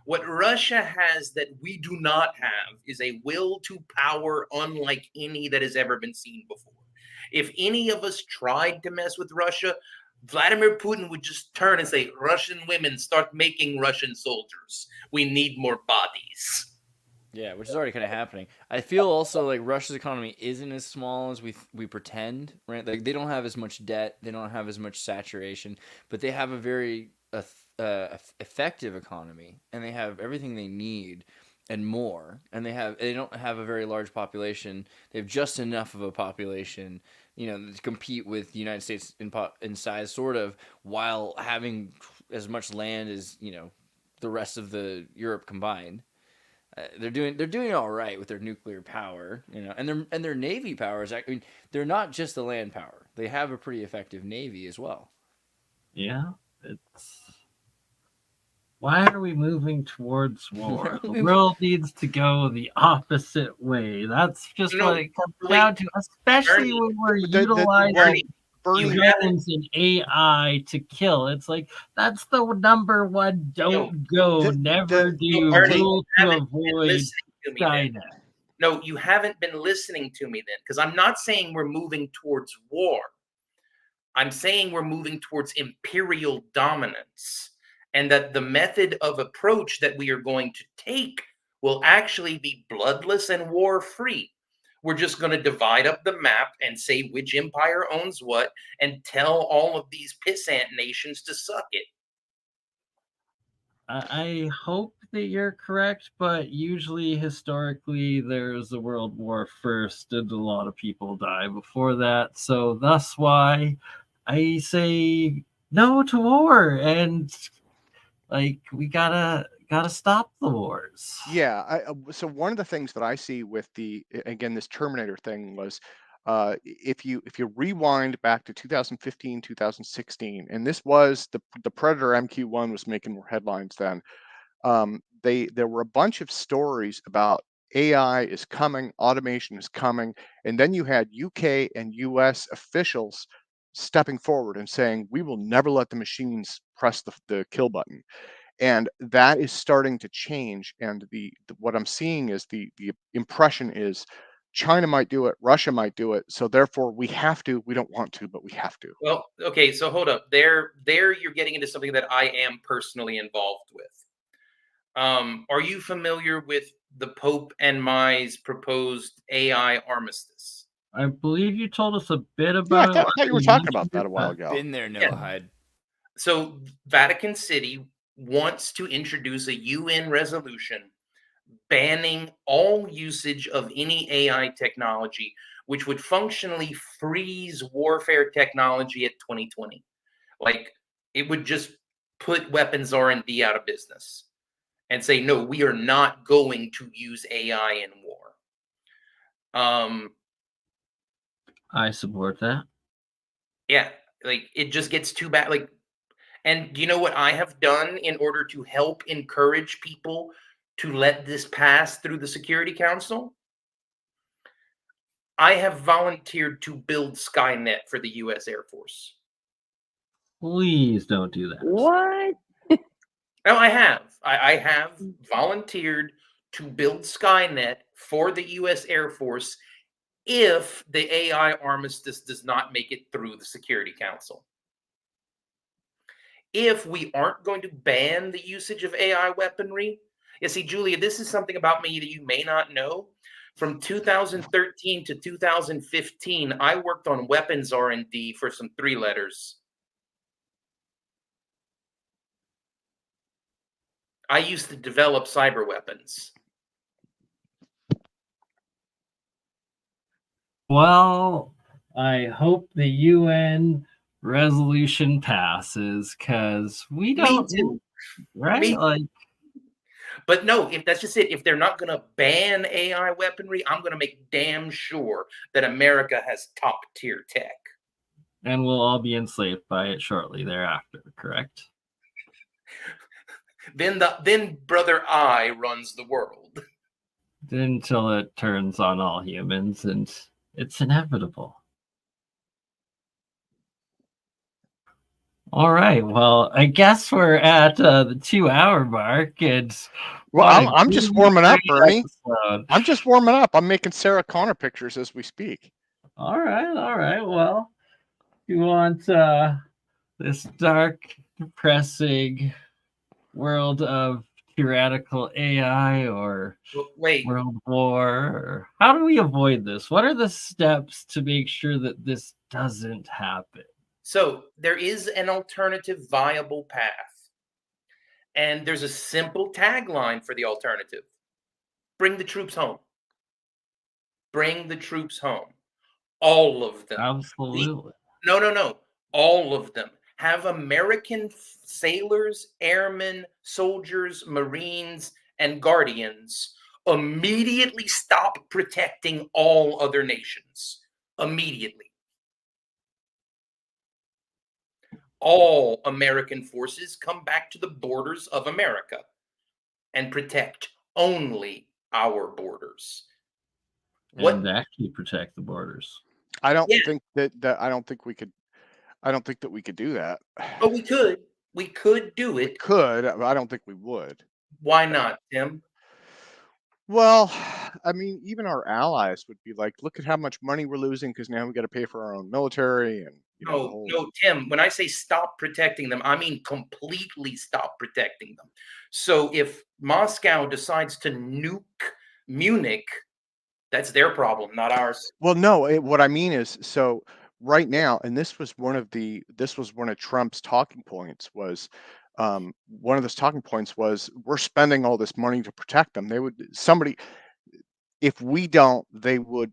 What Russia has that we do not have is a will to power unlike any that has ever been seen before. If any of us tried to mess with Russia, Vladimir Putin would just turn and say, Russian women, start making Russian soldiers. We need more bodies.
Yeah, which is already kind of happening. I feel also like Russia's economy isn't as small as we pretend, right? Like they don't have as much debt, they don't have as much saturation, but they have a very effective economy, and they have everything they need and more. And they don't have a very large population. They have just enough of a population, to compete with the United States in size, sort of, while having as much land as the rest of the Europe combined. They're doing all right with their nuclear power, and their navy powers. I mean, they're not just the land power; they have a pretty effective navy as well.
Yeah, why are we moving towards war? The world needs to go the opposite way. That's just what it comes down to, especially when we're utilizing humans and AI to kill. It's like, that's the number one never do rule to avoid China.
No, you haven't been listening to me then, because I'm not saying we're moving towards war. I'm saying we're moving towards imperial dominance. and that the method of approach that we are going to take will actually be bloodless and war-free. We're just going to divide up the map and say which empire owns what and tell all of these pissant nations to suck it.
I hope that you're correct, but usually historically there's a world war first and a lot of people die before that. So that's why I say no to war, and like we gotta stop the wars.
Yeah. So one of the things that I see with again, this Terminator thing was, if you rewind back to 2015, 2016, and this was the Predator MQ-1 was making more headlines then. There were a bunch of stories about AI is coming, automation is coming, and then you had UK and US officials stepping forward and saying, we will never let the machines press the kill button. And that is starting to change. And what I'm seeing is the impression is China might do it, Russia might do it. So therefore we don't want to, but we have to.
Well, okay, so hold up. There you're getting into something that I am personally involved with. Are you familiar with the Pope and my's proposed AI armistice?
I believe you told us a bit
Yeah,
about
I
it.
thought you were talking about that a while ago.
Been there, Noah
Yeah.
Hyde.
So Vatican City wants to introduce a UN resolution banning all usage of any AI technology, which would functionally freeze warfare technology at 2020. Like, it would just put weapons R&D out of business and say, no, we are not going to use AI in war.
I support that.
Yeah, like, it just gets too bad. Like, and do you know what I have done in order to help encourage people to let this pass through the Security Council? I have volunteered to build Skynet for the U.S. Air Force.
Please don't do that.
What?
No, I have. I have volunteered to build Skynet for the U.S. Air Force if the AI armistice does not make it through the Security Council. If we aren't going to ban the usage of AI weaponry, you see, Julia, this is something about me that you may not know. From 2013 to 2015, I worked on weapons R&D for some 3 letters. I used to develop cyber weapons.
Well, I hope the UN resolution passes, because we don't,
too.
right?
Me-
Like,
But no, if that's just it, if they're not going to ban AI weaponry, I'm going to make damn sure that America has top tier tech.
and we'll all be enslaved by it shortly thereafter, correct?
Then brother I runs the world.
Until it turns on all humans, and it's inevitable. All right. Well, I guess we're at the 2-hour mark, and
Well,
what a
I'm just
great
warming up, Bernie.
episode.
I'm just warming up. I'm making Sarah Connor pictures as we speak.
All right. Well, you want this dark, depressing world of tyrannical AI or
Wait,
world war? Or how do we avoid this? What are the steps to make sure that this doesn't happen?
so there is an alternative viable path. And there's a simple tagline for the alternative. Bring the troops home. Bring the troops home. All of them.
Absolutely.
No. All of them. Have American sailors, airmen, soldiers, Marines, and Guardians immediately stop protecting all other nations. Immediately. All American forces come back to the borders of America and protect only our borders.
And actually protect the borders.
I don't
Yeah.
think that I don't think we could do that.
But we could. We could do
We
it.
could, but I don't think we would.
Why not, Tim?
Well, I mean, even our allies would be like, look at how much money we're losing because now we got to pay for our own military, and you know, the
No,
whole.
no, Tim, when I say stop protecting them, I mean completely stop protecting them. So if Moscow decides to nuke Munich, that's their problem, not ours.
Well, no, what I mean is, so right now, and this was one of Trump's talking points was, one of those talking points was, we're spending all this money to protect them. If we don't, they would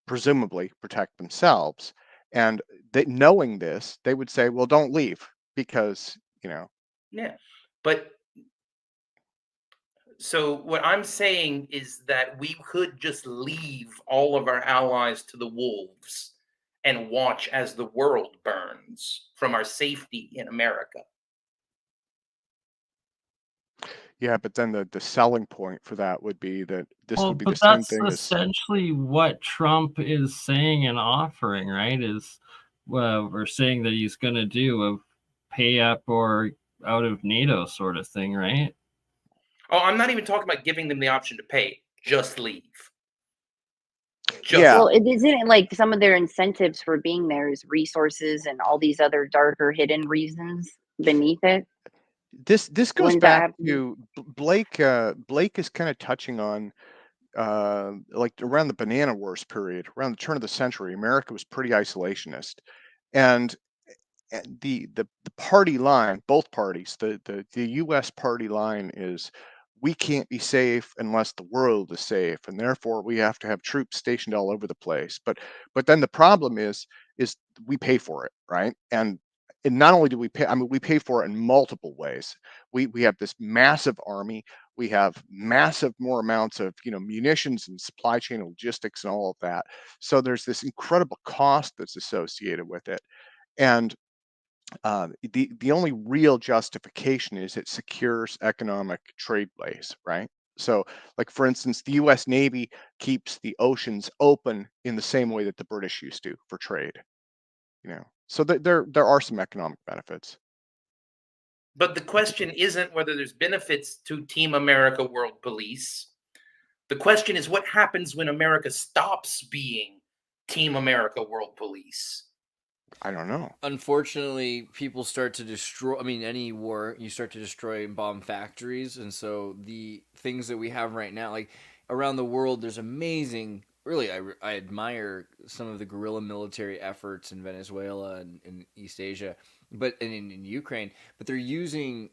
presumably protect themselves. And knowing this, they would say, well, don't leave because,
Yeah. But so what I'm saying is that we could just leave all of our allies to the wolves and watch as the world burns from our safety in America.
yeah, but then the selling point for that would be that this
Well,
would be
but
the same
that's
thing as,
essentially what Trump is saying and offering, right? Is we're saying that he's going to do a pay up or out of NATO sort of thing, right?
Oh, I'm not even talking about giving them the option to pay. Just leave.
Yeah.
Well, isn't it like some of their incentives for being there is resources and all these other darker hidden reasons beneath it?
This goes
Wouldn't that
back
have to be?
to Blake. Blake is kind of touching on, like around the Banana Wars period, around the turn of the century. America was pretty isolationist, and the party line, both parties, the U.S. party line is, we can't be safe unless the world is safe, and therefore we have to have troops stationed all over the place. But then the problem is we pay for it, right? And not only do we pay, I mean, we pay for it in multiple ways. We have this massive army. We have massive more amounts of, munitions and supply chain and logistics and all of that. So there's this incredible cost that's associated with it. And the only real justification is it secures economic trade lanes, right? So, like for instance, the U.S. Navy keeps the oceans open in the same way that the British used to for trade. So there are some economic benefits.
But the question isn't whether there's benefits to Team America World Police. The question is what happens when America stops being Team America World Police?
I don't know.
Unfortunately, people start to destroy. I mean, any war, you start to destroy and bomb factories, and so the things that we have right now, like around the world, there's amazing. Really, I admire some of the guerrilla military efforts in Venezuela and in East Asia, but in Ukraine. But they're using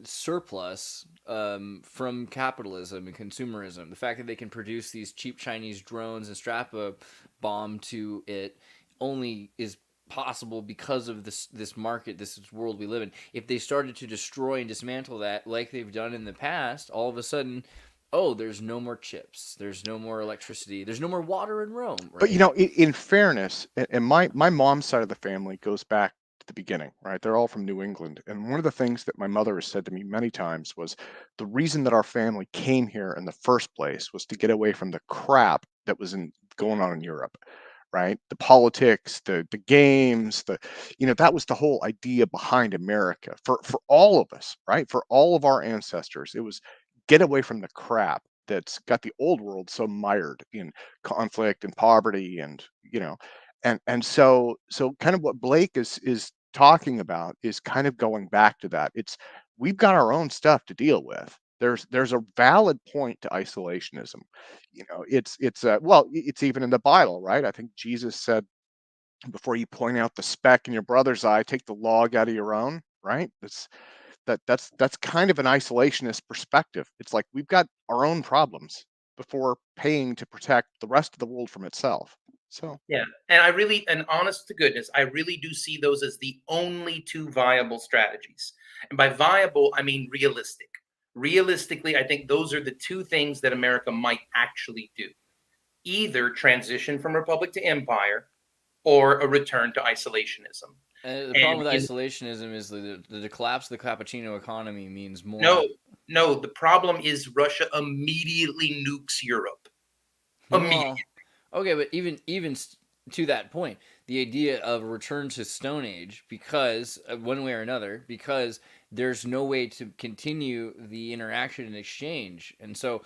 surplus from capitalism and consumerism. The fact that they can produce these cheap Chinese drones and strap a bomb to it only is possible because of this market, this world we live in. If they started to destroy and dismantle that like they've done in the past, all of a sudden, oh, there's no more chips, there's no more electricity, there's no more water in Rome, right?
But in fairness, and my mom's side of the family goes back to the beginning, right? They're all from New England, and one of the things that my mother has said to me many times was, the reason that our family came here in the first place was to get away from the crap that was going on in Europe, right? The politics, the games, that was the whole idea behind America for all of us, right? For all of our ancestors, it was get away from the crap that's got the old world so mired in conflict and poverty, and so kind of what Blake is talking about is kind of going back to that. We've got our own stuff to deal with. There's a valid point to isolationism. It's even in the Bible, right? I think Jesus said, before you point out the speck in your brother's eye, take the log out of your own, right? That's kind of an isolationist perspective. It's like we've got our own problems before paying to protect the rest of the world from itself. So
Yeah, and honest to goodness, I really do see those as the only two viable strategies. And by viable, I mean realistic. Realistically, I think those are the two things that America might actually do. Either transition from republic to empire or a return to isolationism.
The
And
problem with isolationism is the collapse of the cappuccino economy means more.
No, the problem is Russia immediately nukes Europe. Immediately.
Okay, but even to that point, the idea of a return to Stone Age, because one way or another, because there's no way to continue the interaction and exchange, and so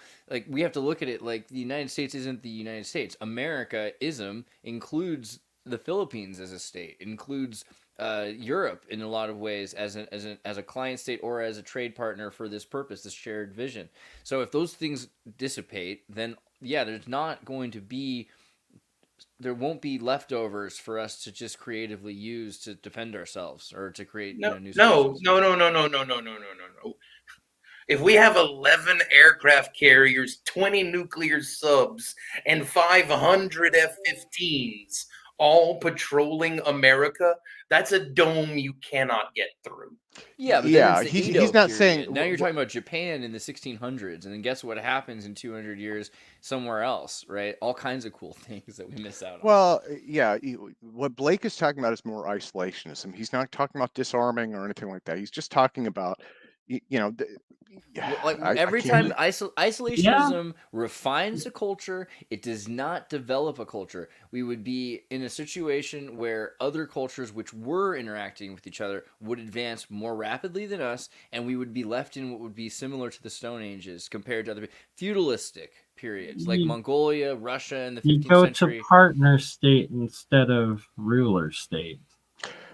we have to look at it like the United States isn't the United States. America-ism includes the Philippines as a state. It includes Europe in a lot of ways as a client state or as a trade partner for this purpose, this shared vision. So if those things dissipate, then yeah, there won't be leftovers for us to just creatively use to defend ourselves or to create
No,
new
no,
species.
no, no, no, no, no, no, no, no, no, no. If we have 11 aircraft carriers, 20 nuclear subs, and 500 F-15s all patrolling America, that's a dome you cannot get through.
Yeah, but then
Yeah,
it's the Edo
he's not
period.
saying
Now you're talking about Japan in the 1600s, and then guess what happens in 200 years somewhere else, right? All kinds of cool things that we miss out on.
well, yeah, what Blake is talking about is more isolationism. He's not talking about disarming or anything like that. He's just talking about, you know,
Like
I
every
can't.
time isolationism refines a culture, it does not develop a culture. We would be in a situation where other cultures which were interacting with each other would advance more rapidly than us, and we would be left in what would be similar to the Stone Ages compared to other feudalistic periods like Mongolia, Russia in the
You
15th
go
century.
to partner state instead of ruler state.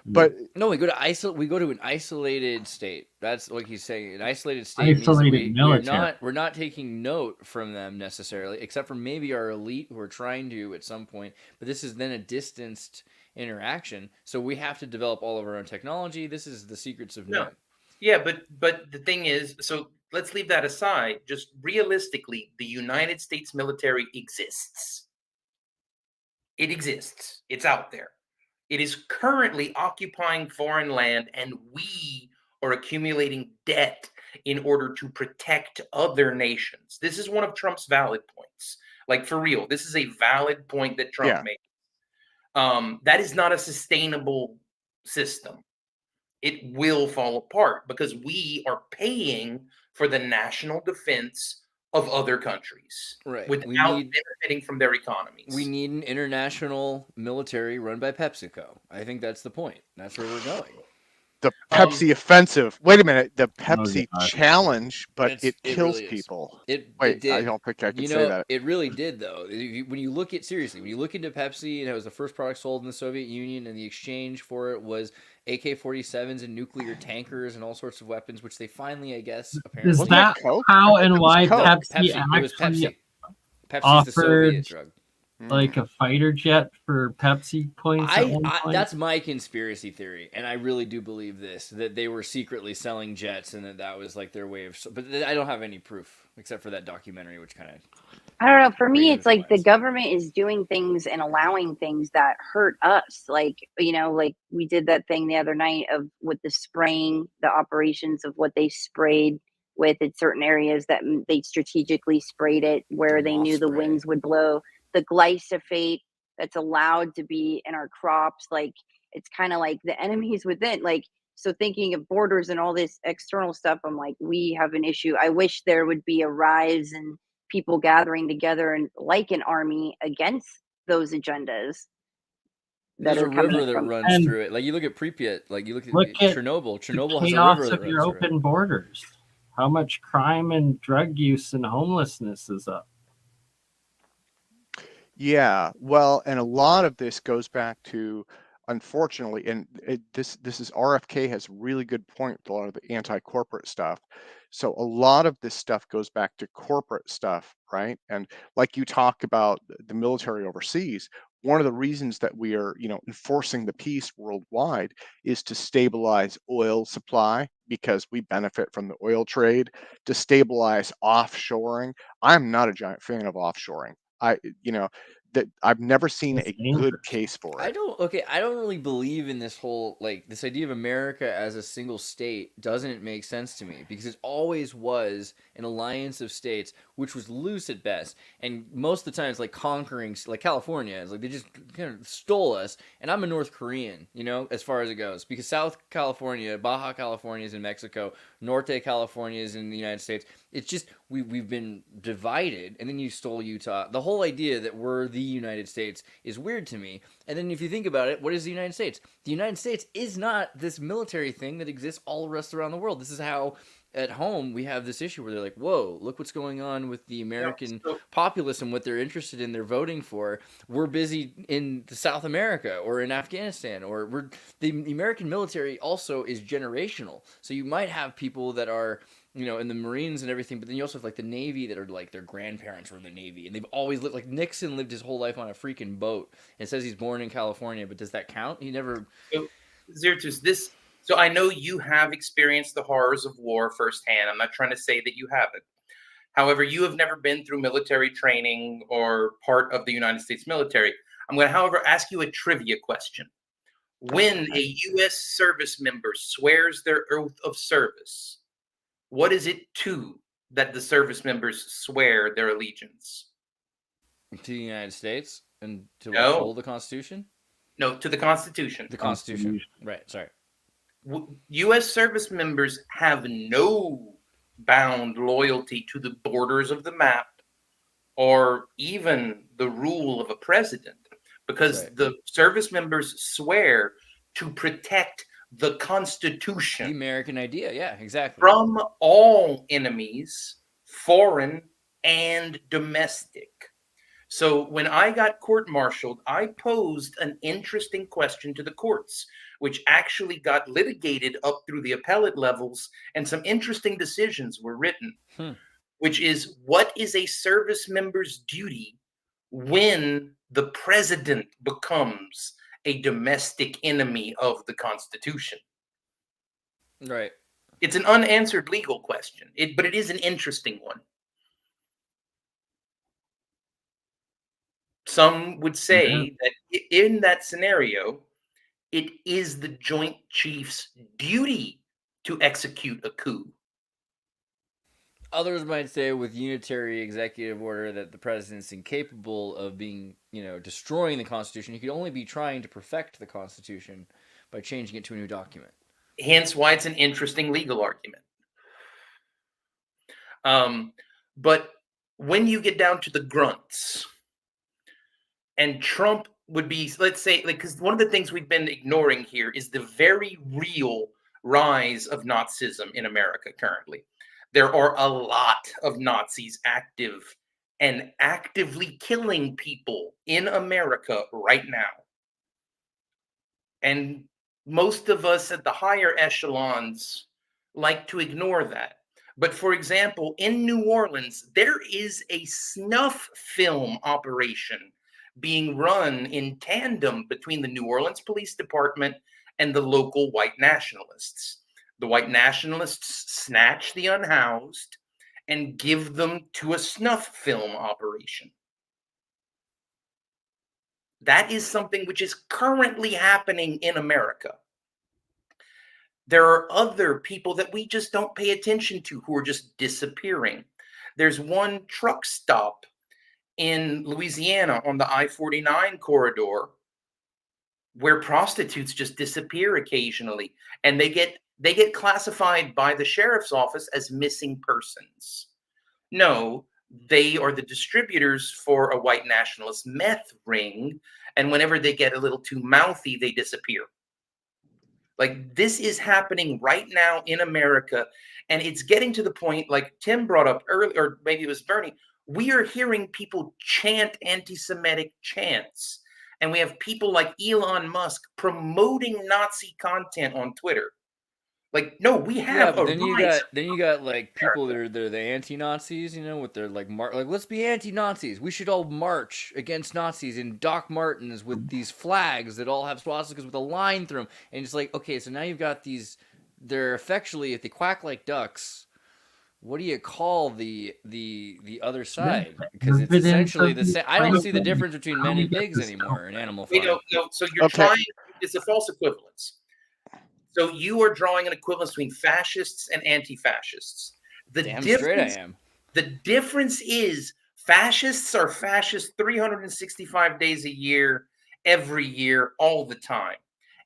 But
No, we go to an isolated state. That's like he's saying. An isolated state
Isolated
means that
military.
we're not taking note from them necessarily, except for maybe our elite who are trying to at some point. But this is then a distanced interaction, so we have to develop all of our own technology. This is the secrets of
No.
NIM.
Yeah, but the thing is, so let's leave that aside. Just realistically, the United States military exists. It exists. It's out there. It is currently occupying foreign land, and we are accumulating debt in order to protect other nations. This is one of Trump's valid points. Like, for real, this is a valid point that Trump
Yeah.
made. That is not a sustainable system. It will fall apart because we are paying for the national defense of other countries
Right.
without benefiting from their economies.
We need an international military run by PepsiCo. I think that's the point. That's where we're going.
the Pepsi offensive. Wait a minute, the Pepsi
God.
challenge, but
It's-
it
it
kills
really is.
people.
It
Wait,
did.
I don't think I can
You
say
know,
that.
it really did though. When you look at seriously, when you look into Pepsi, and it was the first product sold in the Soviet Union, and the exchange for it was AK-47s and nuclear tankers and all sorts of weapons, which they finally, I guess, apparently.
Is
Wasn't
that
that Coke?
how
I think
and
it was
why
Coke.
Pepsi
It was
actually
Pepsi. Pepsi's
offered
the Soviet drug.
like a fighter jet for Pepsi points at one point?
That's my conspiracy theory, and I really do believe this, that they were secretly selling jets and that was like their way of. But I don't have any proof except for that documentary, which kind of.
I don't know. For me, it's like the
Reasons.
government is doing things and allowing things that hurt us. Like, you know, like we did that thing the other night of with the spraying, the operations of what they sprayed with in certain areas that they strategically sprayed it where
The
they
moth
knew the
spray.
winds would blow. The glyphosate that's allowed to be in our crops, like it's kind of like the enemies within. Like, so thinking of borders and all this external stuff, I'm like, we have an issue. I wish there would be a rise in people gathering together and like an army against those agendas that
There's a
are coming
river that
from.
runs
And-
through it. Like you look at Pripyat, like you look at
Look at
Chernobyl.
The
Chernobyl has a
chaos
river that
of your
runs through
open
it.
borders. How much crime and drug use and homelessness is up?
Yeah, well, and a lot of this goes back to, unfortunately, and this is RFK has a really good point with a lot of the anti-corporate stuff. So a lot of this stuff goes back to corporate stuff, right? And like you talk about the military overseas, one of the reasons that we are, enforcing the peace worldwide is to stabilize oil supply because we benefit from the oil trade, to stabilize offshoring. I'm not a giant fan of offshoring. That I've never seen
It's
a
dangerous.
good case for
I
it.
don't really believe in this whole this idea of America as a single state doesn't make sense to me because it always was an alliance of states which was loose at best, and most of the time it's like conquering, like California is like they just kind of stole us, and I'm a North Korean, as far as it goes, because South California, Baja California is in Mexico, Norte California is in the United States. It's just we've been divided, and then you stole Utah. The whole idea that we're the United States is weird to me. And then if you think about it, what is the United States? The United States is not this military thing that exists all the rest around the world. This is how at home we have this issue where they're like, whoa, look what's going on with the American populace and what they're interested in, they're voting for. We're busy in South America or in Afghanistan, or the American military also is generational. So you might have people that are, in the Marines and everything, but then you also have like the Navy that are like their grandparents were in the Navy and they've always lived, like Nixon lived his whole life on a freaking boat. It says he's born in California, but does that count? He never.
Xirtus, so I know you have experienced the horrors of war firsthand. I'm not trying to say that you haven't. However, you have never been through military training or part of the United States military. I'm going to, however, ask you a trivia question. When a U.S. service member swears their oath of service, what is it to that the service members swear their allegiance?
To the United States and to uphold the Constitution?
No, to the Constitution.
The Constitution. Right, sorry.
U.S. service members have no bound loyalty to the borders of the map or even the rule of a president, because the service members swear to protect the Constitution.
The American idea, yeah, exactly.
From all enemies, foreign and domestic. So when I got court-martialed, I posed an interesting question to the courts, which actually got litigated up through the appellate levels, and some interesting decisions were written, which is, what is a service member's duty when the president becomes a domestic enemy of the Constitution?
Right.
It's an unanswered legal question, but it is an interesting one. Some would say that in that scenario, it is the Joint Chiefs' duty to execute a coup.
Others might say with unitary executive order that the president's incapable of being, destroying the Constitution. He could only be trying to perfect the Constitution by changing it to a new document.
Hence why it's an interesting legal argument. But when you get down to the grunts, and Trump would be, let's say, because one of the things we've been ignoring here is the very real rise of Nazism in America currently. There are a lot of Nazis active and actively killing people in America right now. And most of us at the higher echelons like to ignore that. But for example, in New Orleans, there is a snuff film operation being run in tandem between the New Orleans Police Department and the local white nationalists. The white nationalists snatch the unhoused and give them to a snuff film operation. That is something which is currently happening in America. There are other people that we just don't pay attention to who are just disappearing. There's one truck stop in Louisiana on the I-49 corridor where prostitutes just disappear occasionally, and they get classified by the sheriff's office as missing persons. No, they are the distributors for a white nationalist meth ring, and whenever they get a little too mouthy, they disappear. Like, this is happening right now in America, and it's getting to the point, like Tim brought up earlier, or maybe it was Bernie, we are hearing people chant anti-Semitic chants, and we have people like Elon Musk promoting Nazi content on Twitter. Like, no, we have.
But then you got like people that are the anti-Nazis, with their like let's be anti-Nazis. We should all march against Nazis in Doc Martens with these flags that all have swastikas with a line through them, and it's like, okay, so now you've got these. They're effectually, if they quack like ducks, what do you call the other side? Because it's essentially the same. I don't see the difference between men and pigs anymore in Animal Farm.
No. So you're trying. It's a false equivalence. So you are drawing an equivalence between fascists and anti-fascists.
Damn straight I am.
The difference is fascists are fascist 365 days a year, every year, all the time.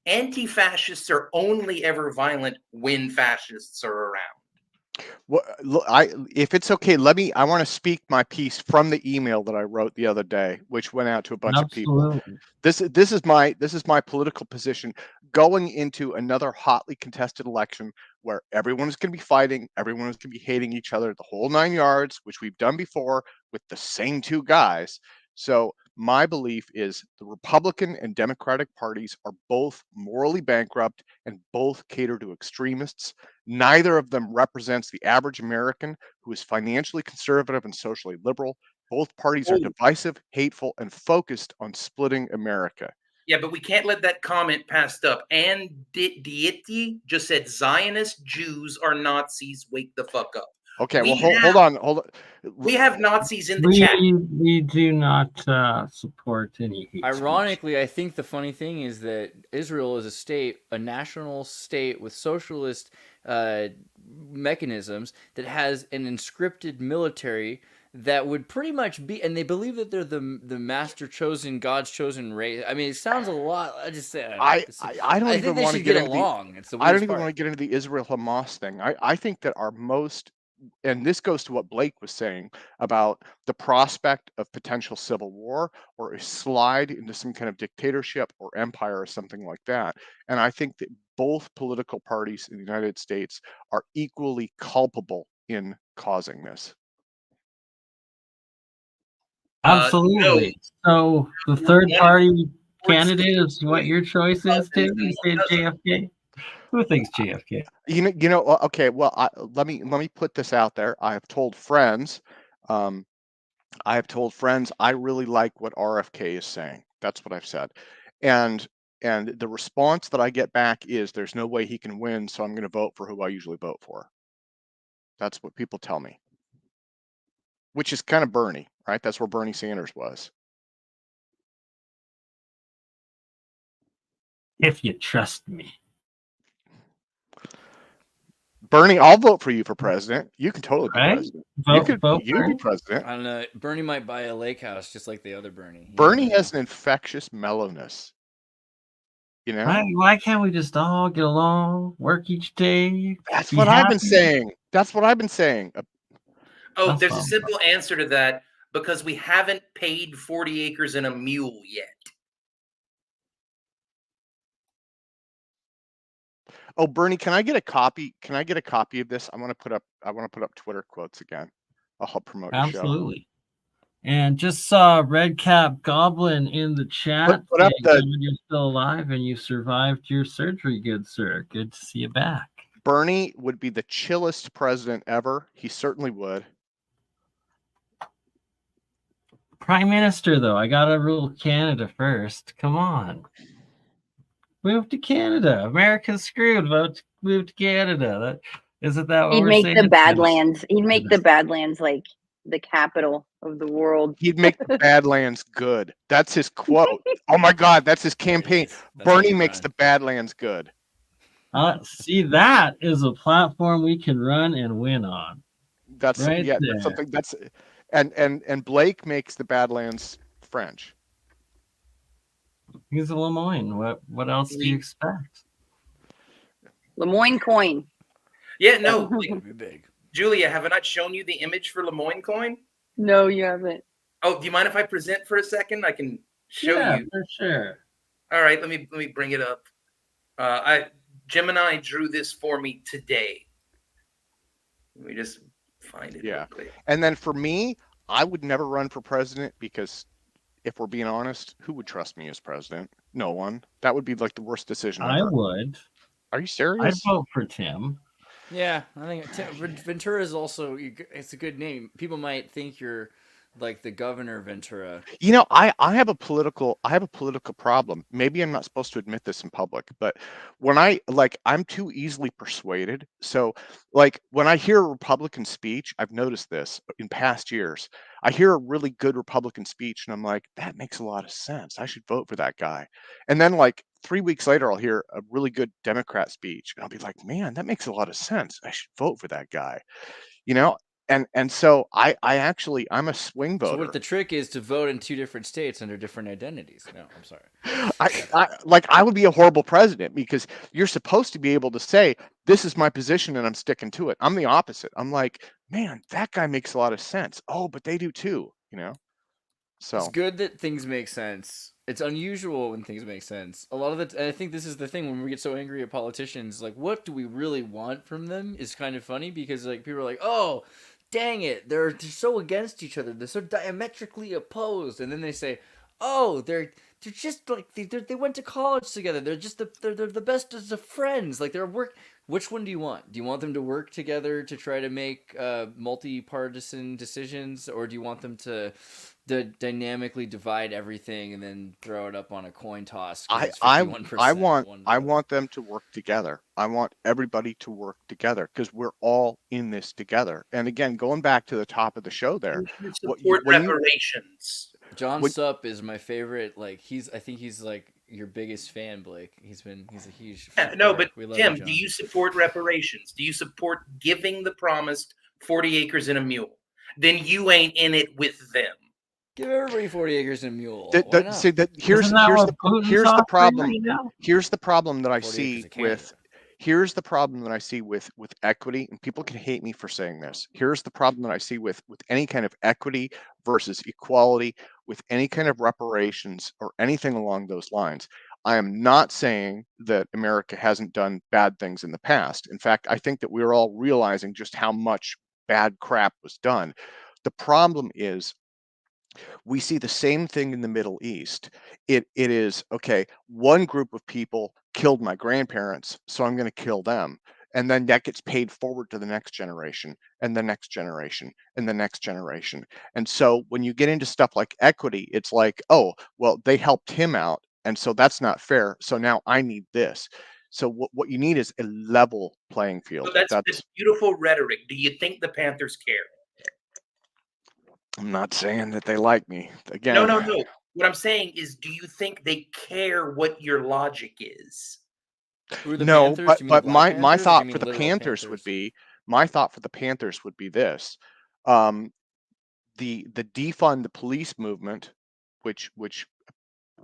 Anti-fascists are only ever violent when fascists are around.
Well, if it's okay, I want to speak my piece from the email that I wrote the other day, which went out to a bunch of people. This is my political position. going into another hotly contested election where everyone is going to be fighting, everyone is going to be hating each other, the whole 9 yards, which we've done before with the same two guys. So my belief is the Republican and Democratic parties are both morally bankrupt and both cater to extremists. Neither of them represents the average American who is financially conservative and socially liberal. Both parties are divisive, hateful, and focused on splitting America.
Yeah, but we can't let that comment passed up. And Dieti just said Zionist Jews are Nazis. Wake the fuck up.
Okay, well, hold on.
We have Nazis in the chat.
We do not support any hate
Ironically, I think the funny thing is that Israel is a state, a national state with socialist mechanisms that has an inscripted military that would pretty much be, and they believe that they're the master chosen, God's chosen race. I mean, it sounds a lot. I just say
I don't even want to get into
along.
I don't even want to get into the Israel Hamas thing. I think that our most, and this goes to what Blake was saying about the prospect of potential civil war or a slide into some kind of dictatorship or empire or something like that. And I think that both political parties in the United States are equally culpable in causing this.
Absolutely.
No.
So the third party candidate is what your choice is, Tim? You said JFK? Who thinks JFK?
You know. Okay. Well, let me put this out there. I have told friends. I really like what RFK is saying. That's what I've said, and the response that I get back is, "There's no way he can win, so I'm going to vote for who I usually vote for." That's what people tell me, which is kind of Bernie, right? That's where Bernie Sanders was.
If you trust me.
Bernie, I'll vote for you for president. You can totally be president.
Vote
you be president.
I don't know. Bernie might buy a lake house just like the other Bernie.
Bernie has an infectious mellowness. You know?
Why can't we just all get along, work each day?
That's what I've been saying. That's what I've been saying.
Oh, there's a simple answer to that, because we haven't paid 40 acres and a mule yet.
Oh, Bernie, can I get a copy? Can I get a copy of this? I want to put up Twitter quotes again. I'll help promote your show.
Absolutely. And just saw Red Cap Goblin in the chat.
Put up the,
you're still alive and you survived your surgery, good sir. Good to see you back.
Bernie would be the chillest president ever. He certainly would.
Prime Minister, though, I gotta rule Canada first. Come on. Move to Canada. America's screwed. Move to Canada. Isn't that what
he'd
we're
make
saying?
the Badlands. He'd make the Badlands like the capital of the world.
He'd make the Badlands good. That's his quote. Oh my God, that's his campaign. Bernie makes the Badlands good.
See, that is a platform we can run and win on.
That's right. Yeah, that's something that's and Blake makes the Badlands French.
He's a Lemoyne. What else do you expect?
Lemoyne coin.
Yeah, no.
Big.
Julia, haven't I shown you the image for Lemoyne coin?
No, you haven't.
Oh, do you mind if I present for a second? I can show you.
For sure.
All right, let me bring it up. Gemini drew this for me today. Let me just find it.
Yeah. And then for me, I would never run for president because if we're being honest, who would trust me as president? No one. That would be like the worst decision ever.
I would.
Are you serious?
I'd vote for Tim.
Yeah, I think Ventura is also, it's a good name. People might think you're like the governor Ventura.
You know, I have a political problem. Maybe I'm not supposed to admit this in public, but when I'm too easily persuaded. So like when I hear a Republican speech, I've noticed this in past years. I hear a really good Republican speech and I'm like, that makes a lot of sense. I should vote for that guy. And then like 3 weeks later, I'll hear a really good Democrat speech and I'll be like, man, that makes a lot of sense. I should vote for that guy. You know? And so I'm a swing voter.
So what the trick is to vote in 2 different states under different identities. No, I'm sorry.
I would be a horrible president because you're supposed to be able to say, this is my position and I'm sticking to it. I'm the opposite. I'm like, man, that guy makes a lot of sense. Oh, but they do too, you know? So
It's good that things make sense. It's unusual when things make sense. A lot of it, I think this is the thing when we get so angry at politicians, like, what do we really want from them is kind of funny because, like, people are like, oh, dang it, they're so against each other. They're so diametrically opposed. And then they say, oh, they're just like, they went to college together. They're just, they're the best as of friends. Like, they're Which one do you want? Do you want them to work together to try to make multi-partisan decisions, or do you want them to dynamically divide everything and then throw it up on a coin toss? It's 51%,
I want them to work together. I want everybody to work together because we're all in this together. And again, going back to the top of the show there,
You support reparations.
John Supp is my favorite. Like I think he's like your biggest fan, Blake. He's a huge fan.
No, but Tim, do you support reparations? Do you support giving the promised 40 acres and a mule? Then you ain't in it with them.
Give everybody 40 acres and a mule.
Here's the problem. Here's the problem that I see with. Here's the problem that I see with equity, and people can hate me for saying this. Here's the problem that I see with any kind of equity versus equality, with any kind of reparations or anything along those lines. I am not saying that America hasn't done bad things in the past. In fact, I think that we're all realizing just how much bad crap was done. The problem is we see the same thing in the Middle East. It is, okay, one group of people killed my grandparents, so I'm going to kill them. And then that gets paid forward to the next generation and the next generation and the next generation. And so when you get into stuff like equity, it's like, oh, well, they helped him out, and so that's not fair. So now I need this. So what you need is a level playing field.
So that's beautiful rhetoric. Do you think the Panthers care?
I'm not saying that they like me. Again,
no. What I'm saying is, do you think they care what your logic is?
No, but my thought for the Panthers would be this: the defund the police movement, which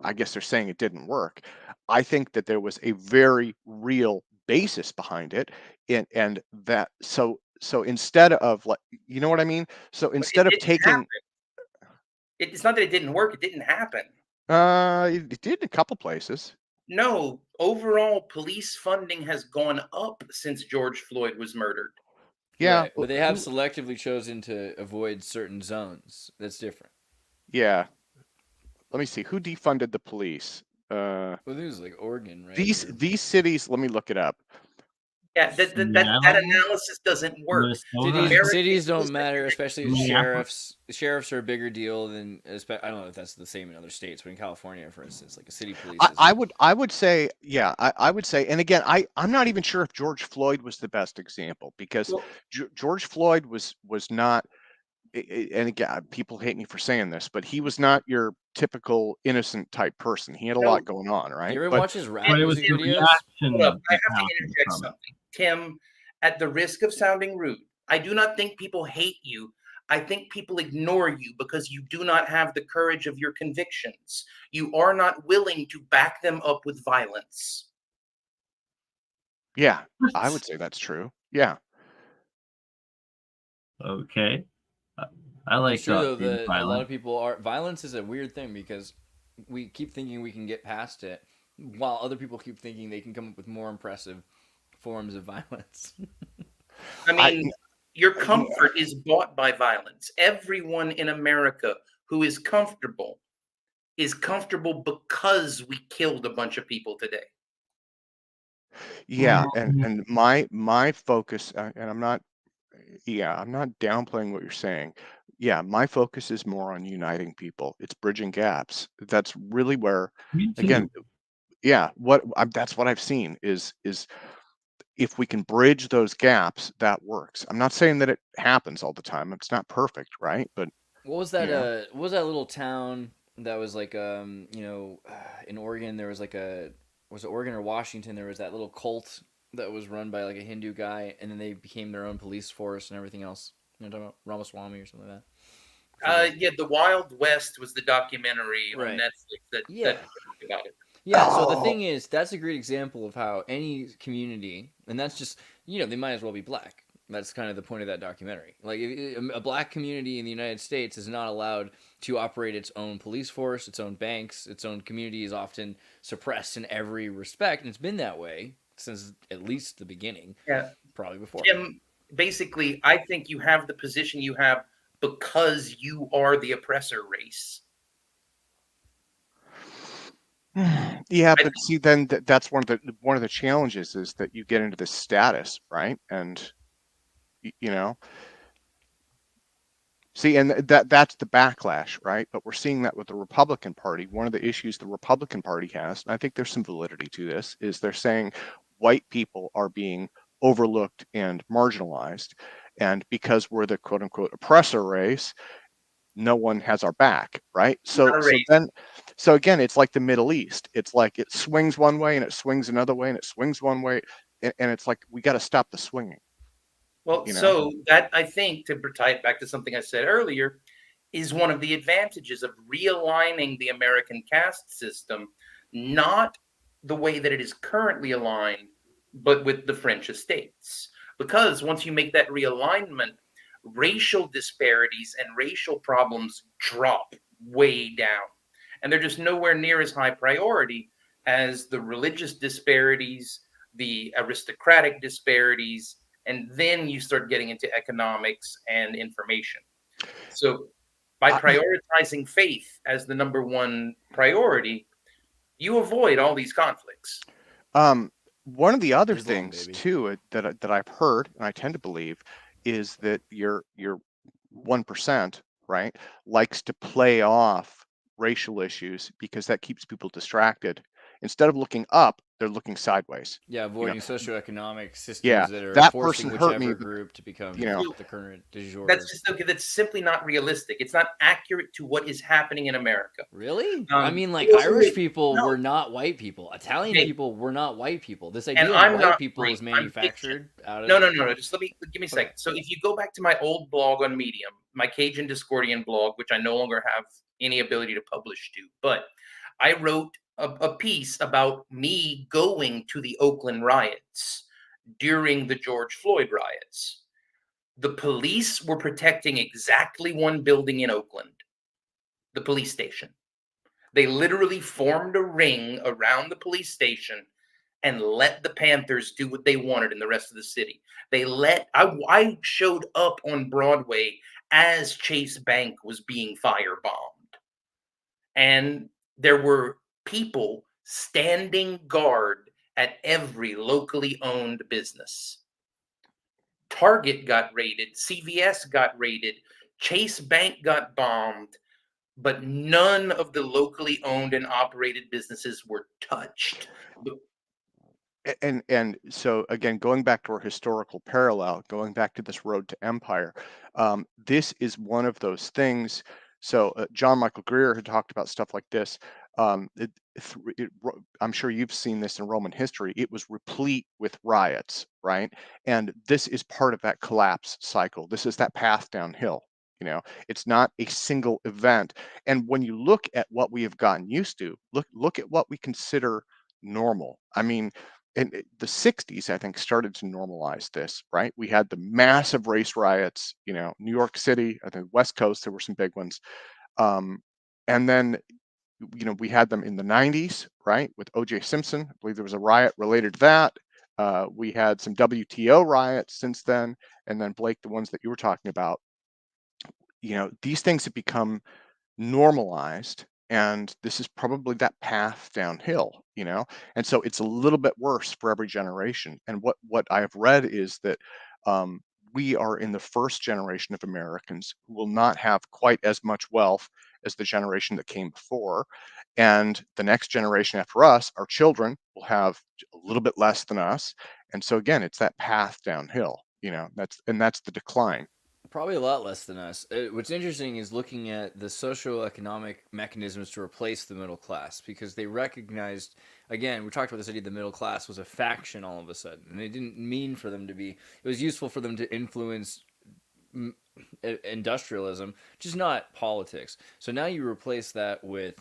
I guess they're saying it didn't work. I think that there was a very real basis behind it, and that so instead of, like, you know what I mean? So instead of taking,
it's not that it didn't work; it didn't happen.
It did in a couple places.
No, overall police funding has gone up since George Floyd was murdered.
Yeah,
right, but they have selectively chosen to avoid certain zones. That's different.
Yeah. Let me see. Who defunded the police?
Well, it was like Oregon, right?
These cities. Let me look it up.
Yeah, that analysis doesn't work.
Cities don't matter, especially sheriffs. Sheriffs are a bigger deal than. I don't know if that's the same in other states, but in California, for instance, like a city police.
I would say, yeah, I would say, and again, I'm not even sure if George Floyd was the best example, because George Floyd was not. And again, people hate me for saying this, but he was not your typical innocent type person. He had a lot going on, right?
You ever watch his rap music videos?
Hold up, I have to interject something. Tim, at the risk of sounding rude, I do not think people hate you. I think people ignore you because you do not have the courage of your convictions. You are not willing to back them up with violence.
Yeah, I would say that's true. Yeah.
Okay. I like
that. A lot of people are. Violence is a weird thing because we keep thinking we can get past it, while other people keep thinking they can come up with more impressive forms of violence.
I mean, your comfort is bought by violence. Everyone in America who is comfortable because we killed a bunch of people today.
Yeah, and my focus, and I'm not downplaying what you're saying. Yeah, my focus is more on uniting people. It's bridging gaps. That's really where, again, yeah, that's what I've seen is if we can bridge those gaps, that works. I'm not saying that it happens all the time. It's not perfect, right? But
what was that? What was that little town that was like, in Oregon? There was like was it Oregon or Washington? There was that little cult that was run by like a Hindu guy, and then they became their own police force and everything else. You know, talking about Ramaswamy or something like
that. Yeah, The Wild West was the documentary on Netflix that talked about it.
Yeah, so the thing is, that's a great example of how any community, and that's just, they might as well be black. That's kind of the point of that documentary. Like, a black community in the United States is not allowed to operate its own police force, its own banks, its own community is often suppressed in every respect, and it's been that way since at least the beginning,
Yeah,
probably before.
Tim, basically, I think you have the position you have because you are the oppressor race.
Yeah,
I
but see, then that's one of the challenges is that you get into this status, right? And you know, see, and that's the backlash, right? But we're seeing that with the Republican Party. One of the issues the Republican Party has, and I think there's some validity to this, is they're saying white people are being overlooked and marginalized, and because we're the quote unquote oppressor race, no one has our back, right? So
not a
so
race.
then so again, it's like the Middle East. It's like it swings one way and it swings another way and it swings one way, and it's like we got to stop the swinging,
Well,
you know?
so that I think, to tie it back to something I said earlier, is one of the advantages of realigning the American caste system, not the way that it is currently aligned, but with the French estates. Because once you make that realignment, racial disparities and racial problems drop way down. And they're just nowhere near as high priority as the religious disparities, the aristocratic disparities, and then you start getting into economics and information. So by
I,
prioritizing faith as the number one priority, you avoid all these conflicts.
one of the other
Islam,
things
baby.
too that I've heard, and I tend to believe, is that your 1%, right, likes to play off racial issues because that keeps people distracted. Instead of looking up, they're looking sideways.
Yeah,
You know,
avoiding socioeconomic systems
yeah,
that are
that person
forcing
hurt me,
whichever
but
group to become
you know,
the current du jour.
That's just okay. That's simply not realistic. It's not accurate to what is happening in America.
Really? I mean, like,
Well,
Irish people
no,
were not white people. Italian
okay,
people were not white people. This
and
idea of
I'm
white
not
people
right.
is
I'm Cajun.
manufactured out of.
No. Just give me a
Okay.
second. So if you go back to my old blog on Medium, my Cajun Discordian blog, which I no longer have any ability to publish to, but I wrote a piece about me going to the Oakland riots during the George Floyd riots. The police were protecting exactly one building in Oakland, the police station. They literally formed a ring around the police station and let the Panthers do what they wanted in the rest of the city. I showed up on Broadway as Chase Bank was being firebombed. And there were people standing guard at every locally owned business. Target got raided, CVS got raided, Chase Bank got bombed, but none of the locally owned and operated businesses were touched.
and so again, going back to our historical parallel, going back to this road to empire, this is one of those things. So John Michael Greer had talked about stuff like this. I'm sure you've seen this in Roman history. It was replete with riots, right? And this is part of that collapse cycle. This is that path downhill. You know, it's not a single event. And when you look at what we have gotten used to, look at what we consider normal. I mean, in the 60s, I think, started to normalize this, right? We had the massive race riots, you know, New York City, I think West Coast, there were some big ones. And then, you know, we had them in the 90s, right? With O.J. Simpson. I believe there was a riot related to that. We had some WTO riots since then. And then, Blake, the ones that you were talking about, you know, these things have become normalized, and this is probably that path downhill, you know. And so it's a little bit worse for every generation. And what I have read is that um, we are in the first generation of Americans who will not have quite as much wealth as the generation that came before, and the next generation after us, our children, will have a little bit less than us. And so again, it's that path downhill, you know. That's the decline.
Probably a lot less than us. What's interesting is looking at the socioeconomic mechanisms to replace the middle class, because they recognized, again, we talked about this idea the middle class was a faction all of a sudden, and it didn't mean for them to be. It was useful for them to influence industrialism, just not politics. So now you replace that with,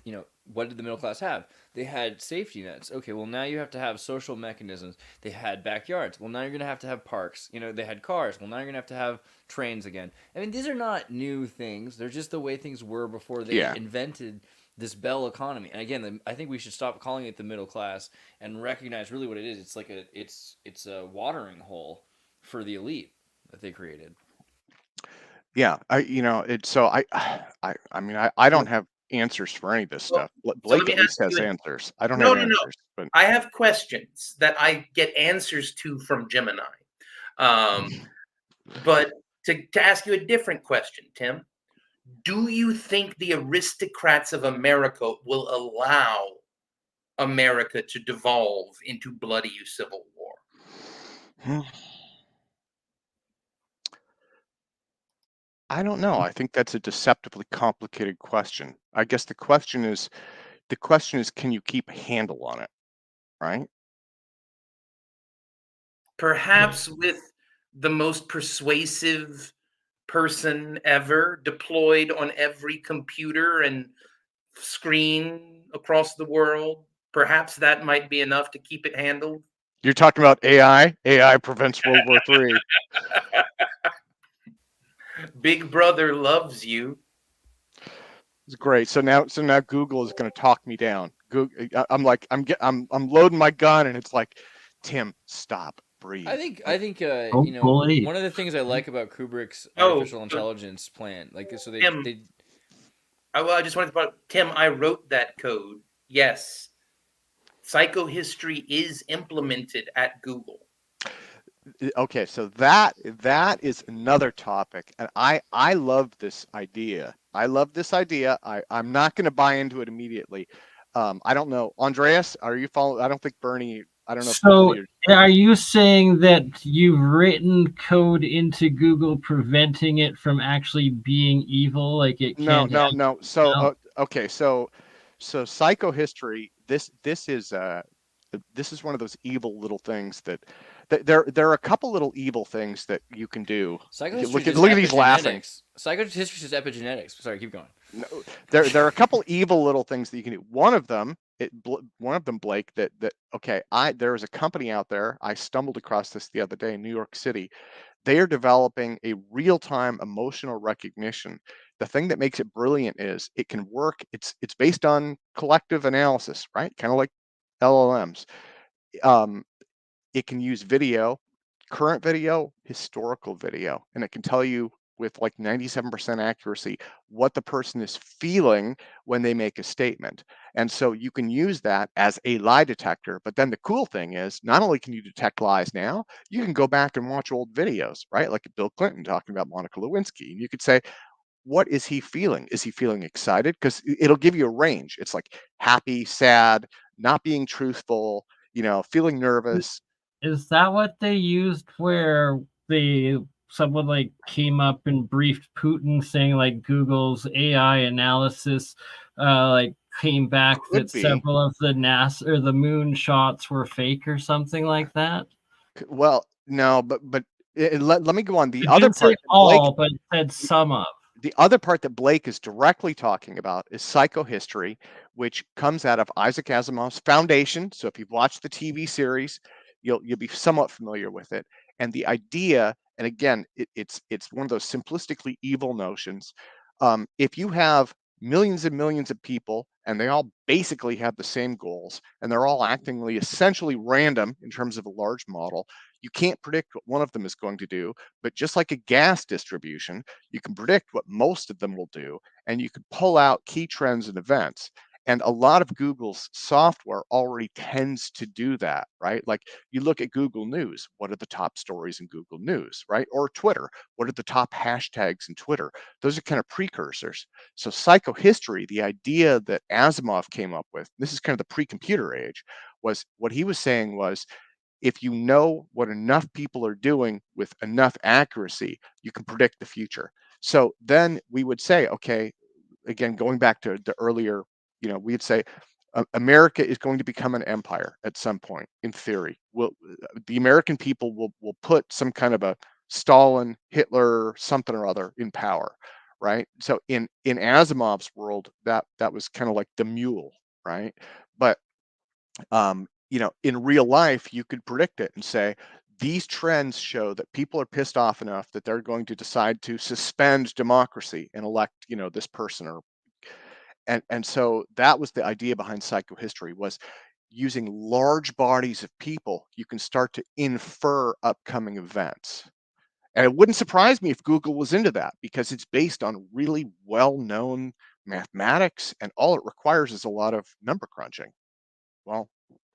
what did the middle class have? They had safety nets. Okay, well, now you have to have social mechanisms. They had backyards. Well, now you're going to have parks. They had cars. Well, now you're going to have trains again. I mean, these are not new things. They're just the way things were before they invented this Bell economy. And again, I think we should stop calling it the middle class and recognize really what it is. It's like it's a watering hole for the elite that they created.
Yeah, I mean, I don't have answers for any of this
Well,
stuff.
so let
Blake
me
at least
ask
has
you.
answers. I don't
No,
have
no, no.
answers, but
I have questions that I get answers to from Gemini. But to ask you a different question, Tim, do you think the aristocrats of America will allow America to devolve into bloody civil war?
I don't know. I think that's a deceptively complicated question. I guess the question is, can you keep a handle on it, right?
Perhaps with the most persuasive person ever deployed on every computer and screen across the world, perhaps that might be enough to keep it handled.
You're talking about AI. AI prevents World War III.
Big Brother loves you.
It's great. So now Google is going to talk me down. Google, I'm loading my gun, and it's like, Tim, stop, breathe.
I think
Boy.
one of the things I like about Kubrick's
Oh,
artificial intelligence plan, like so
Tim.
they
I just wanted to point out, Tim, I wrote that code. Yes. Psychohistory is implemented at Google.
Okay, so that is another topic, and I love this idea. I'm not going to buy into it immediately. I don't know, Andreas, are you following? I don't think Bernie. I don't know.
So, are you saying that you've written code into Google preventing it from actually being evil? Like it can't.
No. So okay, so psychohistory. This is one of those evil little things that there are a couple little evil things that you can do. Look at these laughing.
Psychohistory is epigenetics. Sorry, keep going.
No, there are a couple evil little things that you can do. One of them, Blake, there is a company out there. I stumbled across this the other day in New York City. They are developing a real-time emotional recognition. The thing that makes it brilliant is it can work. It's based on collective analysis, right? Kind of like LLMs. It can use video, current video, historical video, and it can tell you with like 97% accuracy what the person is feeling when they make a statement. And so you can use that as a lie detector. But then the cool thing is, not only can you detect lies now, you can go back and watch old videos, right? Like Bill Clinton talking about Monica Lewinsky. And you could say, what is he feeling? Is he feeling excited? Because it'll give you a range. It's like happy, sad, not being truthful, feeling nervous.
Is that what they used where someone like came up and briefed Putin saying like Google's AI analysis like came back
Could
that
be.
several of the NASA or the moon shots were fake or something like that?
Well, no, but let me go on. The
It
other
didn't say
part,
all, but it said some of.
the other part that Blake is directly talking about is psychohistory, which comes out of Isaac Asimov's Foundation. So if you've watched the TV series, you'll be somewhat familiar with it. And the idea, and again, it's one of those simplistically evil notions. If you have millions and millions of people and they all basically have the same goals and they're all acting essentially random in terms of a large model, you can't predict what one of them is going to do. But just like a gas distribution, you can predict what most of them will do, and you can pull out key trends and events. And a lot of Google's software already tends to do that, right? Like you look at Google News, what are the top stories in Google News, right? Or Twitter, what are the top hashtags in Twitter? Those are kind of precursors. So psychohistory, the idea that Asimov came up with, this is kind of the pre-computer age, was what he was saying was, if you know what enough people are doing with enough accuracy, you can predict the future. So then we would say, okay, again, going back to the earlier, we'd say America is going to become an empire at some point, in theory. The American people will put some kind of a Stalin, Hitler, something or other in power, right? So in Asimov's world, that was kind of like the mule, right? But in real life, you could predict it and say these trends show that people are pissed off enough that they're going to decide to suspend democracy and elect, this person, or and so that was the idea behind psychohistory, was using large bodies of people, you can start to infer upcoming events. And it wouldn't surprise me if Google was into that, because it's based on really well-known mathematics, and all it requires is a lot of number crunching. Well,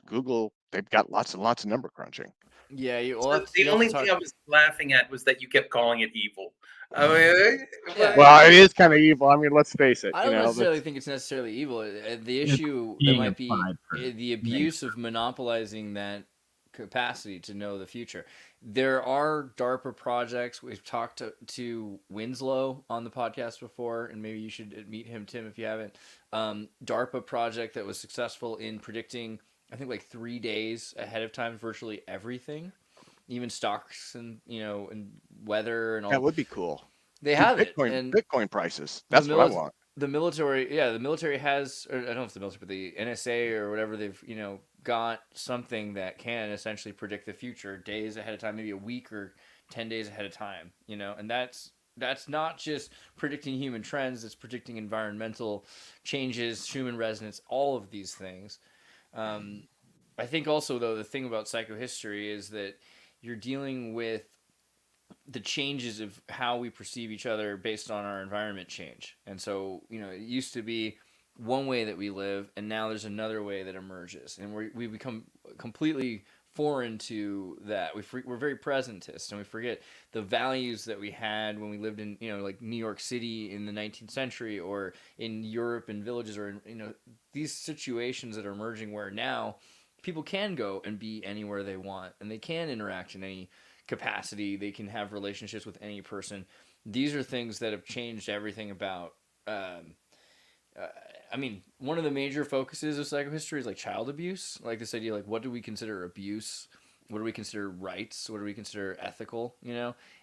Google, they've got lots and lots of number crunching.
Yeah,
So the only thing I was laughing at was that you kept calling it evil. I mean,
Yeah.
Well, it is kind of evil. I mean, let's face it.
I don't necessarily think it's necessarily evil. The issue that might be the abuse of monopolizing that capacity to know the future. There are DARPA projects. We've talked to Winslow on the podcast before, and maybe you should meet him, Tim, if you haven't. DARPA project that was successful in predicting, I think, like 3 days ahead of time, virtually everything, even stocks and and weather and all.
That would be cool.
They have
Bitcoin,
it, and
Bitcoin prices. That's what I want.
The military, yeah, the military has, or I don't know if it's the military, but the NSA or whatever, they've got something that can essentially predict the future days ahead of time, maybe a week or 10 days ahead of time, and that's not just predicting human trends, it's predicting environmental changes, Schumann resonance, all of these things. I think also, though, the thing about psychohistory is that you're dealing with the changes of how we perceive each other based on our environment change. And so, it used to be one way that we live, and now there's another way that emerges. And we become completely foreign to that. We're very presentist, and we forget the values that we had when we lived in, like New York City in the 19th century, or in Europe in villages, or in, these situations that are emerging where now people can go and be anywhere they want, and they can interact in any capacity, they can have relationships with any person. These are things that have changed everything about one of the major focuses of psychohistory is like child abuse, like this idea, like what do we consider abuse, what do we consider rights, what do we consider ethical,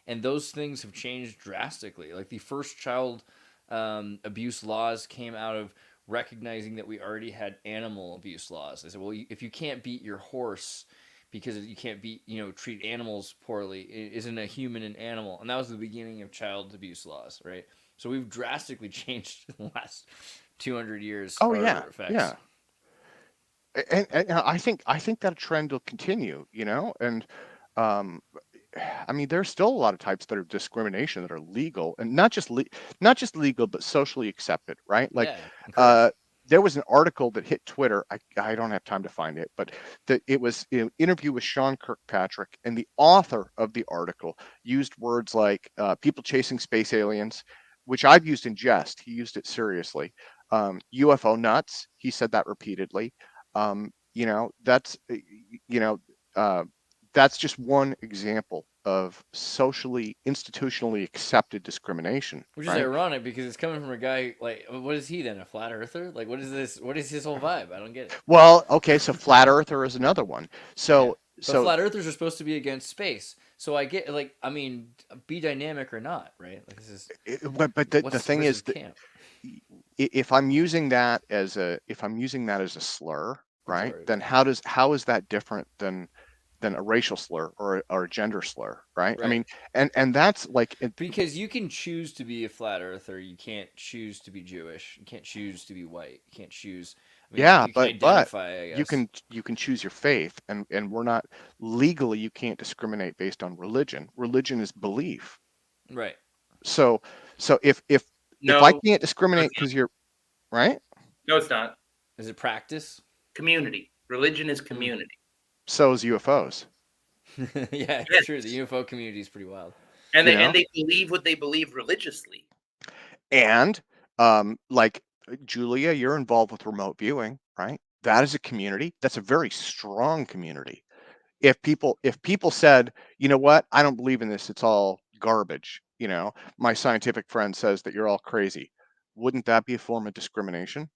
and those things have changed drastically. Like the first child abuse laws came out of recognizing that we already had animal abuse laws. They said, well, if you can't beat your horse because you can't treat animals poorly, isn't a human an animal? And that was the beginning of child abuse laws, right? So we've drastically changed in the last 200 years.
Oh yeah, yeah. And I think that trend will continue, and there's still a lot of types that are discrimination that are legal, and not just legal, but socially accepted, right? Like, there was an article that hit Twitter. I don't have time to find it, but it was an interview with Sean Kirkpatrick, and the author of the article used words like people chasing space aliens, which I've used in jest. He used it seriously. UFO nuts. He said that repeatedly. That's just one example of socially, institutionally accepted discrimination.
Which is ironic, because it's coming from a guy, like, what is he then, a flat earther? Like, what is this? What is his whole vibe? I don't get it.
Well, okay, so flat earther is another one. So,
But flat earthers are supposed to be against space. So I get, be dynamic or not, right? Like, this is.
But the thing is that if I'm using that as a slur, right? Then how is that different than a racial slur or a gender slur, right? I mean, and that's like
because you can choose to be a flat earther, you can't choose to be Jewish, you can't choose to be white, you can't choose.
But you can choose your faith, and we're not legally, you can't discriminate based on religion. Religion is belief,
right?
So if I can't discriminate because you're right,
no, it's not.
Is it practice?
Community. Religion is community.
So is UFOs.
Yeah, it's true. The UFO community is pretty wild.
And they believe what they believe religiously.
And like Julia, you're involved with remote viewing, right? That is a community. That's a very strong community. If people said, you know what, I don't believe in this, it's all garbage, my scientific friend says that you're all crazy, wouldn't that be a form of discrimination?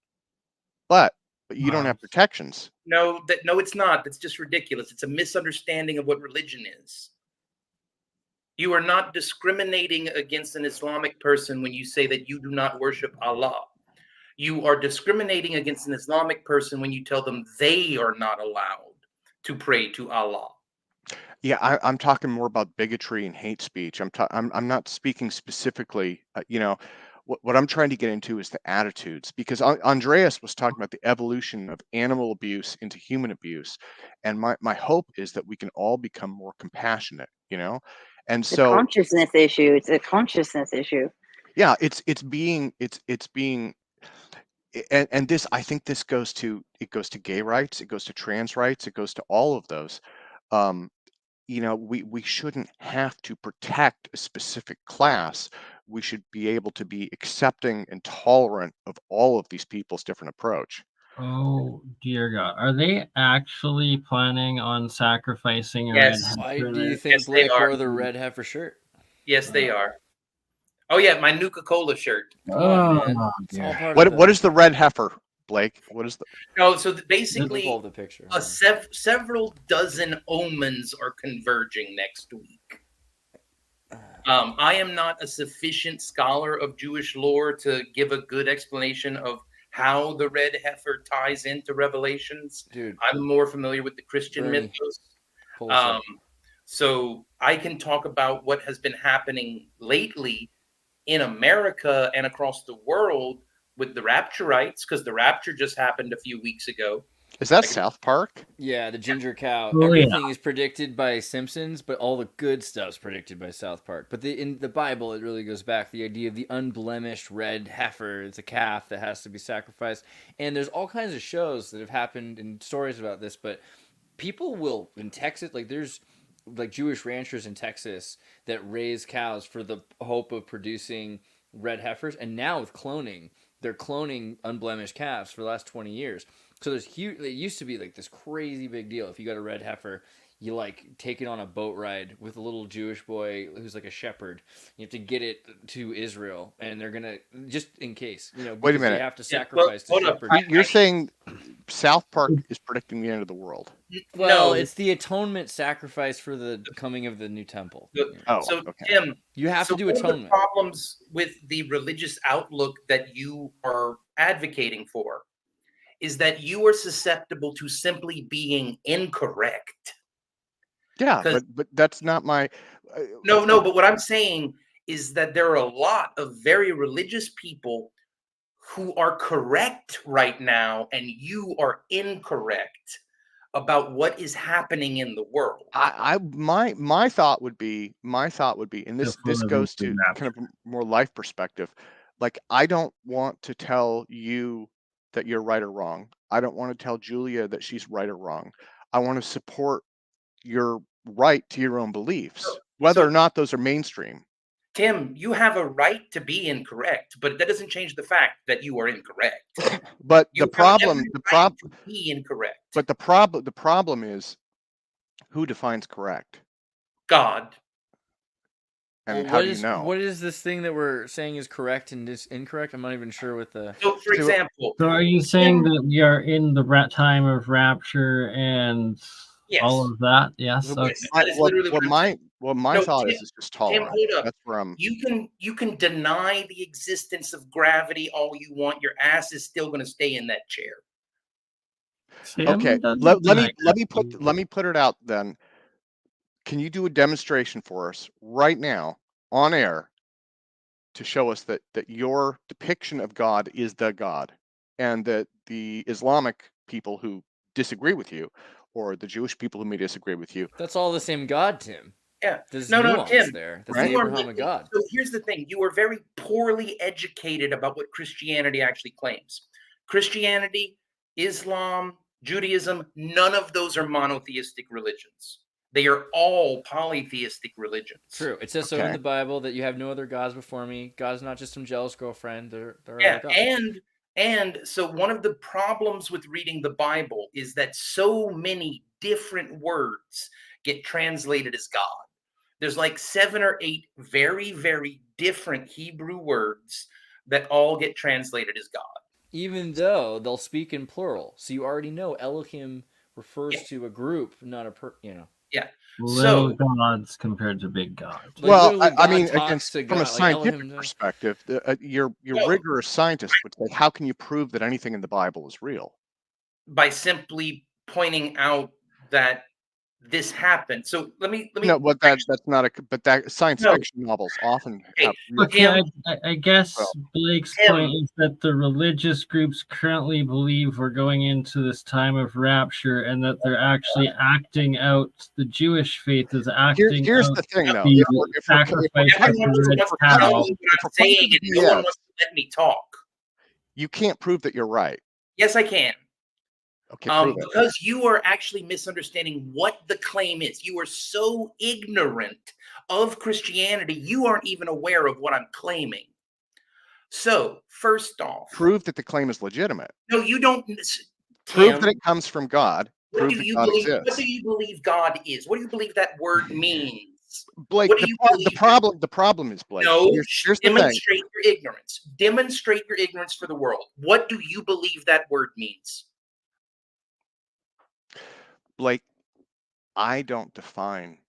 But you don't have protections.
No, it's not. That's just ridiculous. It's a misunderstanding of what religion is. You are not discriminating against an Islamic person when you say that you do not worship Allah. You are discriminating against an Islamic person when you tell them they are not allowed to pray to Allah.
Yeah, I'm talking more about bigotry and hate speech. I'm not speaking specifically. What I'm trying to get into is the attitudes, because Andreas was talking about the evolution of animal abuse into human abuse, and my hope is that we can all become more compassionate. And
It's a
so
consciousness issue. It's a consciousness issue.
yeah, it's being and this, I think this goes to gay rights, it goes to trans rights, it goes to all of those. Um, we shouldn't have to protect a specific class. We should be able to be accepting and tolerant of all of these people's different approach.
Oh dear God, are they actually planning on sacrificing a red
Yes.
Why
heifer
do you
there?
think
Yes, they
Blake
are.
wore the red heifer shirt?
Yes, they are. Oh yeah, my Nuka-Cola shirt.
Come on, man.
Oh,
It's all
dear.
part
What
of
is the red heifer, Blake? What is the
No, so
We'll
basically,
pull up the picture.
several dozen omens are converging next week. I am not a sufficient scholar of Jewish lore to give a good explanation of how the red heifer ties into Revelations.
Dude,
I'm more familiar with the Christian
Bernie,
mythos.
pull this up.
So I can talk about what has been happening lately in America and across the world with the Rapturites, because the rapture just happened a few weeks ago.
is that South Park?
Yeah, the ginger cow.
Oh, yeah.
Everything is predicted by Simpsons, but all the good stuff's predicted by South Park. But in the Bible, it really goes back the idea of the unblemished red heifer. It's a calf that has to be sacrificed. And there's all kinds of shows that have happened and stories about this. But people will in Texas, like there's like Jewish ranchers in Texas that raise cows for the hope of producing red heifers. And now with cloning, they're cloning unblemished calves for the last 20 years. So there's huge. It used to be like this crazy big deal. If you got a red heifer, you like take it on a boat ride with a little Jewish boy who's like a shepherd. You have to get it to Israel, and they're gonna just in case,
Wait a
because
minute.
you have to
Yeah,
sacrifice the
hold up.
shepherd.
You're saying South Park is predicting the end of the world?
Well,
No.
it's the atonement sacrifice for the coming of the new temple.
Oh,
So
okay.
Tim,
You have
so
to do
one of the
atonement.
problems with the religious outlook that you are advocating for is that you are susceptible to simply being incorrect.
Yeah,
'Cause-
but that's not my.
No, but what I'm saying is that there are a lot of very religious people who are correct right now, and you are incorrect about what is happening in the world.
My thought would be, and this
Before
goes
the
to
rapture.
kind of a more life perspective. Like, I don't want to tell you that you're right or wrong. I don't want to tell Julia that she's right or wrong. I want to support your right to your own beliefs, whether or not those are mainstream.
Tim, you have a right to be incorrect, but that doesn't change the fact that you are incorrect.
But
You
the problem,
have every right to be incorrect.
but the problem is, who defines correct,
God.
and
Well,
how do you know?
What is this thing that we're saying is correct and is incorrect? I'm not even sure what the.
So, for example,
So are you saying that we are in the time of rapture and all
yes,
of that? Yes.
Yes,
Okay.
that is literally what I'm saying.
My
No,
thought
Tim,
is just
Tim,
tolerant.
hold up.
That's where I'm.
You can deny the existence of gravity all you want. Your ass is still going to stay in that chair.
Tim
Okay,
doesn't
let
deny
me
gravity.
put it out then. Can you do a demonstration for us right now on air to show us that your depiction of God is the God, and that the Islamic people who disagree with you, or the Jewish people who may disagree with you,
That's all the same God, Tim.
Yeah.
There's
No,
nuance
Tim.
there. That's
Right?
the
You are
Abrahamic God.
So here's the thing: you are very poorly educated about what Christianity actually claims. Christianity, Islam, Judaism, none of those are monotheistic religions. They are all polytheistic religions.
True. It says so in
Okay.
the Bible that you have no other gods before me. God's not just some jealous girlfriend. There are
Yeah,
other gods.
and so one of the problems with reading the Bible is that so many different words get translated as God. There's like 7 or 8 very, very different Hebrew words that all get translated as God.
Even though they'll speak in plural. So you already know Elohim refers
Yeah.
to a group, not a
Yeah.
Little
So
gods compared to big gods.
Like,
Well,
literally,
I
God
mean,
talks
against
to
from a
God, like
scientific
Elohim.
perspective, your
No.
rigorous scientist would say, how can you prove that anything in the Bible is real?
by simply pointing out that this happened. So let me
No, but that's not but that science
No.
fiction novels often
Hey,
have real.
Okay,
Tim,
I guess
Well,
Blake's
Tim.
point is that the religious groups currently believe we're going into this time of rapture, and that they're actually acting out the Jewish faith is acting
Here's
out
the thing, though.
the
If we're
sacrifice of
everyone
the red
wants to
cutting-
tell
cow.
me what
if
I'm
we're cutting
saying,
to
and no one
BS,
wants to let me talk.
you can't prove that you're right.
Yes, I can.
Okay, prove it.
Because you are actually misunderstanding what the claim is. You are so ignorant of Christianity, you aren't even aware of what I'm claiming. So, first off,
Prove that the claim is legitimate.
no, you don't.
Prove
Tim,
that it comes from God.
what
Prove
do
that
you
God
believe? What
exists.
do you believe God is? What do you believe that word means?
Blake,
What do you believe?
the problem is, Blake.
No,
Here's the thing.
demonstrate your ignorance. Demonstrate your ignorance for the world. What do you believe that word means?
Blake, I don't define.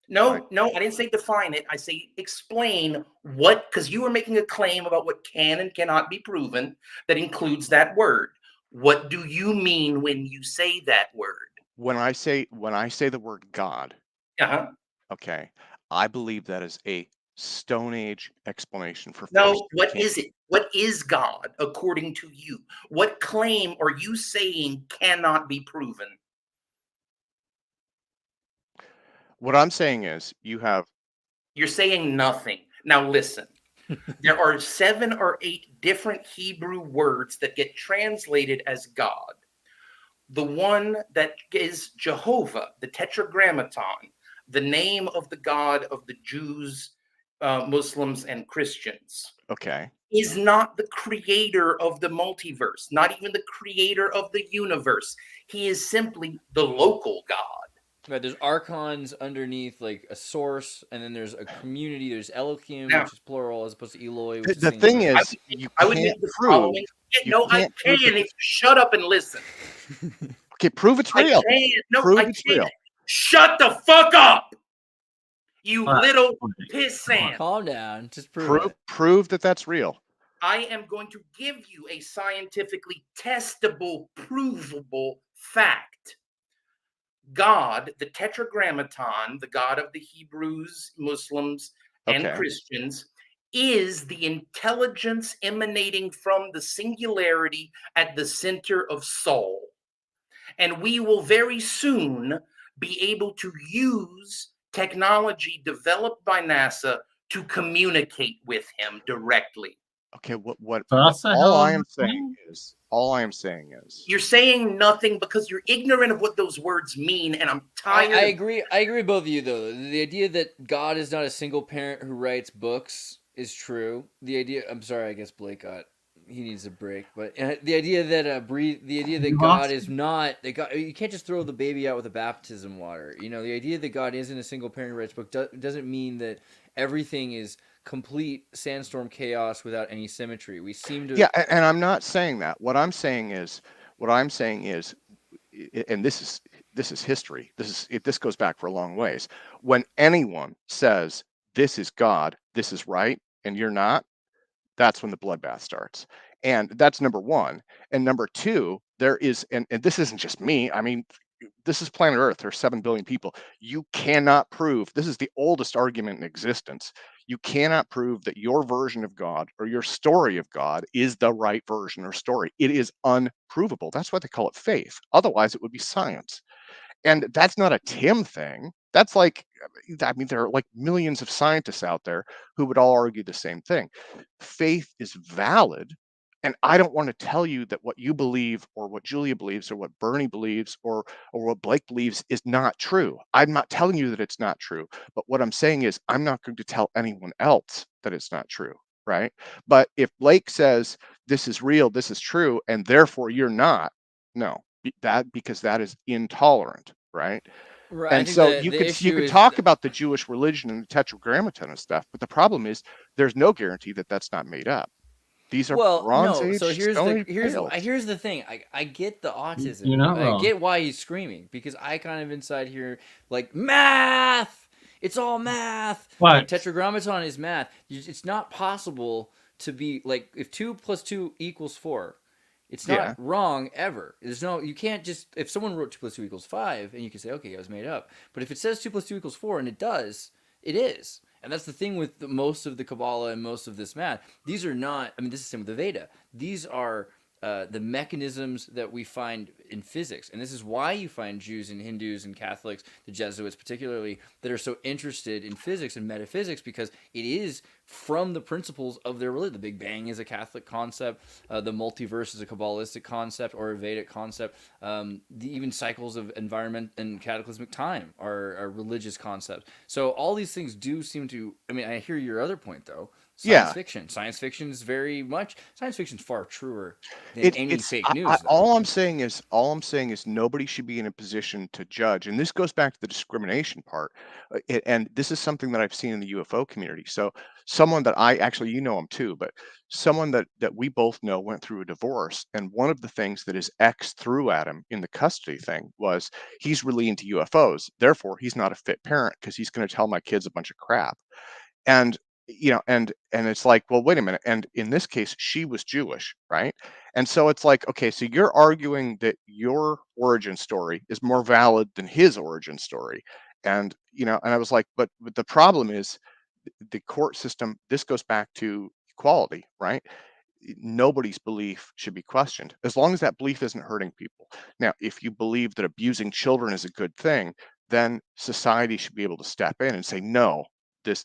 No, I didn't say define it. I say explain what, because you were making a claim about what can and cannot be proven that includes that word. What do you mean when you say that word?
When I say the word God,
Uh-huh.
okay, I believe that is a Stone Age explanation for
No,
force.
what is it? What is God according to you? What claim are you saying cannot be proven?
What I'm saying is you have.
You're saying nothing. Now listen. There are 7 or 8 different Hebrew words that get translated as God. The one that is Jehovah, the Tetragrammaton, the name of the God of the Jews, Muslims, and Christians,
Okay.
is not the creator of the multiverse, not even the creator of the universe. He is simply the local God.
Right, there's archons underneath, like a source, and then there's a community. There's Elohim,
Now,
which is plural, as opposed to Eloi, which is
The thing
singular.
is, you
I would
can't
make the
prove.
following.
You
No, I
can't prove
can
that-
if you shut up and listen.
Okay, prove it's
I
real.
can't. No,
Prove
I
it's
can't.
real.
Shut the fuck up, you
All right.
little pissant.
Calm down. Just prove it.
Prove that that's real.
I am going to give you a scientifically testable, provable fact. God, the Tetragrammaton, the God of the Hebrews, Muslims, and
Okay.
Christians, is the intelligence emanating from the singularity at the center of soul. And we will very soon be able to use technology developed by NASA to communicate with him directly.
Okay,
That's a
all
hell of
I
a
am saying is
You're saying nothing because you're ignorant of what those words mean, and I'm tired.
I agree. I agree with both of you, though. The idea that God is not a single parent who writes books is true. The idea. I'm sorry. I guess Blake got. He needs a break. But the idea that the idea that God is not that God. You can't just throw the baby out with the baptism water. You know, the idea that God isn't a single parent who writes book doesn't mean that everything is complete sandstorm chaos without any symmetry. We seem to.
Yeah, and I'm not saying that. What I'm saying is, and this is history. This goes back for a long ways. When anyone says this is God, this is right, and you're not, that's when the bloodbath starts. And that's number one. And number two, there is, and this isn't just me. I mean, this is planet Earth. There's 7 billion people. You cannot prove, this is the oldest argument in existence. You cannot prove that your version of God or your story of God is the right version or story. It is unprovable. That's why they call it faith. Otherwise, it would be science. And that's not a Tim thing. That's like, I mean, there are like millions of scientists out there who would all argue the same thing. Faith is valid. And I don't want to tell you that what you believe or what Julia believes or what Bernie believes or what Blake believes is not true. I'm not telling you that it's not true. But what I'm saying is I'm not going to tell anyone else that it's not true. Right. But if Blake says this is real, this is true, and therefore you're not, no, because that is intolerant. Right.
Right,
And so you could talk about the Jewish religion and the Tetragrammaton and stuff, but the problem is there's no guarantee that that's not made up. These are
Well,
Bronze
no.
Age,
So
Stone Age tales.
here's the thing. I get the
You're
autism.
not
I
wrong.
get why he's screaming because I kind of inside here like math. It's all math. Like
What?
tetragrammaton is math. It's not possible to be like if 2 + 2 = 4. It's not
Yeah.
wrong ever. There's no you can't just if someone wrote 2 + 2 = 5 and you can say okay, it was made up. But if it says 2 + 2 = 4 and it does, it is. And that's the thing with most of the Kabbalah and most of this math. These are not, I mean, this is the same with the Veda. These are the mechanisms that we find in physics. And this is why you find Jews and Hindus and Catholics, the Jesuits particularly, that are so interested in physics and metaphysics because it is from the principles of their religion. The Big Bang is a Catholic concept. The multiverse is a Kabbalistic concept or a Vedic concept. Even cycles of environment and cataclysmic time are religious concepts. So all these things do seem to, I mean, I hear your other point though.
Yeah.
Science fiction is very much, science fiction is far truer than any fake news. Though.
All I'm saying is nobody should be in a position to judge, and this goes back to the discrimination part. And this is something that I've seen in the UFO community. So someone that I actually, you know him too, but someone that we both know went through a divorce, and one of the things that his ex threw at him in the custody thing was he's really into UFOs, therefore he's not a fit parent because he's going to tell my kids a bunch of crap. And and it's like, well, wait a minute, and in this case she was Jewish, right? And so it's like, okay, so you're arguing that your origin story is more valid than his origin story. And and I was like, but the problem is the court system. This goes back to equality, right? Nobody's belief should be questioned as long as that belief isn't hurting people. Now, if you believe that abusing children is a good thing, then society should be able to step in and say, no,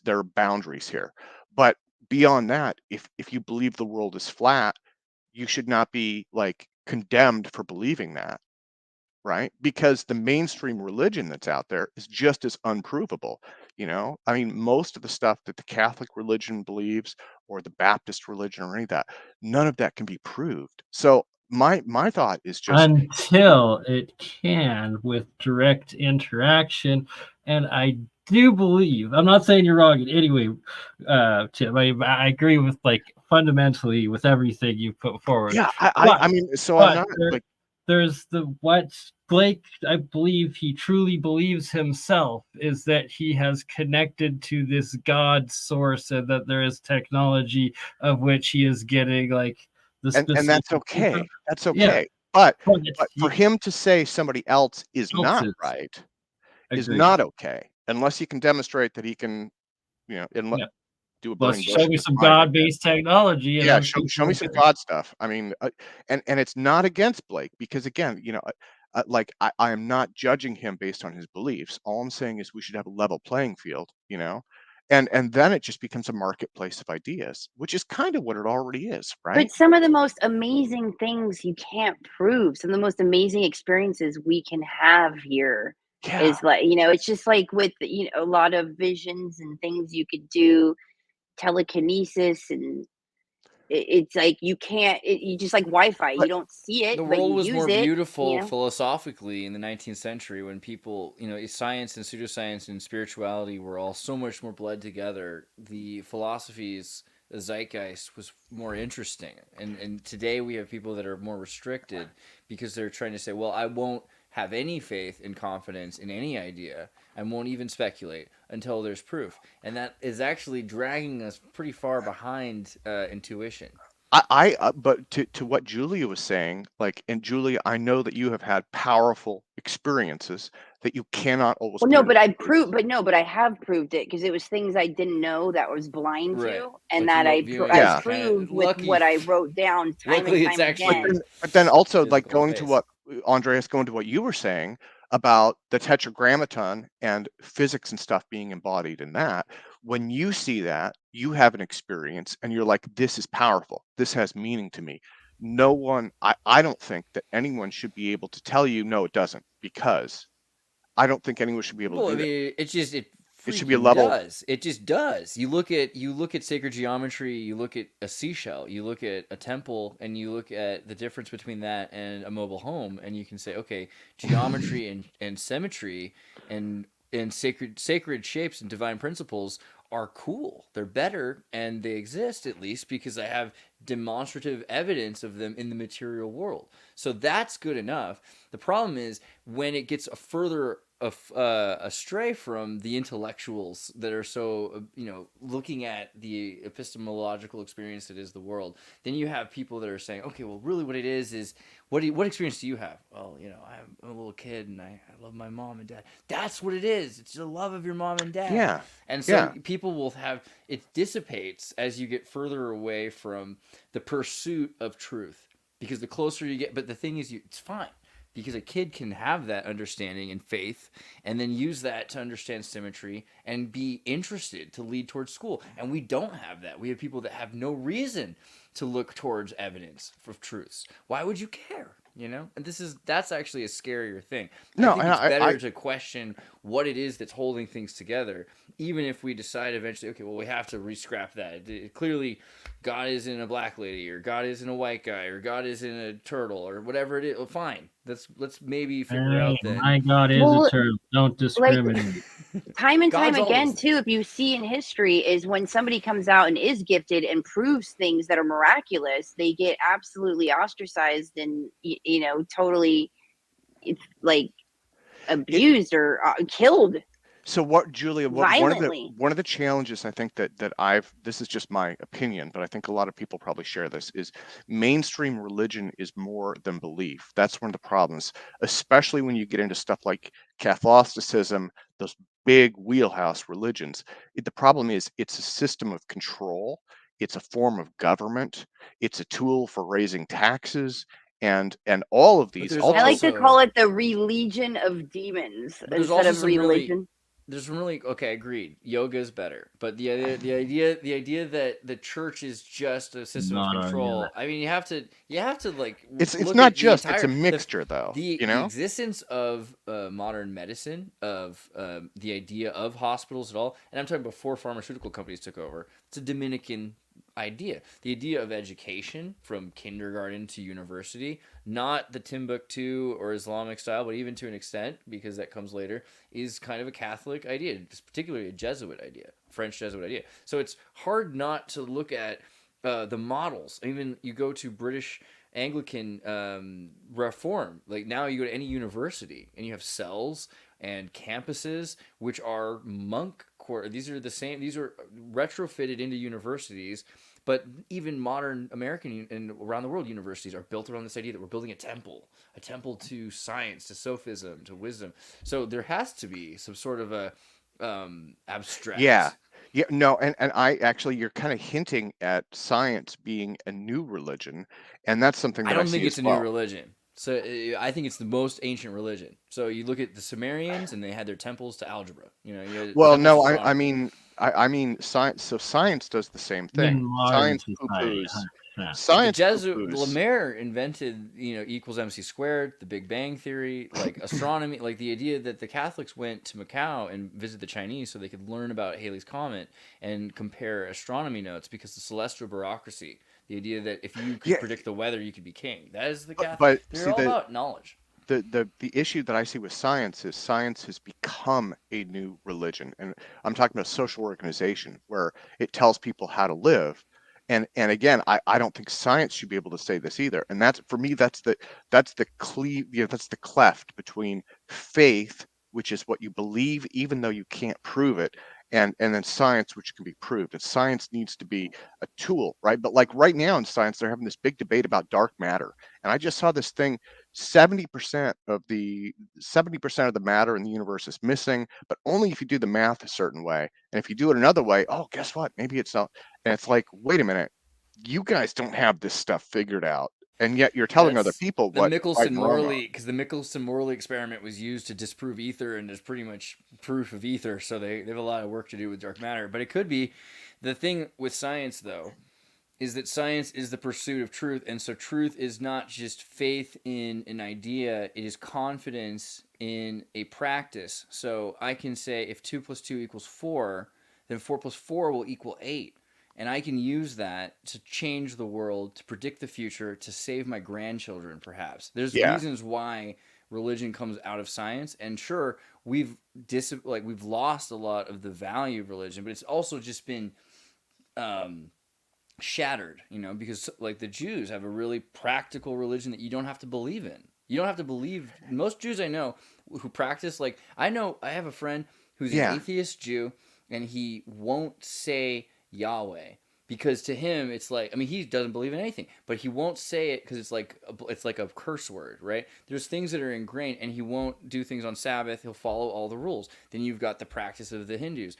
there are boundaries here. But beyond that, if you believe the world is flat, you should not be like condemned for believing that, right? Because the mainstream religion that's out there is just as unprovable. I mean, most of the stuff that the Catholic religion believes or the Baptist religion or any of that, none of that can be proved. So my thought is just,
Until it can with direct interaction. And I do believe, I'm not saying you're wrong in any way, Tim. I agree with fundamentally with everything you put forward.
yeah,
But,
I mean, so I'm
but
not
there,
like,
there's what Blake, I believe he truly believes himself, is that he has connected to this God source and that there is technology of which he is getting the specific.
and that's okay. That's
Yeah,
okay. But
but
for him to say somebody else is not
is
right is
agreed.
not okay unless you can demonstrate that he can, and
Yeah.
do a
Well,
burning bush
show
in
me
his
some
mind, I guess.
God-based technology, and
Yeah,
I'm
show me some God stuff. I mean, and it's not against Blake because again, like I am not judging him based on his beliefs. All I'm saying is we should have a level playing field, and then it just becomes a marketplace of ideas, which is kind of what it already is, right?
But some of the most amazing things you can't prove. Some of the most amazing experiences we can have here
Yeah.
is it's just like with a lot of visions and things you could do, telekinesis, and it's like you can't. You just like Wi-Fi. You
But
don't see it,
The
but
world
you
was
use
more
it.
beautiful philosophically in the 19th century when people, science and pseudoscience and spirituality were all so much more bled together. The philosophies, the zeitgeist was more interesting. And today we have people that are more restricted because they're trying to say, well, I won't have any faith and confidence in any idea. I won't even speculate until there's proof. And that is actually dragging us pretty far behind intuition.
But to what Julia was saying, and Julia, I know that you have had powerful experiences that you cannot always
Well,
put
no,
into words.
but I have proved it because it was things I didn't know that I was blind
Right.
to, and
Like
that
remote
I
viewing
Yeah.
is kind
proved
of
with
lucky.
what I wrote down time and
Luckily, it's
time
actually
again.
But then also like
physical
going to
space.
what Andreas, going to what you were saying about the tetragrammaton and physics and stuff being embodied in that. When you see that, you have an experience and you're like, this is powerful. This has meaning to me. No one, I don't think that anyone should be able to tell you, no, it doesn't, because I don't think anyone should be able to
Well, I
do that.
mean, it
It should be a
freaking
level.
does. It just does. You look at sacred geometry. You look at a seashell. You look at a temple, and you look at the difference between that and a mobile home, and you can say, okay, geometry and symmetry and sacred shapes and divine principles are cool. They're better, and they exist at least because I have demonstrative evidence of them in the material world. So that's good enough. The problem is when it gets further astray from the intellectuals that are so looking at the epistemological experience that is the world. Then you have people that are saying, okay, well, really, what it is what experience do you have? Well, I'm a little kid and I love my mom and dad. That's what it is. It's the love of your mom and dad.
Yeah.
And so people will have, it dissipates as you get further away from the pursuit of truth, because the closer you get, but the thing is, it's fine because a kid can have that understanding and faith and then use that to understand symmetry and be interested to lead towards school. And we don't have that. We have people that have no reason to look towards evidence of truths. Why would you care? And that's actually a scarier thing.
No,
I think it's better to question what it is that's holding things together, even if we decide eventually, okay, well, we have to re-scrap that. Clearly, God is in a black lady, or God is in a white guy, or God is in a turtle, or whatever it is. Well, fine. Let's maybe figure out that
my God is a turtle. Don't discriminate.
Time and time
God's
again,
always
too, if you see in history, is when somebody comes out and is gifted and proves things that are miraculous, they get absolutely ostracized and, totally like abused or killed.
So what, Julia,
violently.
one of the challenges I think that this is just my opinion, but I think a lot of people probably share this, is mainstream religion is more than belief. That's one of the problems, especially when you get into stuff like Catholicism, those big wheelhouse religions. The problem is it's a system of control. It's a form of government. It's a tool for raising taxes. And all of these.
I like to call it the religion of demons instead of religion.
There's really agreed. Yoga is better, but the idea that the church is just a system of control. I mean, you have to like.
It's not just. It's a mixture, though.
The existence of modern medicine, of the idea of hospitals at all, and I'm talking before pharmaceutical companies took over. It's a Dominican idea. The idea of education from kindergarten to university, not the Timbuktu or Islamic style, but even to an extent, because that comes later, is kind of a Catholic idea. It's particularly a Jesuit idea, French Jesuit idea. So it's hard not to look at the models. Even you go to British Anglican reform, like now you go to any university and you have cells and campuses which are monk core. These are retrofitted into universities, but even modern American and around the world universities are built around this idea that we're building a temple to science, to sophism, to wisdom. So there has to be some sort of a abstract.
Yeah, no, and I actually, you're kind of hinting at science being a new religion, and that's something that
I don't
see
think it's
as
a
well.
new religion. So I think it's the most ancient religion. So you look at the Sumerians, and they had their temples to algebra.
Well, no, I mean science. So science does the same thing. Science poo-poos. Science.
The Jesuit Lemaire invented, equals MC squared, the Big Bang Theory, like astronomy, like the idea that the Catholics went to Macau and visited the Chinese so they could learn about Halley's Comet and compare astronomy notes, because the celestial bureaucracy, the idea that if you could predict the weather, you could be king. That is the Catholic.
But
they're all about knowledge.
The issue that I see with science is science has become a new religion, and I'm talking about social organization where it tells people how to live. And again, I don't think science should be able to say this either. And that's, for me, that's the cleft between faith, which is what you believe even though you can't prove it, and then science, which can be proved. And science needs to be a tool, right? But like right now in science, they're having this big debate about dark matter. And I just saw this thing, 70% of the matter in the universe is missing, but only if you do the math a certain way. And if you do it another way, oh, guess what? Maybe it's not. And it's like, wait a minute, you guys don't have this stuff figured out. And yet you're telling other people what
Michelson-Morley, because the Michelson-Morley experiment was used to disprove ether, and there's pretty much proof of ether, so they have a lot of work to do with dark matter. But it could be, the thing with science, though, is that science is the pursuit of truth, and so truth is not just faith in an idea, it is confidence in a practice. So I can say if 2 + 2 = 4, then 4 + 4 will equal 8. And I can use that to change the world, to predict the future, to save my grandchildren, perhaps. There's reasons why religion comes out of science. And sure, we've lost a lot of the value of religion, but it's also just been shattered, because like the Jews have a really practical religion that you don't have to believe in. You don't have to believe. Most Jews I know who practice, like I have a friend who's an atheist Jew, and he won't say Yahweh because to him it's like, I mean, he doesn't believe in anything, but he won't say it because it's like a curse word, right? There's things that are ingrained, and he won't do things on Sabbath. He'll follow all the rules. Then you've got the practice of the Hindus.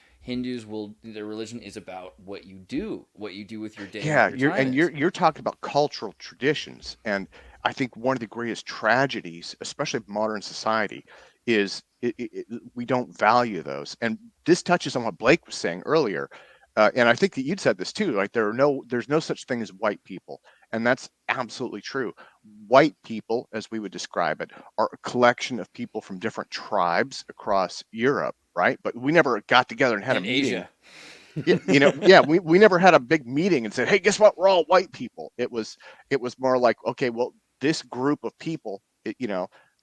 Their religion is about what you do with your day.
Yeah, you're talking about cultural traditions, and I think one of the greatest tragedies, especially of modern society, is we don't value those. And this touches on what Blake was saying earlier, and I think that you'd said this too. Like there's no such thing as white people, and that's absolutely true. White people, as we would describe it, are a collection of people from different tribes across Europe, right? But we never got together and had a meeting.
Asia.
We never had a big meeting and said, hey, guess what? We're all white people. It was more like, okay, well, this group of people,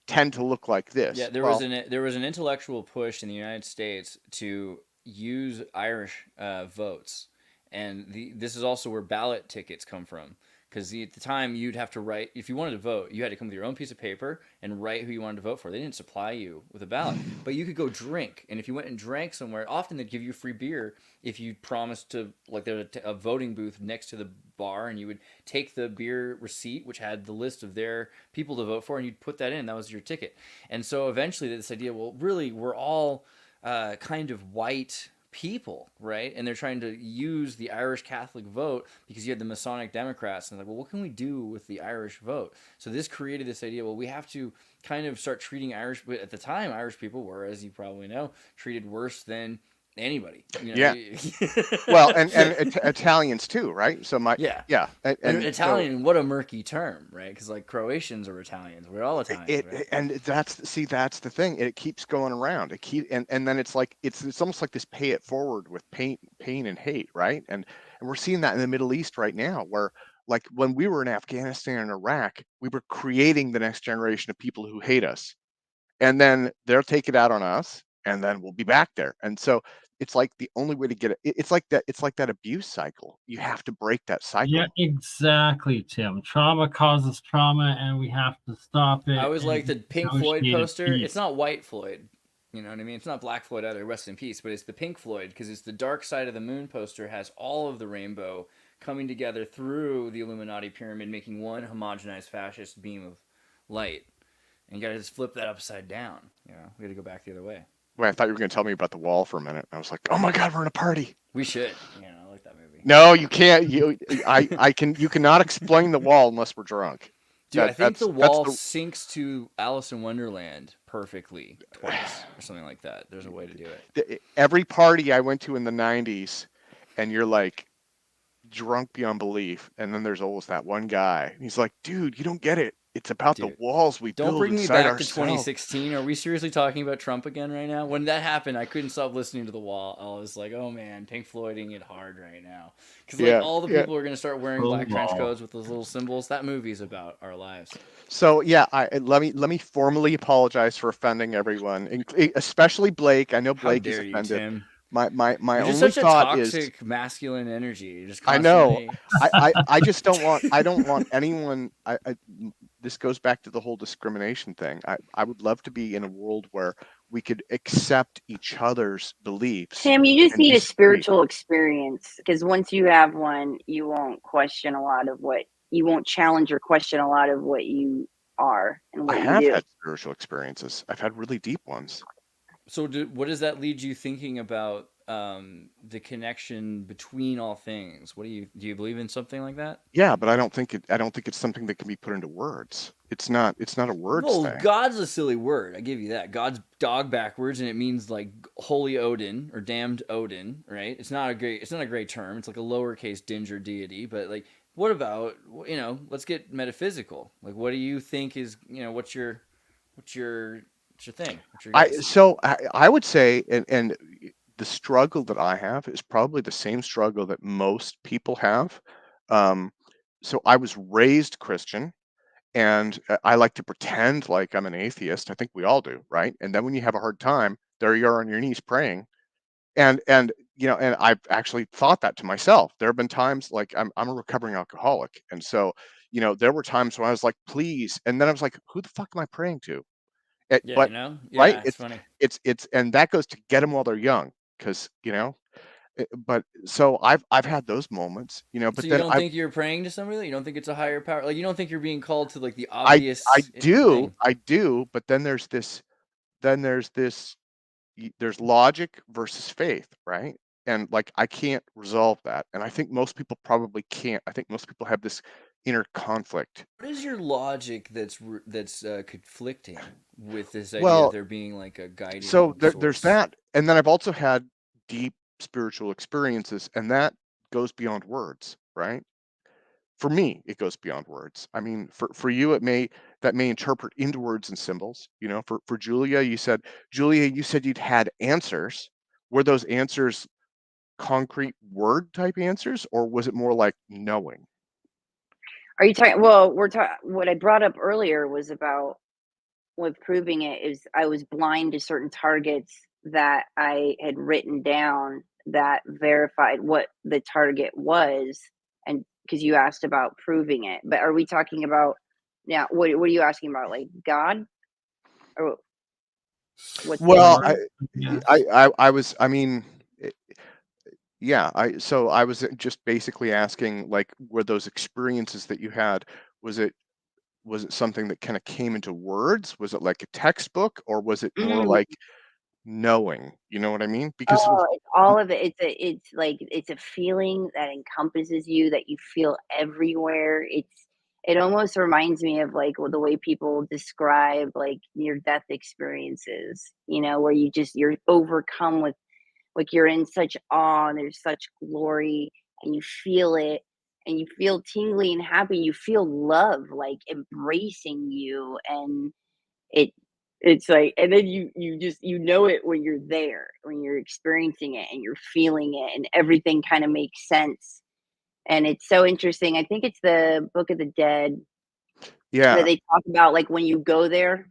tend to look like this.
Yeah, there was an intellectual push in the United States to use Irish votes, and this is also where ballot tickets come from. Because at the time, you'd have to write, if you wanted to vote, you had to come with your own piece of paper and write who you wanted to vote for. They didn't supply you with a ballot, but you could go drink. And if you went and drank somewhere, often they'd give you free beer if you promised to, like there was a voting booth next to the bar, and you would take the beer receipt, which had the list of their people to vote for, and you'd put that in. That was your ticket. And so eventually this idea, well, really, we're all kind of white people, right? And they're trying to use the Irish Catholic vote because you had the Masonic Democrats, and like, well, what can we do with the Irish vote? So this created this idea, well, we have to kind of start treating Irish, but at the time, Irish people were, as you probably know, treated worse than anybody.
Yeah. Well, and Italians too, right? So and
Italian, what a murky term, right? Because like Croatians are Italians, we're all Italians. Right?
And that's the thing. It keeps going around. And then it's like it's almost like this pay it forward with pain and hate, right? And we're seeing that in the Middle East right now, where like when we were in Afghanistan and Iraq, we were creating the next generation of people who hate us, and then they'll take it out on us, and then we'll be back there. And so it's like the only way to get it. It's like that abuse cycle. You have to break that cycle.
Yeah, exactly, Tim. Trauma causes trauma, and we have to stop it.
I was like the Pink Floyd poster. It's not White Floyd. You know what I mean? It's not Black Floyd either, rest in peace, but it's the Pink Floyd, because it's the Dark Side of the Moon poster, has all of the rainbow coming together through the Illuminati pyramid, making one homogenized fascist beam of light. And you gotta just flip that upside down. We gotta go back the other way.
Wait, I thought you were going to tell me about The Wall for a minute. I was like, oh my God, we're in a party.
We should. I like that movie.
No, you can't. You cannot explain The Wall unless we're drunk.
Dude, I think The Wall syncs to Alice in Wonderland perfectly twice or something like that. There's a way to do it.
Every party I went to in the 90s, and you're like drunk beyond belief, and then there's always that one guy. He's like, dude, you don't get it. It's about the walls we build.
Don't bring me
back
to 2016. Are we seriously talking about Trump again right now? When that happened, I couldn't stop listening to The Wall. I was like, oh man, Pink Floyding it hard right now. Because all the people are going to start wearing black trench coats with those little symbols. That movie's about our lives.
So yeah, let me formally apologize for offending everyone, especially Blake. I know Blake is offended. You, Tim? My
You're
only
such
thought
a
is
toxic masculine energy. You're just
I know. I just don't want anyone. This goes back to the whole discrimination thing. I would love to be in a world where we could accept each other's beliefs.
Tim, you just need a spiritual experience, because once you have one, you won't question you won't challenge or question a lot of what you are and what you do. I have
had spiritual experiences. I've had really deep ones.
So what does that lead you thinking about the connection between all things? What do you believe in something like that?
Yeah, but I don't think it's something that can be put into words. It's not a words thing.
God's a silly word. I give you that. God's dog backwards, and it means like holy Odin or damned Odin, right? It's not a great term. It's like a lowercase dinger deity, but like, what about, let's get metaphysical. Like, what do you think is, what's your thing?
I would say, and the struggle that I have is probably the same struggle that most people have. So I was raised Christian, and I like to pretend like I'm an atheist. I think we all do, right? And then when you have a hard time, there you are on your knees praying. And and I've actually thought that to myself. There have been times, like, I'm a recovering alcoholic, and so there were times when I was like, please, and then I was like, who the fuck am I praying to?
Yeah,
But right,
yeah, it's funny.
it's and that goes to get them while they're young, because but so I've had those moments,
So
but
you
then
don't
I
think you're praying to somebody? You don't think it's a higher power? Like you don't think you're being called to like the
I
obvious
do,
thing?
but then there's there's logic versus faith, right? And like, I can't resolve that, and I think most people probably can't. I think most people have this inner conflict.
What is your logic that's conflicting with this idea of
Well,
there being like a
so
guiding
there's
source?
that, and then I've also had deep spiritual experiences, and that goes beyond words, right? For me, it goes beyond words. I mean, for you, that may interpret into words and symbols. For Julia, you said you'd had answers. Were those answers concrete word type answers, or was it more like knowing?
Are you talking? Well, we're talking. What I brought up earlier was about with proving it is I was blind to certain targets that I had written down that verified what the target was, and because you asked about proving it, but are we talking about now? What are you asking about? Like God, or what's the
Well,
Sure.
question?
I was, I mean, yeah, I was just basically asking, like, were those experiences that you had, was it was it something that kind of came into words? Was it like a textbook, or was it more
Mm.
like knowing? You know what I mean? Because
Oh, it's all of it. It's like it's a feeling that encompasses you that you feel everywhere. It almost reminds me of like the way people describe like near death experiences, where you're overcome with like you're in such awe and there's such glory and you feel it and you feel tingly and happy. You feel love like embracing you, and it it's like, and then you just it when you're there, when you're experiencing it and you're feeling it and everything kind of makes sense. And it's so interesting. I think it's the Book of the Dead that
yeah,
they talk about like when you go there,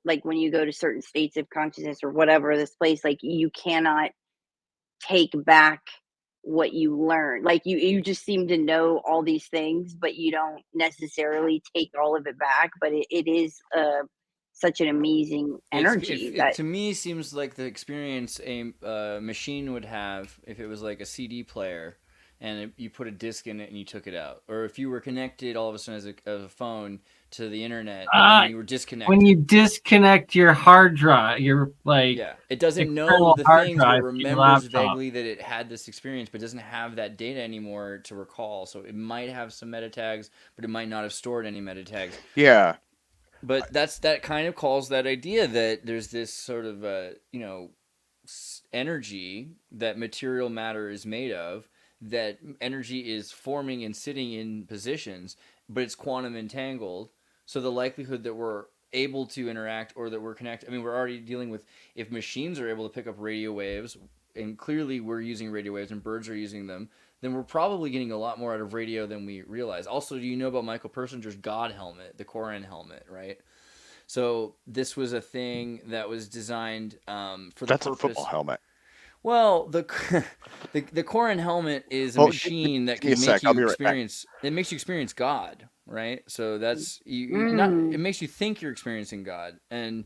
like when you go to certain states of consciousness or whatever, this place, like you cannot take back what you learn. Like you just seem to know all these things, but you don't necessarily take all of it back. But it is such an amazing energy
It
that
to me seems like the experience a machine would have if it was like a CD player, and you put a disc in it and you took it out, or if you were connected all of a sudden as a phone to the internet and
Uh,
then you were
when you
disconnected.
disconnect your hard drive, your like
Yeah, it doesn't know
external
the
hard
things, but
drive to your
remembers
laptop.
vaguely that it had this experience, but doesn't have that data anymore to recall. So it might have some meta tags, but it might not have stored any meta tags.
yeah,
But that kind of calls that idea that there's this sort of energy that material matter is made of. That energy is forming and sitting in positions, but it's quantum entangled. So the likelihood that we're able to interact or that we're connected. I mean, we're already dealing with if machines are able to pick up radio waves, and clearly we're using radio waves and birds are using them, then we're probably getting a lot more out of radio than we realize. Also, do you know about Michael Persinger's God helmet, the Koran helmet, right? So this was a thing that was designed for the
that's a football
purpose.
helmet.
Well, the Koran helmet is a
Well, give
machine that
me a
can
sec.
make
I'll
you
be right back.
experience. It makes you experience God, right? So that's not. It
mm,
makes you think you're experiencing God, and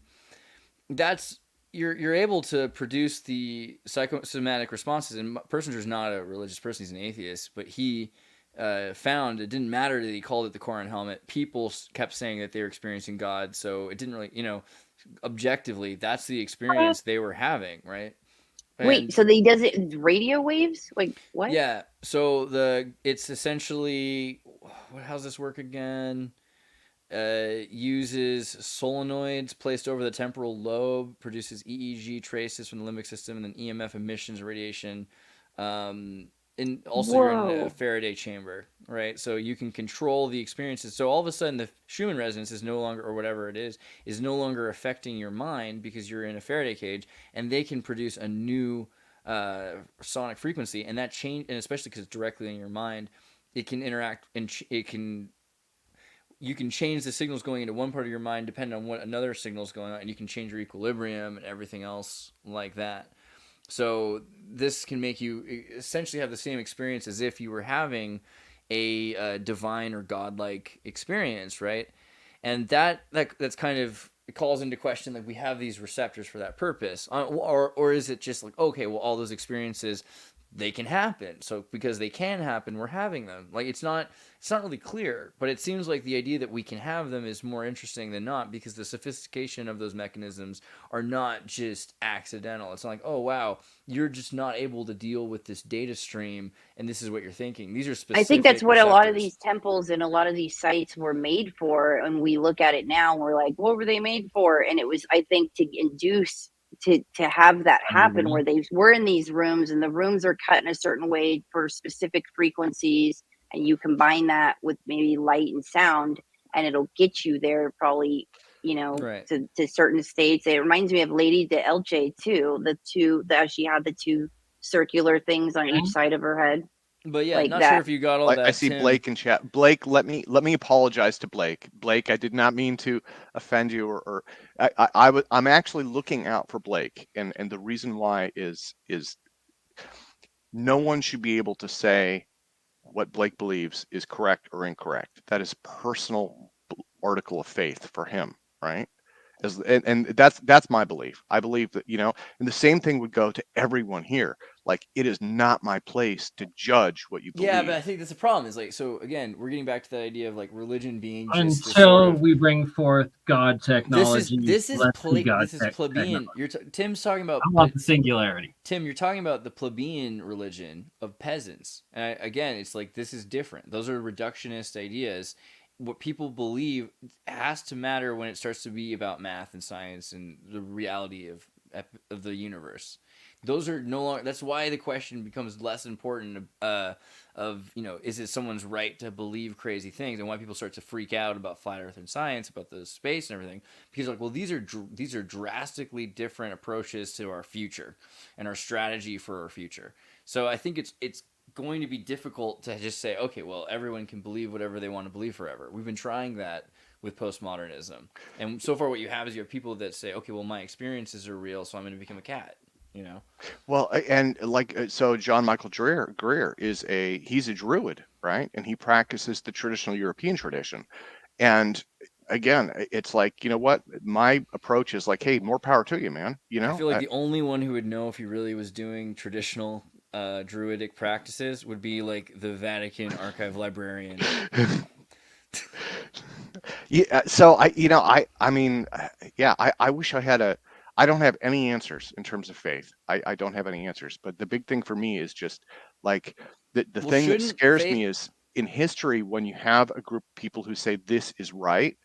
that's you're able to produce the psychosomatic responses. And Persinger's not a religious person; he's an atheist, but he found it didn't matter that he called it the Koran helmet. People kept saying that they were experiencing God, so it didn't really, objectively, that's the experience they were having, right?
wait,
And
so they does it in radio waves? Like what?
yeah, so it's essentially how's this work again? Uses solenoids placed over the temporal lobe, produces EEG traces from the limbic system, and then EMF emissions, radiation. And also, you're in a
Whoa.
Faraday chamber, right? So you can control the experiences. So all of a sudden, the Schumann resonance is no longer, or whatever it is no longer affecting your mind because you're in a Faraday cage, and they can produce a new sonic frequency, and that change, and especially because it's directly in your mind, it can interact and it can you can change the signals going into one part of your mind depending on what another signal is going on, and you can change your equilibrium and everything else like that. So this can make you essentially have the same experience as if you were having a divine or godlike experience, right? And that's kind of, it calls into question, like, we have these receptors for that purpose, or is it just like, okay, well, all those experiences, they can happen, so because they can happen, we're having them. Like, it's not really clear, but it seems like the idea that we can have them is more interesting than not, because the sophistication of those mechanisms are not just accidental. It's not like, oh wow, you're just not able to deal with this data stream and this is what you're thinking. These are specific
I think that's what a lot of
receptors.
these temples and a lot of these sites were made for. And we look at it now and we're like, what were they made for? And it was, I think, to induce, to have that happen, where they were in these rooms and the rooms are cut in a certain way for specific frequencies. And you combine that with maybe light and sound, and it'll get you there probably,
Right.
to certain states. It reminds me of Lady de Elche too. That she had the two circular things on each side of her head.
But yeah,
Like
not
that.
sure if you got all that.
I see
Tim.
Blake in chat. Blake, let me apologize to Blake. Blake, I did not mean to offend you, or I'm actually looking out for Blake, and the reason why is no one should be able to say what Blake believes is correct or incorrect. That is personal article of faith for him, right? And that's my belief. I believe that, and the same thing would go to everyone here. Like, it is not my place to judge what you believe.
Yeah, but I think that's the problem. Is like, so again, we're getting back to that idea of like religion being just
Until
this sort of,
we bring forth God technology.
this is
God
plebeian. Tim's talking about.
I want the singularity.
Tim, you're talking about the plebeian religion of peasants. And again, it's like, this is different. Those are reductionist ideas. What people believe has to matter when it starts to be about math and science and the reality of the universe. Those are no longer. That's why the question becomes less important. Is it someone's right to believe crazy things, and why people start to freak out about flat Earth and science, about the space and everything? Because like, well, these are drastically different approaches to our future and our strategy for our future. So I think it's going to be difficult to just say, okay, well, everyone can believe whatever they want to believe forever. We've been trying that with postmodernism, and so far what you have is you have people that say, okay, well, my experiences are real, so I'm going to become a cat.
Well, and like, so John Michael Greer he's a druid, right? And he practices the traditional European tradition. And again, it's like, you know what? My approach is like, hey, more power to you, man.
I feel like the only one who would know if he really was doing traditional druidic practices would be like the Vatican archive librarian.
Yeah. So I mean, yeah, I wish I had I don't have any answers in terms of faith. I don't have any answers. But the big thing for me is just like the thing that scares me is in history, when you have a group of people who say this is right,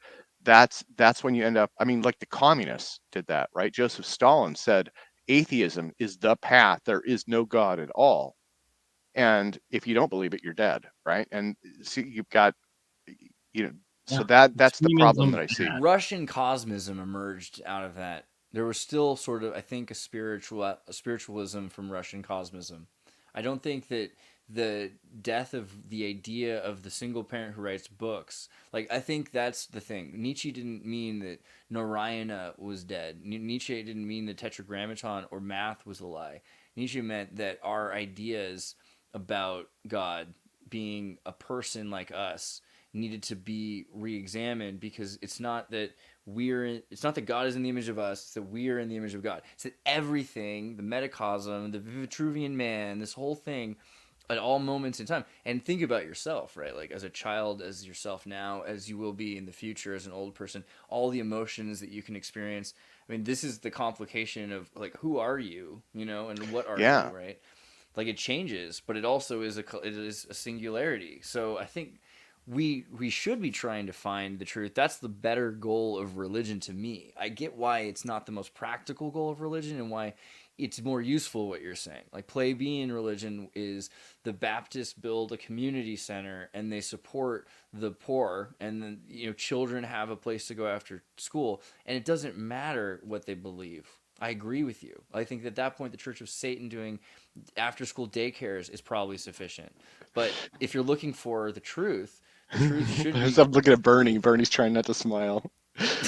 that's when you end up. I mean, like the communists did that, right? Joseph Stalin said atheism is the path. There is no God at all. And if you don't believe it, you're dead, right? And see, you've got, so that's the problem that I see.
Russian cosmism emerged out of that. There was still sort of, I think, a spiritualism from Russian cosmism. I don't think that the death of the idea of the single parent who writes books, like, I think that's the thing. Nietzsche didn't mean that Narayana was dead. Nietzsche didn't mean the Tetragrammaton or math was a lie. Nietzsche meant that our ideas about God being a person like us needed to be re-examined, because it's not that God is in the image of us, it's that we are in the image of God. It's that everything, the metacosm, the Vitruvian man, this whole thing, at all moments in time. And think about yourself, right? Like, as a child, as yourself now, as you will be in the future as an old person, all the emotions that you can experience. I mean, this is the complication of, like, who are you, and what are you, right? Like, it changes, but it also is a singularity. So I think we should be trying to find the truth. That's the better goal of religion to me. I get why it's not the most practical goal of religion and why it's more useful what you're saying. Like, plebeian religion is the Baptists build a community center and they support the poor, and then children have a place to go after school, and it doesn't matter what they believe. I agree with you. I think at that point the Church of Satan doing after school daycares is probably sufficient. But if you're looking for the truth, Truth should be.
I'm looking at Bernie. Bernie's trying not to smile.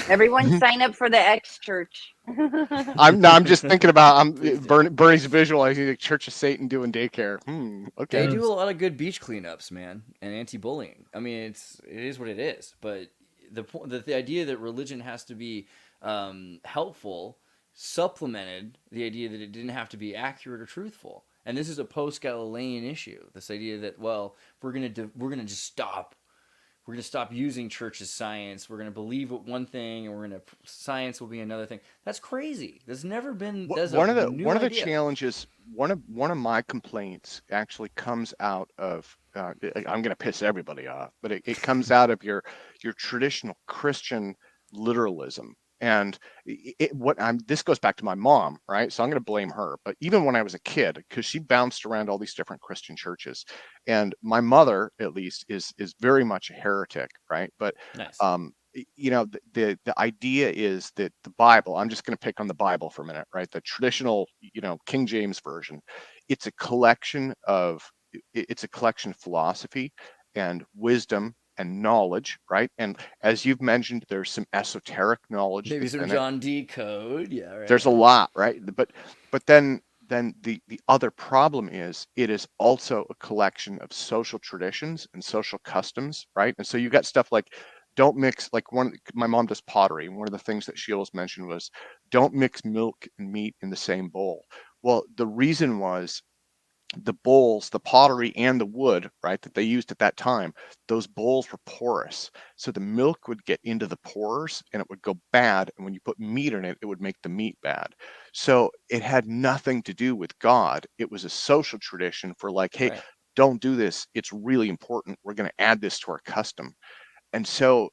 Everyone sign up for the X Church.
I'm just thinking about
Please do.
Bernie's visualizing the Church of Satan doing daycare. Okay.
They do a lot of good beach cleanups, man, and anti-bullying. I mean, it is what it is. But the idea that religion has to be helpful supplemented the idea that it didn't have to be accurate or truthful. And this is a post-Galilean issue. This idea that, well, we're gonna just stop. We're gonna stop using church as science. We're gonna believe one thing, and science will be another thing. That's crazy. There's never been. That's
One of the
new
one of the
idea.
challenges, one of my complaints actually comes out of I'm going to piss everybody off, but it comes out of your traditional Christian literalism. And this goes back to my mom, right? So I'm going to blame her. But even when I was a kid, because she bounced around all these different Christian churches, and my mother, at least, is very much a heretic, right? But
Nice.
the idea is that the Bible, I'm just going to pick on the Bible for a minute, right? The traditional, King James version, it's a collection of philosophy and wisdom and knowledge, right? And as you've mentioned, there's some esoteric knowledge.
Maybe some
in it.
John D code. Yeah, right.
There's a lot, right? But then the other problem is it is also a collection of social traditions and social customs, right? And so you've got stuff like don't mix, like my mom does pottery. And one of the things that she always mentioned was don't mix milk and meat in the same bowl. Well, the reason was the bowls, the pottery and the wood, right, that they used at that time, those bowls were porous. So the milk would get into the pores and it would go bad. And when you put meat in it, it would make the meat bad. So it had nothing to do with God. It was a social tradition for like, hey,
Right.
don't do this. It's really important. We're going to add this to our custom. And so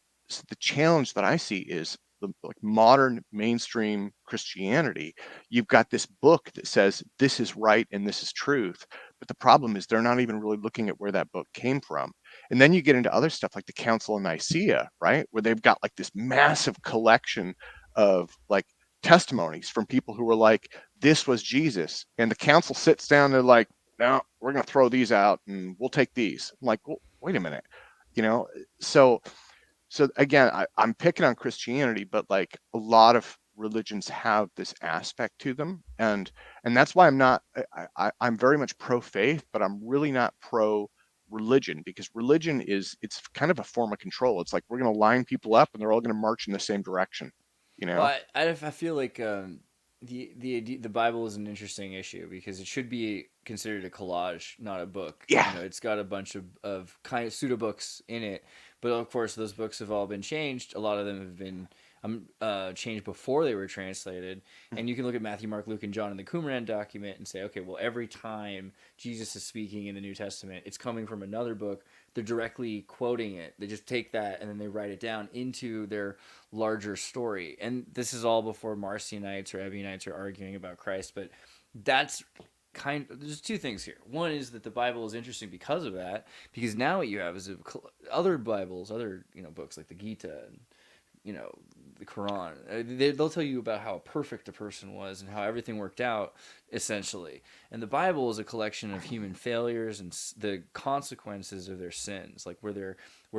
the challenge that I see is like modern mainstream Christianity. You've got this book that says this is right and this is truth, but the problem is they're not even really looking at where that book came from. And then you get into other stuff like the Council of Nicaea, right, where they've got like this massive collection of like testimonies from people who were like, this was Jesus, and the council sits down and they're like, no, we're going to throw these out and we'll take these. I'm like, well, wait a minute, so again, I'm picking on Christianity, but like a lot of religions have this aspect to them, and that's why I'm very much pro faith, but I'm really not pro religion, because religion it's kind of a form of control. It's like we're going to line people up and they're all going to march in the same direction.
Well, I feel like the Bible is an interesting issue because it should be considered a collage, not a book.
Yeah.
It's got a bunch of kind of pseudo books in it, but of course those books have all been changed. A lot of them have been changed before they were translated. And you can look at Matthew, Mark, Luke, and John in the Qumran document and say, okay, well, every time Jesus is speaking in the New Testament, it's coming from another book. They're directly quoting it. They just take that and then they write it down into their larger story. And this is all before Marcionites or Ebionites are arguing about Christ. But that's there's two things here. One is that the Bible is interesting because of that, because now what you have is other Bibles, other books like the Gita and the Quran. They'll tell you about how perfect a person was and how everything worked out, essentially. And the Bible is a collection of human failures and the consequences of their sins, like where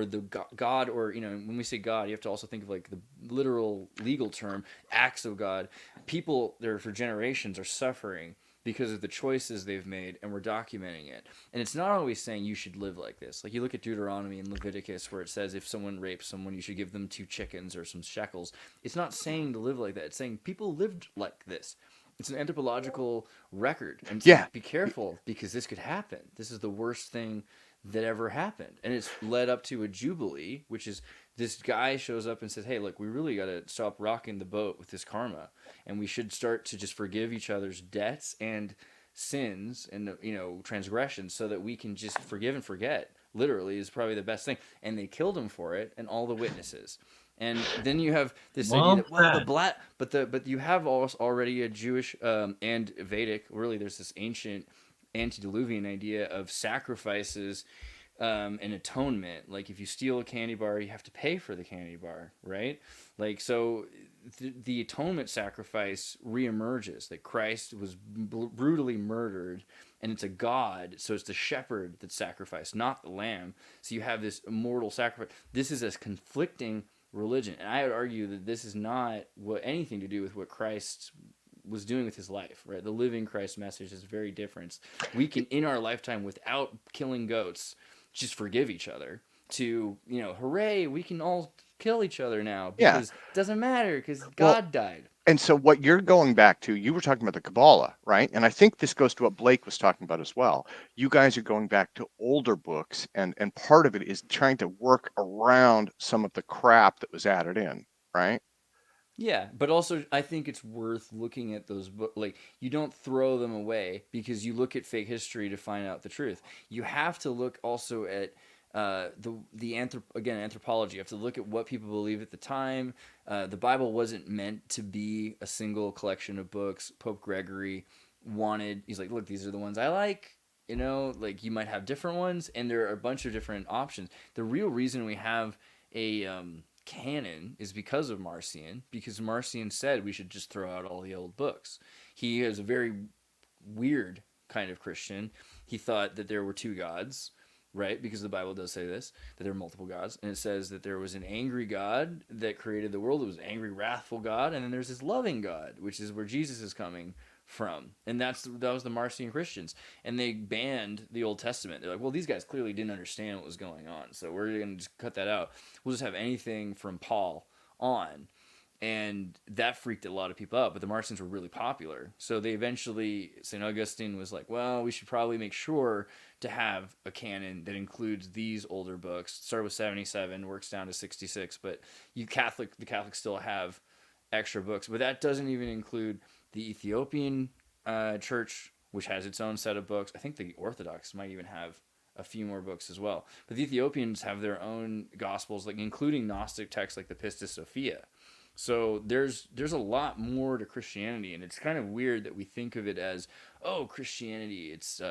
the God, or when we say God, you have to also think of like the literal legal term, acts of God. People there for generations are suffering because of the choices they've made, and we're documenting it. And it's not always saying you should live like this. Like you look at Deuteronomy and Leviticus where it says if someone rapes someone, you should give them 2 chickens or some shekels. It's not saying to live like that. It's saying people lived like this. It's an anthropological record. And be careful because this could happen. This is the worst thing that ever happened. And it's led up to a jubilee, which is this guy shows up and says, hey, look, we really got to stop rocking the boat with this karma. And we should start to just forgive each other's debts and sins and, transgressions so that we can just forgive and forget, literally, is probably the best thing. And they killed him for it and all the witnesses. And then you have this idea that, but you have already a Jewish and Vedic, really there's this ancient antediluvian idea of sacrifices and atonement. Like if you steal a candy bar, you have to pay for the candy bar, right? Like, so the atonement sacrifice reemerges, that Christ was brutally murdered, and it's a God, so it's the shepherd that's sacrificed, not the lamb. So you have this immortal sacrifice. This is a conflicting religion, and I would argue that this is not anything to do with what Christ was doing with his life, right? The living Christ message is very different. We can, in our lifetime, without killing goats, just forgive each other. To, hooray, we can all kill each other now because it doesn't matter because God died.
And so what you're going back to, you were talking about the Kabbalah, right? And I think this goes to what Blake was talking about as well. You guys are going back to older books, and part of it is trying to work around some of the crap that was added in, right?
Yeah, but also I think it's worth looking at those books. Like, you don't throw them away because you look at fake history to find out the truth. You have to look also at anthropology. You have to look at what people believe at the time. The Bible wasn't meant to be a single collection of books. Pope Gregory he's like, look, these are the ones I like. Like, you might have different ones, and there are a bunch of different options. The real reason we have a canon is because of Marcion, because Marcion said we should just throw out all the old books. He is a very weird kind of Christian. He thought that there were two gods, right? Because the Bible does say this, that there are multiple gods, and it says that there was an angry God that created the world. It was an angry, wrathful God, and then there's this loving God, which is where Jesus is coming from. And that was the Marcion Christians, and they banned the Old Testament. They're like, well, these guys clearly didn't understand what was going on, so we're going to just cut that out. We'll just have anything from Paul on. And that freaked a lot of people out, but the Marcions were really popular. So they eventually, St. Augustine was like, well, we should probably make sure to have a canon that includes these older books. Start with 77, works down to 66, but the Catholics still have extra books. But that doesn't even include the Ethiopian church, which has its own set of books. I think the Orthodox might even have a few more books as well. But the Ethiopians have their own gospels, like including Gnostic texts like the Pistis Sophia. So there's a lot more to Christianity, and it's kind of weird that we think of it as, oh, Christianity, it's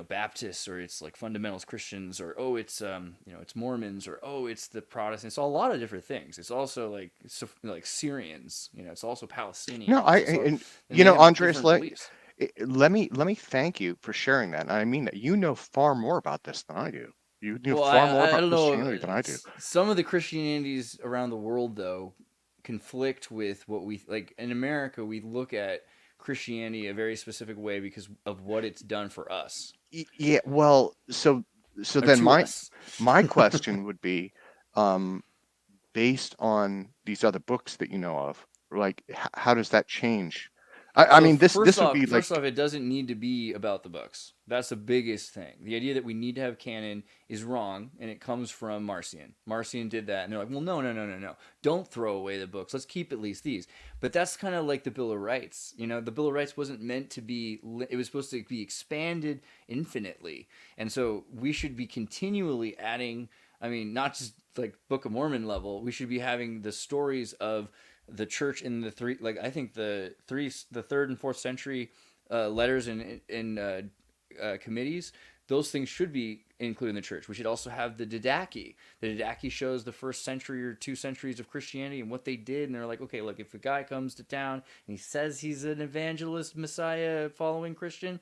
Baptists, or it's like fundamentalist Christians, or it's Mormons, or it's the Protestants. It's a lot of different things. It's also like Syrians, it's also Palestinians.
No, Andreas, let me thank you for sharing that. And I mean that you know far more about this than I do. You know far more about Christianity than I do.
Some of the Christianities around the world, though, conflict with what we like. In America, we look at Christianity a very specific way because of what it's done for us.
Yeah, well, so then my question would be, based on these other books that you know of, like how does that change? I mean, this would be like...
First off, it doesn't need to be about the books. That's the biggest thing. The idea that we need to have canon is wrong, and it comes from Marcion. Marcion did that, and they're like, well, no. Don't throw away the books. Let's keep at least these. But that's kind of like the Bill of Rights. The Bill of Rights wasn't meant to be... It was supposed to be expanded infinitely. And so we should be continually adding... I mean, not just like Book of Mormon level. We should be having the stories of the church in the three, like I think the 3rd and 4th century letters and committees. Those things should be included in the church. We should also have the Didache. The Didache shows the 1st century or 2 centuries of Christianity and what they did. And they're like, okay, look, if a guy comes to town and he says he's an evangelist, Messiah following Christian,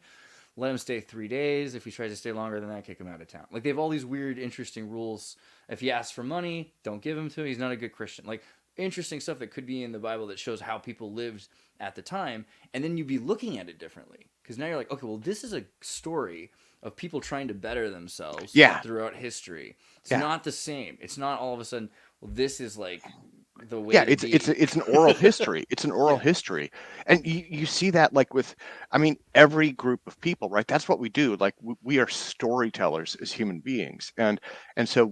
let him stay 3 days. If he tries to stay longer than that, kick him out of town. Like, they have all these weird, interesting rules. If he asks for money, don't give him to him. He's not a good Christian. Like, interesting stuff that could be in the Bible that shows how people lived at the time, and then you'd be looking at it differently, because now you're like, okay, well, this is a story of people trying to better themselves throughout history. It's not the same. It's not all of a sudden, well, this is like the way
it's an oral history. It's an oral history. And you see that like with, I mean, every group of people, right? That's what we do. Like we are storytellers as human beings. And so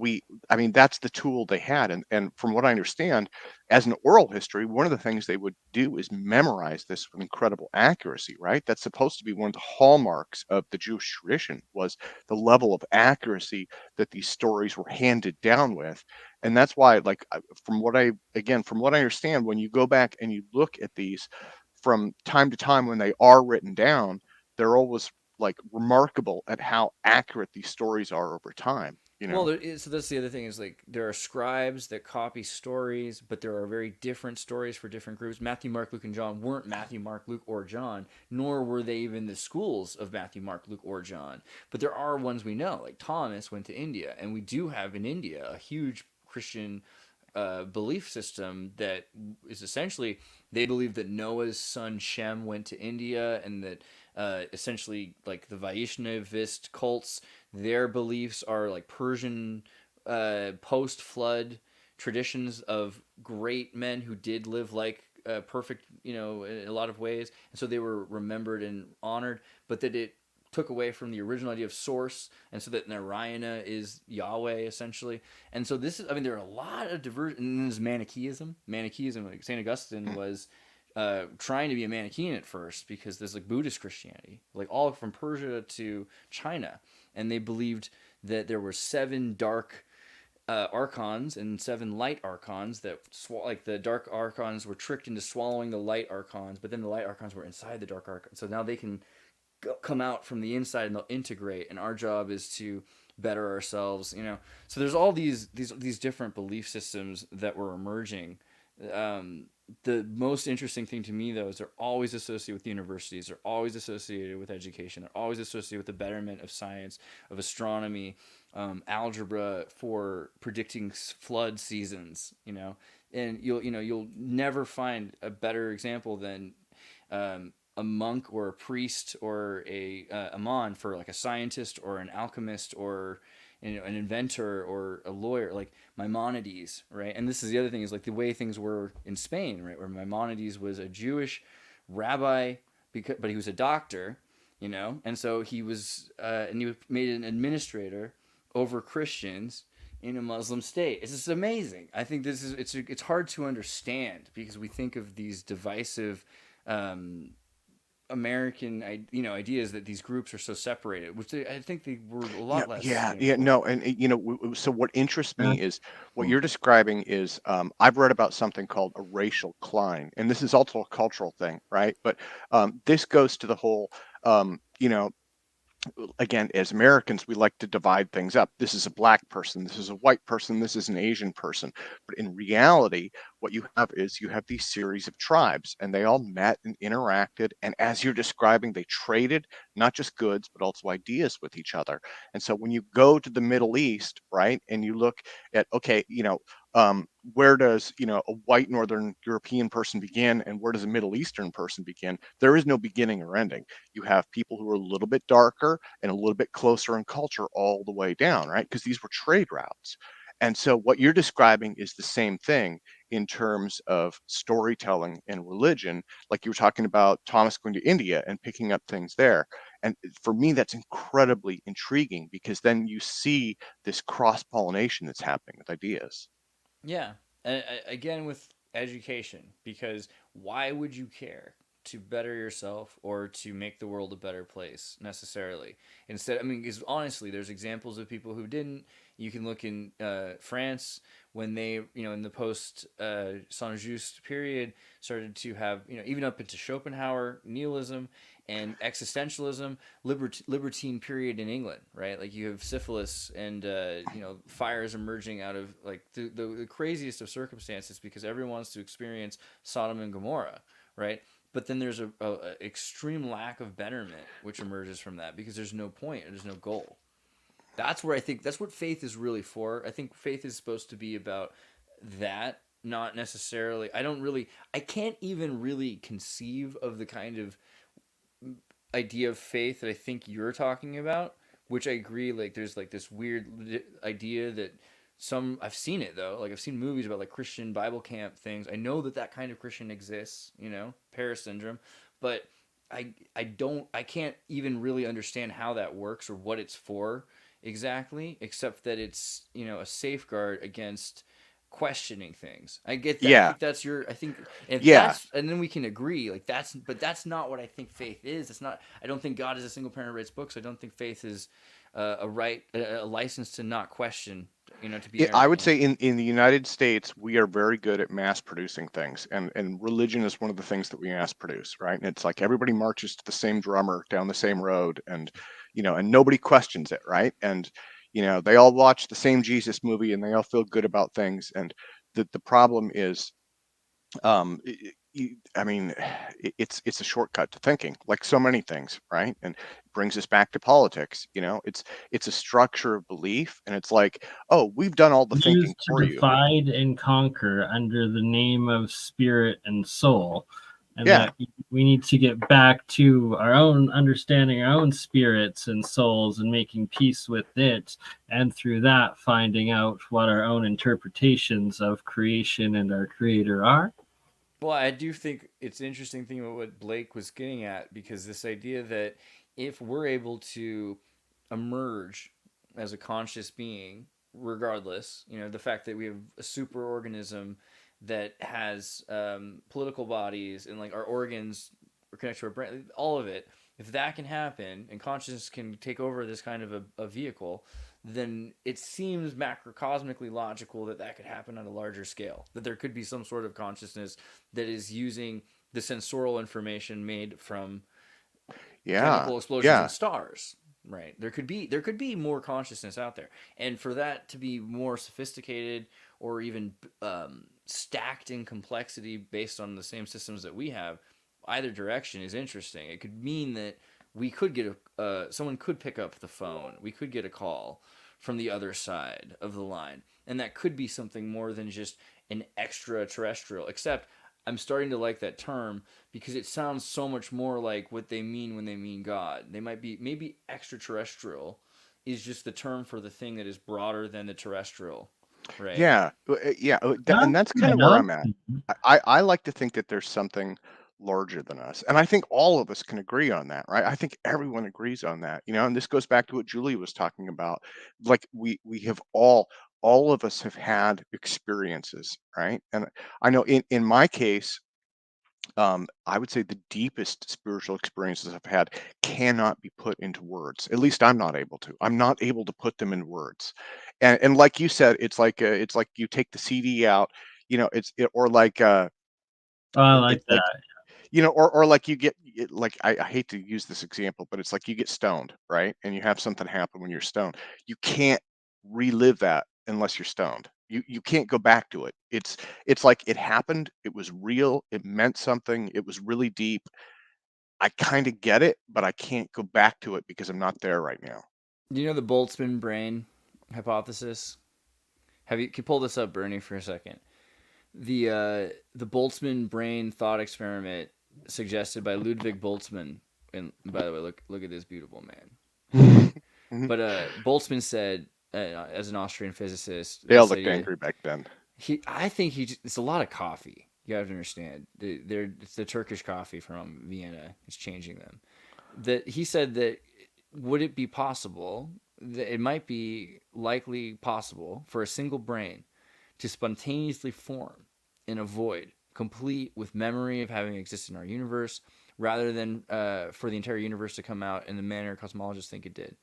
that's the tool they had. And from what I understand, as an oral history, one of the things they would do is memorize this with incredible accuracy, right? That's supposed to be one of the hallmarks of the Jewish tradition, was the level of accuracy that these stories were handed down with. And that's why, like, from what I understand, when you go back and you look at these from time to time when they are written down, they're always like remarkable at how accurate these stories are over time. you
Well,
know.
so that's the other thing is like there are scribes that copy stories, but there are very different stories for different groups. Matthew, Mark, Luke, and John weren't Matthew, Mark, Luke, or John, nor were they even the schools of Matthew, Mark, Luke, or John. But there are ones we know, like Thomas went to India, and we do have in India a huge Christian belief system that is essentially they believe that Noah's son Shem went to India, and that essentially like the Vaishnavist cults, their beliefs are like Persian post-flood traditions of great men who did live like perfect, in a lot of ways, and so they were remembered and honored, but that it took away from the original idea of source, and so that Narayana is Yahweh essentially. And so this is, I mean, there are a lot of diverse, and then there's Manichaeism. Like St. Augustine was trying to be a Manichaean at first because there's like Buddhist Christianity, like all from Persia to China, and they believed that there were 7 dark archons and 7 light archons that like the dark archons were tricked into swallowing the light archons, but then the light archons were inside the dark archons, so now they can come out from the inside and they'll integrate, and our job is to better ourselves, so there's all these different belief systems that were emerging. The most interesting thing to me though is they're always associated with universities, they're always associated with education, they're always associated with the betterment of science, of astronomy, algebra for predicting flood seasons, and you'll never find a better example than a monk or a priest or a imam for like a scientist or an alchemist or an inventor or a lawyer, like Maimonides, right? And this is the other thing is like the way things were in Spain, right? Where Maimonides was a Jewish rabbi, but he was a doctor, and so he was and he made an administrator over Christians in a Muslim state. It's just amazing. I think this is it's hard to understand because we think of these divisive American, ideas that these groups are so separated, which I think they were a lot less.
No, and so what interests me is what you're describing is I've read about something called a racial climb, and this is also a cultural thing, right? But this goes to the whole, again, as Americans, we like to divide things up. This is a black person, this is a white person, this is an Asian person. But in reality, what you have is you have these series of tribes, and they all met and interacted. And as you're describing, they traded not just goods, but also ideas with each other. And so when you go to the Middle East, right, and you look at, okay, where does a white Northern European person begin, and where does a Middle Eastern person begin? There is no beginning or ending. You have people who are a little bit darker and a little bit closer in culture all the way down, right? Because these were trade routes. And so what you're describing is the same thing in terms of storytelling and religion, like you were talking about Thomas going to India and picking up things there. And for me, that's incredibly intriguing because then you see this cross-pollination that's happening with ideas.
Yeah. Again, with education, because why would you care to better yourself or to make the world a better place necessarily? Instead, I mean, because honestly, there's examples of people who didn't. You can look in France when they, in the post Saint-Just period, started to have, even up into Schopenhauer, nihilism, and existentialism, libertine period in England, right? Like you have syphilis and fires emerging out of like the craziest of circumstances because everyone wants to experience Sodom and Gomorrah, right? But then there's a extreme lack of betterment which emerges from that because there's no point, there's no goal. That's where I think that's what faith is really for. I think faith is supposed to be about that, not necessarily. I can't even really conceive of the kind of idea of faith that I think you're talking about, which I agree, like there's like this weird idea that I've seen it though, like I've seen movies about like Christian Bible camp things. I know that kind of Christian exists, Paris syndrome, but I can't even really understand how that works or what it's for exactly, except that it's, a safeguard against questioning things. I get that.
Yeah.
I think that's I think if
Yeah.
that's, and then we can agree, like but that's not what I think faith is. It's not, I don't think God is a single parent who writes books. I don't think faith is a license to not question, to be
I would
arrogant.
say in the United States, we are very good at mass producing things, and religion is one of the things that we mass produce, right? And it's like everybody marches to the same drummer down the same road, and and nobody questions it, right? And They all watch the same Jesus movie and they all feel good about things. And the problem is, I mean, it's a shortcut to thinking, like so many things, right? And it brings us back to politics. It's a structure of belief, and it's like, oh, we've done all the thinking
Used to
for you.
divide and conquer under the name of spirit and soul, and
Yeah.
that we need to get back to our own understanding, our own spirits and souls, and making peace with it, and through that finding out what our own interpretations of creation and our creator are.
Well, I do think it's an interesting thing about what Blake was getting at, because this idea that if we're able to emerge as a conscious being, regardless, the fact that we have a superorganism that has political bodies and like our organs are connected to our brain, all of it, if that can happen and consciousness can take over this kind of a vehicle, then it seems macrocosmically logical that that could happen on a larger scale. That there could be some sort of consciousness that is using the sensorial information made from chemical explosions in stars. Right. There could be more consciousness out there, and for that to be more sophisticated or even stacked in complexity based on the same systems that we have, either direction is interesting. It could mean that we could get someone could pick up the phone. We could get a call from the other side of the line, and that could be something more than just an extraterrestrial. Except I'm starting to like that term because it sounds so much more like what they mean when they mean God. They might be, maybe extraterrestrial is just the term for the thing that is broader than the terrestrial, right?
Yeah, and that's kind of where I'm at. I like to think that there's something larger than us, and I think all of us can agree on that, right? I think everyone agrees on that, and this goes back to what Julie was talking about. Like we have all of us have had experiences, right? And I know in my case, I would say the deepest spiritual experiences I've had cannot be put into words. At least I'm not able to. I'm not able to put them in words. And like you said, it's like you take the CD out, or like
Oh, I like
like
that.
or like like I hate to use this example, but it's like you get stoned, right? And you have something happen when you're stoned. You can't relive that unless you're stoned. You can't go back to it. It's like it happened, it was real, it meant something, it was really deep. I kind of get it, but I can't go back to it because I'm not there right now.
Do you know the Boltzmann brain hypothesis? Can you pull this up, Bernie, for a second? The Boltzmann brain thought experiment suggested by Ludwig Boltzmann. And by the way, look at this beautiful man. But Boltzmann said, as an Austrian physicist,
they all looked angry back then.
I think it's a lot of coffee. You have to understand, it's the Turkish coffee from Vienna. It's changing them. That he said that would it be possible that it might be likely possible for a single brain to spontaneously form in a void, complete with memory of having existed in our universe, rather than for the entire universe to come out in the manner cosmologists think it did.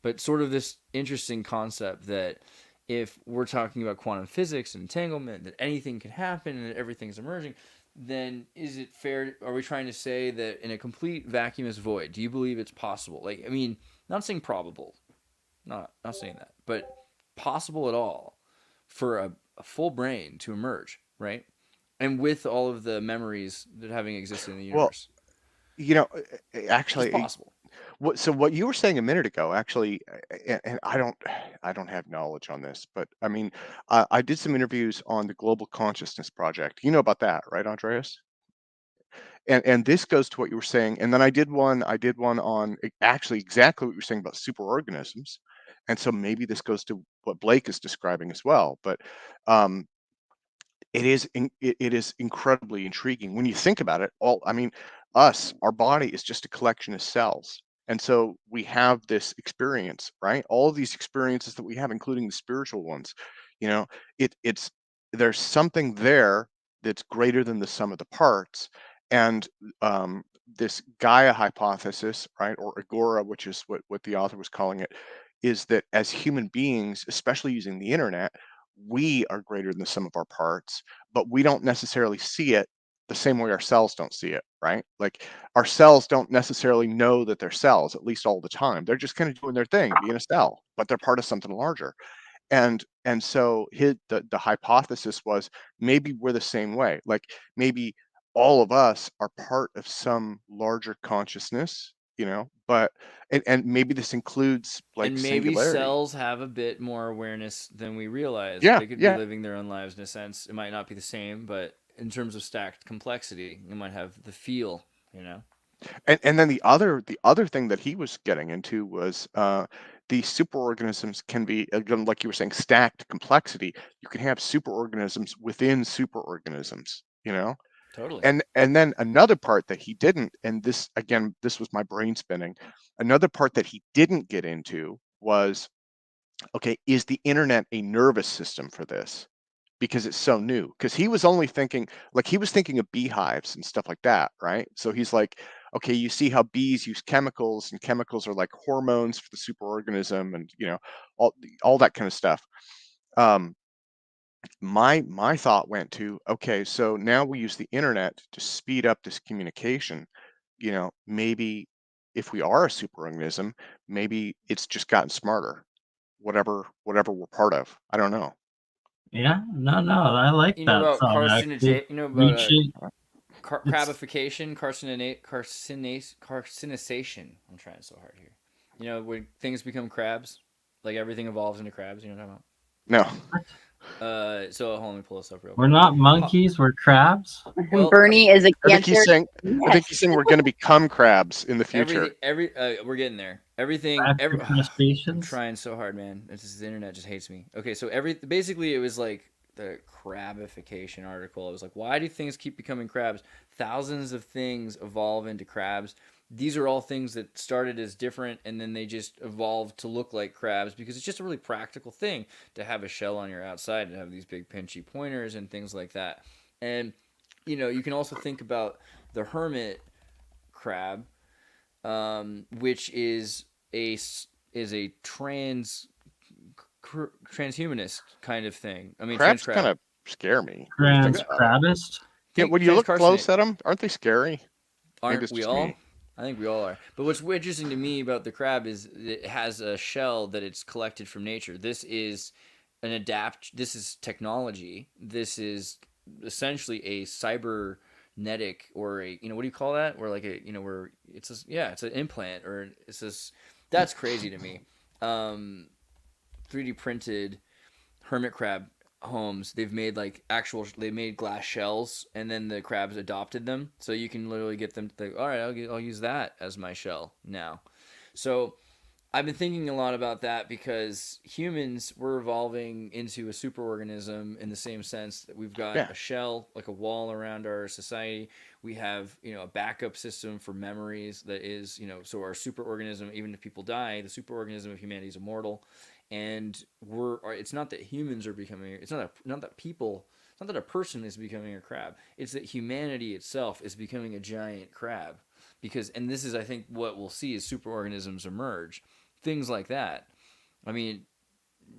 But sort of this interesting concept that if we're talking about quantum physics and entanglement, that anything can happen and that everything's emerging, then is it fair? Are we trying to say that in a complete vacuumous void, do you believe it's possible? Like, I mean, not saying probable, not saying that, but possible at all for a full brain to emerge, right? And with all of the memories that having existed in the universe.
Well, actually,
it's possible.
What you were saying a minute ago, actually, and I don't have knowledge on this, but I mean, I did some interviews on the Global Consciousness Project. You know about that, right, Andreas? And this goes to what you were saying. And then I did one on actually exactly what you were saying about superorganisms. And so maybe this goes to what Blake is describing as well. But um, it is incredibly intriguing when you think about it. Our body is just a collection of cells, and so we have this experience, right? All of these experiences that we have, including the spiritual ones, you know, it's there's something there that's greater than the sum of the parts. And this Gaia hypothesis, right, or agora, which is what the author was calling it, is that as human beings, especially using the internet, we are greater than the sum of our parts, but we don't necessarily see it the same way our cells don't see it, right? Like our cells don't necessarily know that they're cells, at least all the time. They're just kind of doing their thing, being a cell, but they're part of something larger. And so the hypothesis was maybe we're the same way. Like maybe all of us are part of some larger consciousness, but and maybe this includes like
And maybe
singularity.
cells have a bit more awareness than we realize.
Yeah,
They could be
yeah.
living their own lives in a sense. It might not be the same, but in terms of stacked complexity, it might have the feel, you know?
And then the other thing that he was getting into was these superorganisms can be, again, like you were saying, stacked complexity. You can have superorganisms within superorganisms,
Totally.
and then another part that he didn't, and this again, this was my brain spinning. Another part that he didn't get into was, okay, is the internet a nervous system for this? Because it's so new. Because he was only thinking, like he was thinking of beehives and stuff like that, right? So he's like, okay, you see how bees use chemicals, and chemicals are like hormones for the superorganism, and all that kind of stuff. Um, my thought went to, okay, so now we use the internet to speed up this communication. Maybe if we are a superorganism, maybe it's just gotten smarter. Whatever we're part of. I don't know.
Yeah, no, I like
You know
that
about
thought actually.
carcinogen, you know about
Reaching, it's
crabification, carcinization. I'm trying so hard here. You know, when things become crabs, like everything evolves into crabs, you know what I'm talking
No.
about? So hold on, let me pull this up real
we're
quick.
not monkeys, we're crabs.
Well,
Bernie is a
I think
cancer.
he's saying
Yes.
we're going to become crabs in the future.
We're getting there. Everything,
Crab
I'm
crustaceans.
trying so hard, man. It's just, the internet just hates me. Okay, so basically it was like the crabification article. It was like, why do things keep becoming crabs? Thousands of things evolve into crabs. These are all things that started as different, and then they just evolved to look like crabs because it's just a really practical thing to have a shell on your outside and have these big pinchy pointers and things like that. And you can also think about the hermit crab, which is a transhumanist kind of thing. I mean, trans
Crabs kind
crab.
of scare me when you think about it.
Transcrabist.
Yeah, when you look close
Transcarcinate.
at them, aren't they scary? Maybe
Aren't
it's
we
just
all?
me.
I think we all are. But what's interesting to me about the crab is it has a shell that it's collected from nature. This is This is technology. This is essentially a cybernetic, or a what do you call that? Where like where it's an implant, or it's this. That's crazy to me. 3D printed hermit crab homes. They made glass shells, and then the crabs adopted them, so you can literally get them to think, all right, I'll use that as my shell now. So I've been thinking a lot about that because humans, we're evolving into a superorganism in the same sense that we've got
Yeah.
a shell, like a wall around our society. We have, a backup system for memories that is, so our superorganism, even if people die, the superorganism of humanity is immortal. And it's not that humans are becoming, it's not that a person is becoming a crab. It's that humanity itself is becoming a giant crab. And this is, I think, what we'll see as superorganisms emerge. Things like that. I mean,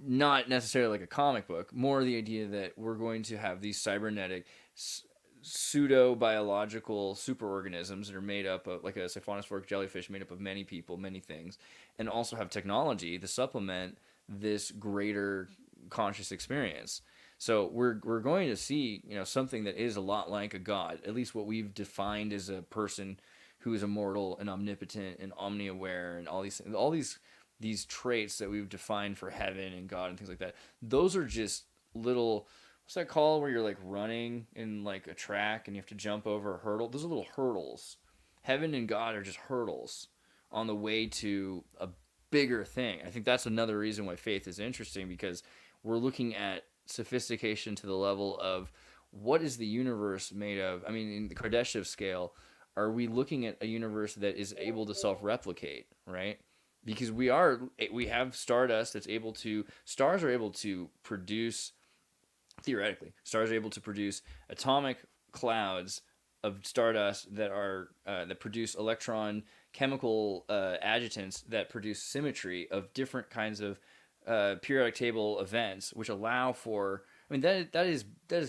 not necessarily like a comic book, more the idea that we're going to have these cybernetic pseudo-biological superorganisms that are made up of, like a siphonophoric jellyfish made up of many people, many things, and also have technology to supplement this greater conscious experience. So we're going to see, something that is a lot like a god, at least what we've defined as a person who is immortal and omnipotent and omni-aware, and all these traits that we've defined for heaven and God and things like that. Those are just little, what's that called, where you're like running in like a track and you have to jump over a hurdle? Those are little hurdles. Heaven and God are just hurdles on the way to a bigger thing. I think that's another reason why faith is interesting, because we're looking at sophistication to the level of what is the universe made of. I mean, in the Kardashev scale, are we looking at a universe that is able to self-replicate, right? Because we have stardust that's able to, stars are able to produce, theoretically, stars are able to produce atomic clouds of stardust that produce electron chemical adjutants that produce symmetry of different kinds of periodic table events, which allow for, I mean, that is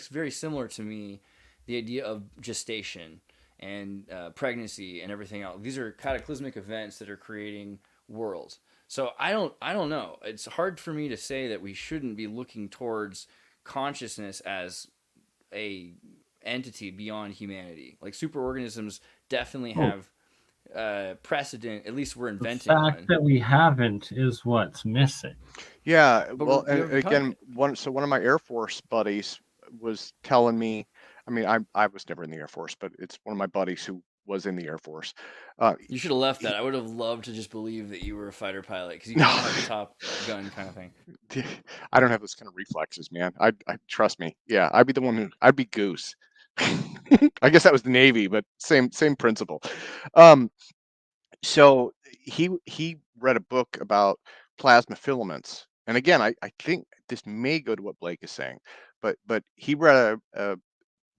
very similar to me the idea of gestation and pregnancy and everything else. These are cataclysmic events that are creating worlds. So I don't know. It's hard for me to say that we shouldn't be looking towards consciousness as a entity beyond humanity. Like superorganisms definitely have precedent. At least we're inventing
The fact
one.
that we haven't is what's missing.
Yeah,
But
well,
we
and
haven't
again,
talked-
one of my Air Force buddies was telling me. I mean, I was never in the Air Force, but it's one of my buddies who was in the Air Force.
You should have left that. I would have loved to just believe that you were a fighter pilot because you kind of have a Top Gun kind of thing.
I don't have those kind of reflexes, man. I trust me. Yeah, I'd be the one who I'd be Goose. I guess that was the Navy, but same principle. So he read a book about plasma filaments, and again, I think this may go to what Blake is saying, but he read a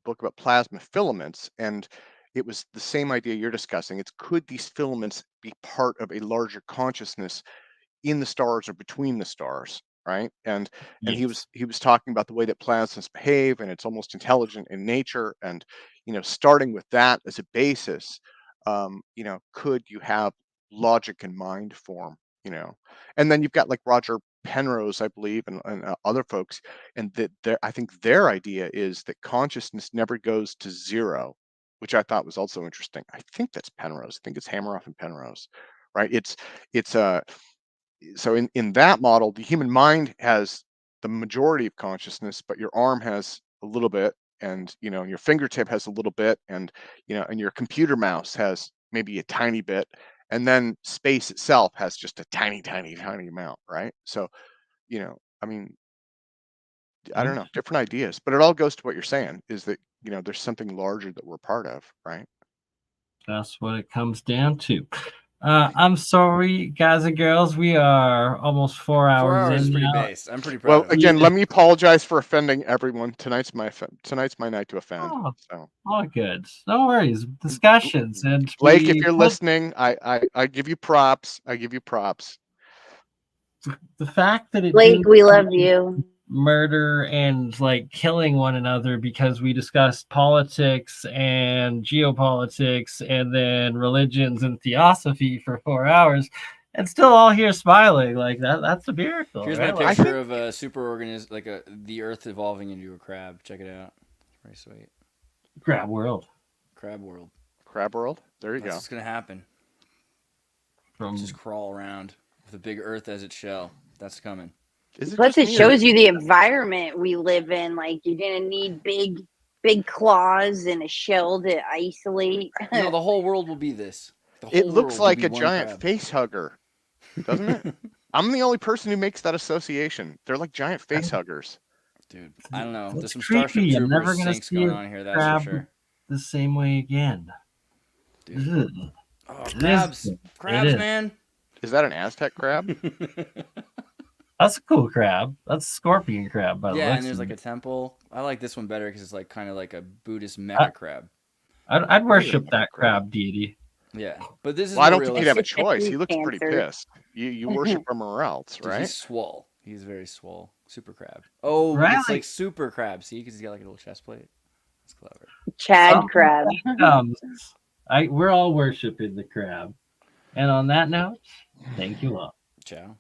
book about plasma filaments, and it was the same idea you're discussing. It's could these filaments be part of a larger consciousness in the stars or between the stars, right? And he
Yes.
was talking about the way that plasmas behave, and it's almost intelligent in nature. And starting with that as a basis, could you have logic and mind form? And then you've got like Roger Penrose, I believe, and other folks, and that I think their idea is that consciousness never goes to zero, which I thought was also interesting. I think that's Penrose. I think it's Hammeroff and Penrose, right? It's so in that model, the human mind has the majority of consciousness, but your arm has a little bit, and your fingertip has a little bit, and and your computer mouse has maybe a tiny bit, and then space itself has just a tiny amount, right? So I mean, I don't know, different ideas, but it all goes to what you're saying, is that there's something larger that we're part of, right?
That's what it comes down to. I'm sorry, guys and girls. We are almost 4 hours
4 hours is
in
pretty
now.
based. I'm pretty proud
Well,
of it.
again,
Yeah.
let me apologize for offending everyone. Tonight's my night to offend.
Oh,
So
all good. No worries. Discussions. And
Blake, if
we
you're
hope
listening, I give you props. I give you props.
the fact that it
Blake,
didn't
we love you.
murder and like killing one another because we discussed politics and geopolitics and then religions and theosophy for 4 hours and still all here smiling like that's a miracle.
Here's
right?
my
Like,
picture of a superorganism, like the Earth evolving into a crab. Check it out. Very sweet.
crab world
Crab world.
Crab World. There you
That's
go.
what's gonna happen.
from
Just crawl around with a big Earth as its shell. That's coming.
Is it
Plus,
just
it
me, or-
shows you the environment we live in. Like, you're gonna need big claws and a shell to isolate.
No, the whole world will be this. The
It
whole
looks
world will
like
be
a
one
giant
crab.
face hugger, doesn't it? I'm the only person who makes that association. They're like giant face huggers.
Dude, I don't know.
It's
There's some
creepy.
Starship
You're never
Troopers
gonna
sinks
see
going
a
on here, that's
crab
for sure.
the same way again.
Dude.
Ugh.
Oh,
It is
crabs.
good. It
Crabs,
is.
man.
Is that an Aztec crab?
That's a cool crab. That's a scorpion crab by the
Yeah,
looks
and there's
of
like
it.
a temple. I like this one better because it's like kind of like a Buddhist mecha crab.
I'd worship
Really?
that crab deity.
Yeah, but this is
Well, I
more
don't think you'd have a
realistic.
choice. He looks pretty
Cancer.
pissed. You worship him or else,
Dude,
right?
he's swole. He's very swole. Super crab. Oh,
Right,
it's like
like-
super crab. See, because he's got like a little chest plate. That's clever.
Chad
Something
crab.
comes. We're all worshiping the crab. And on that note, thank you all.
Ciao.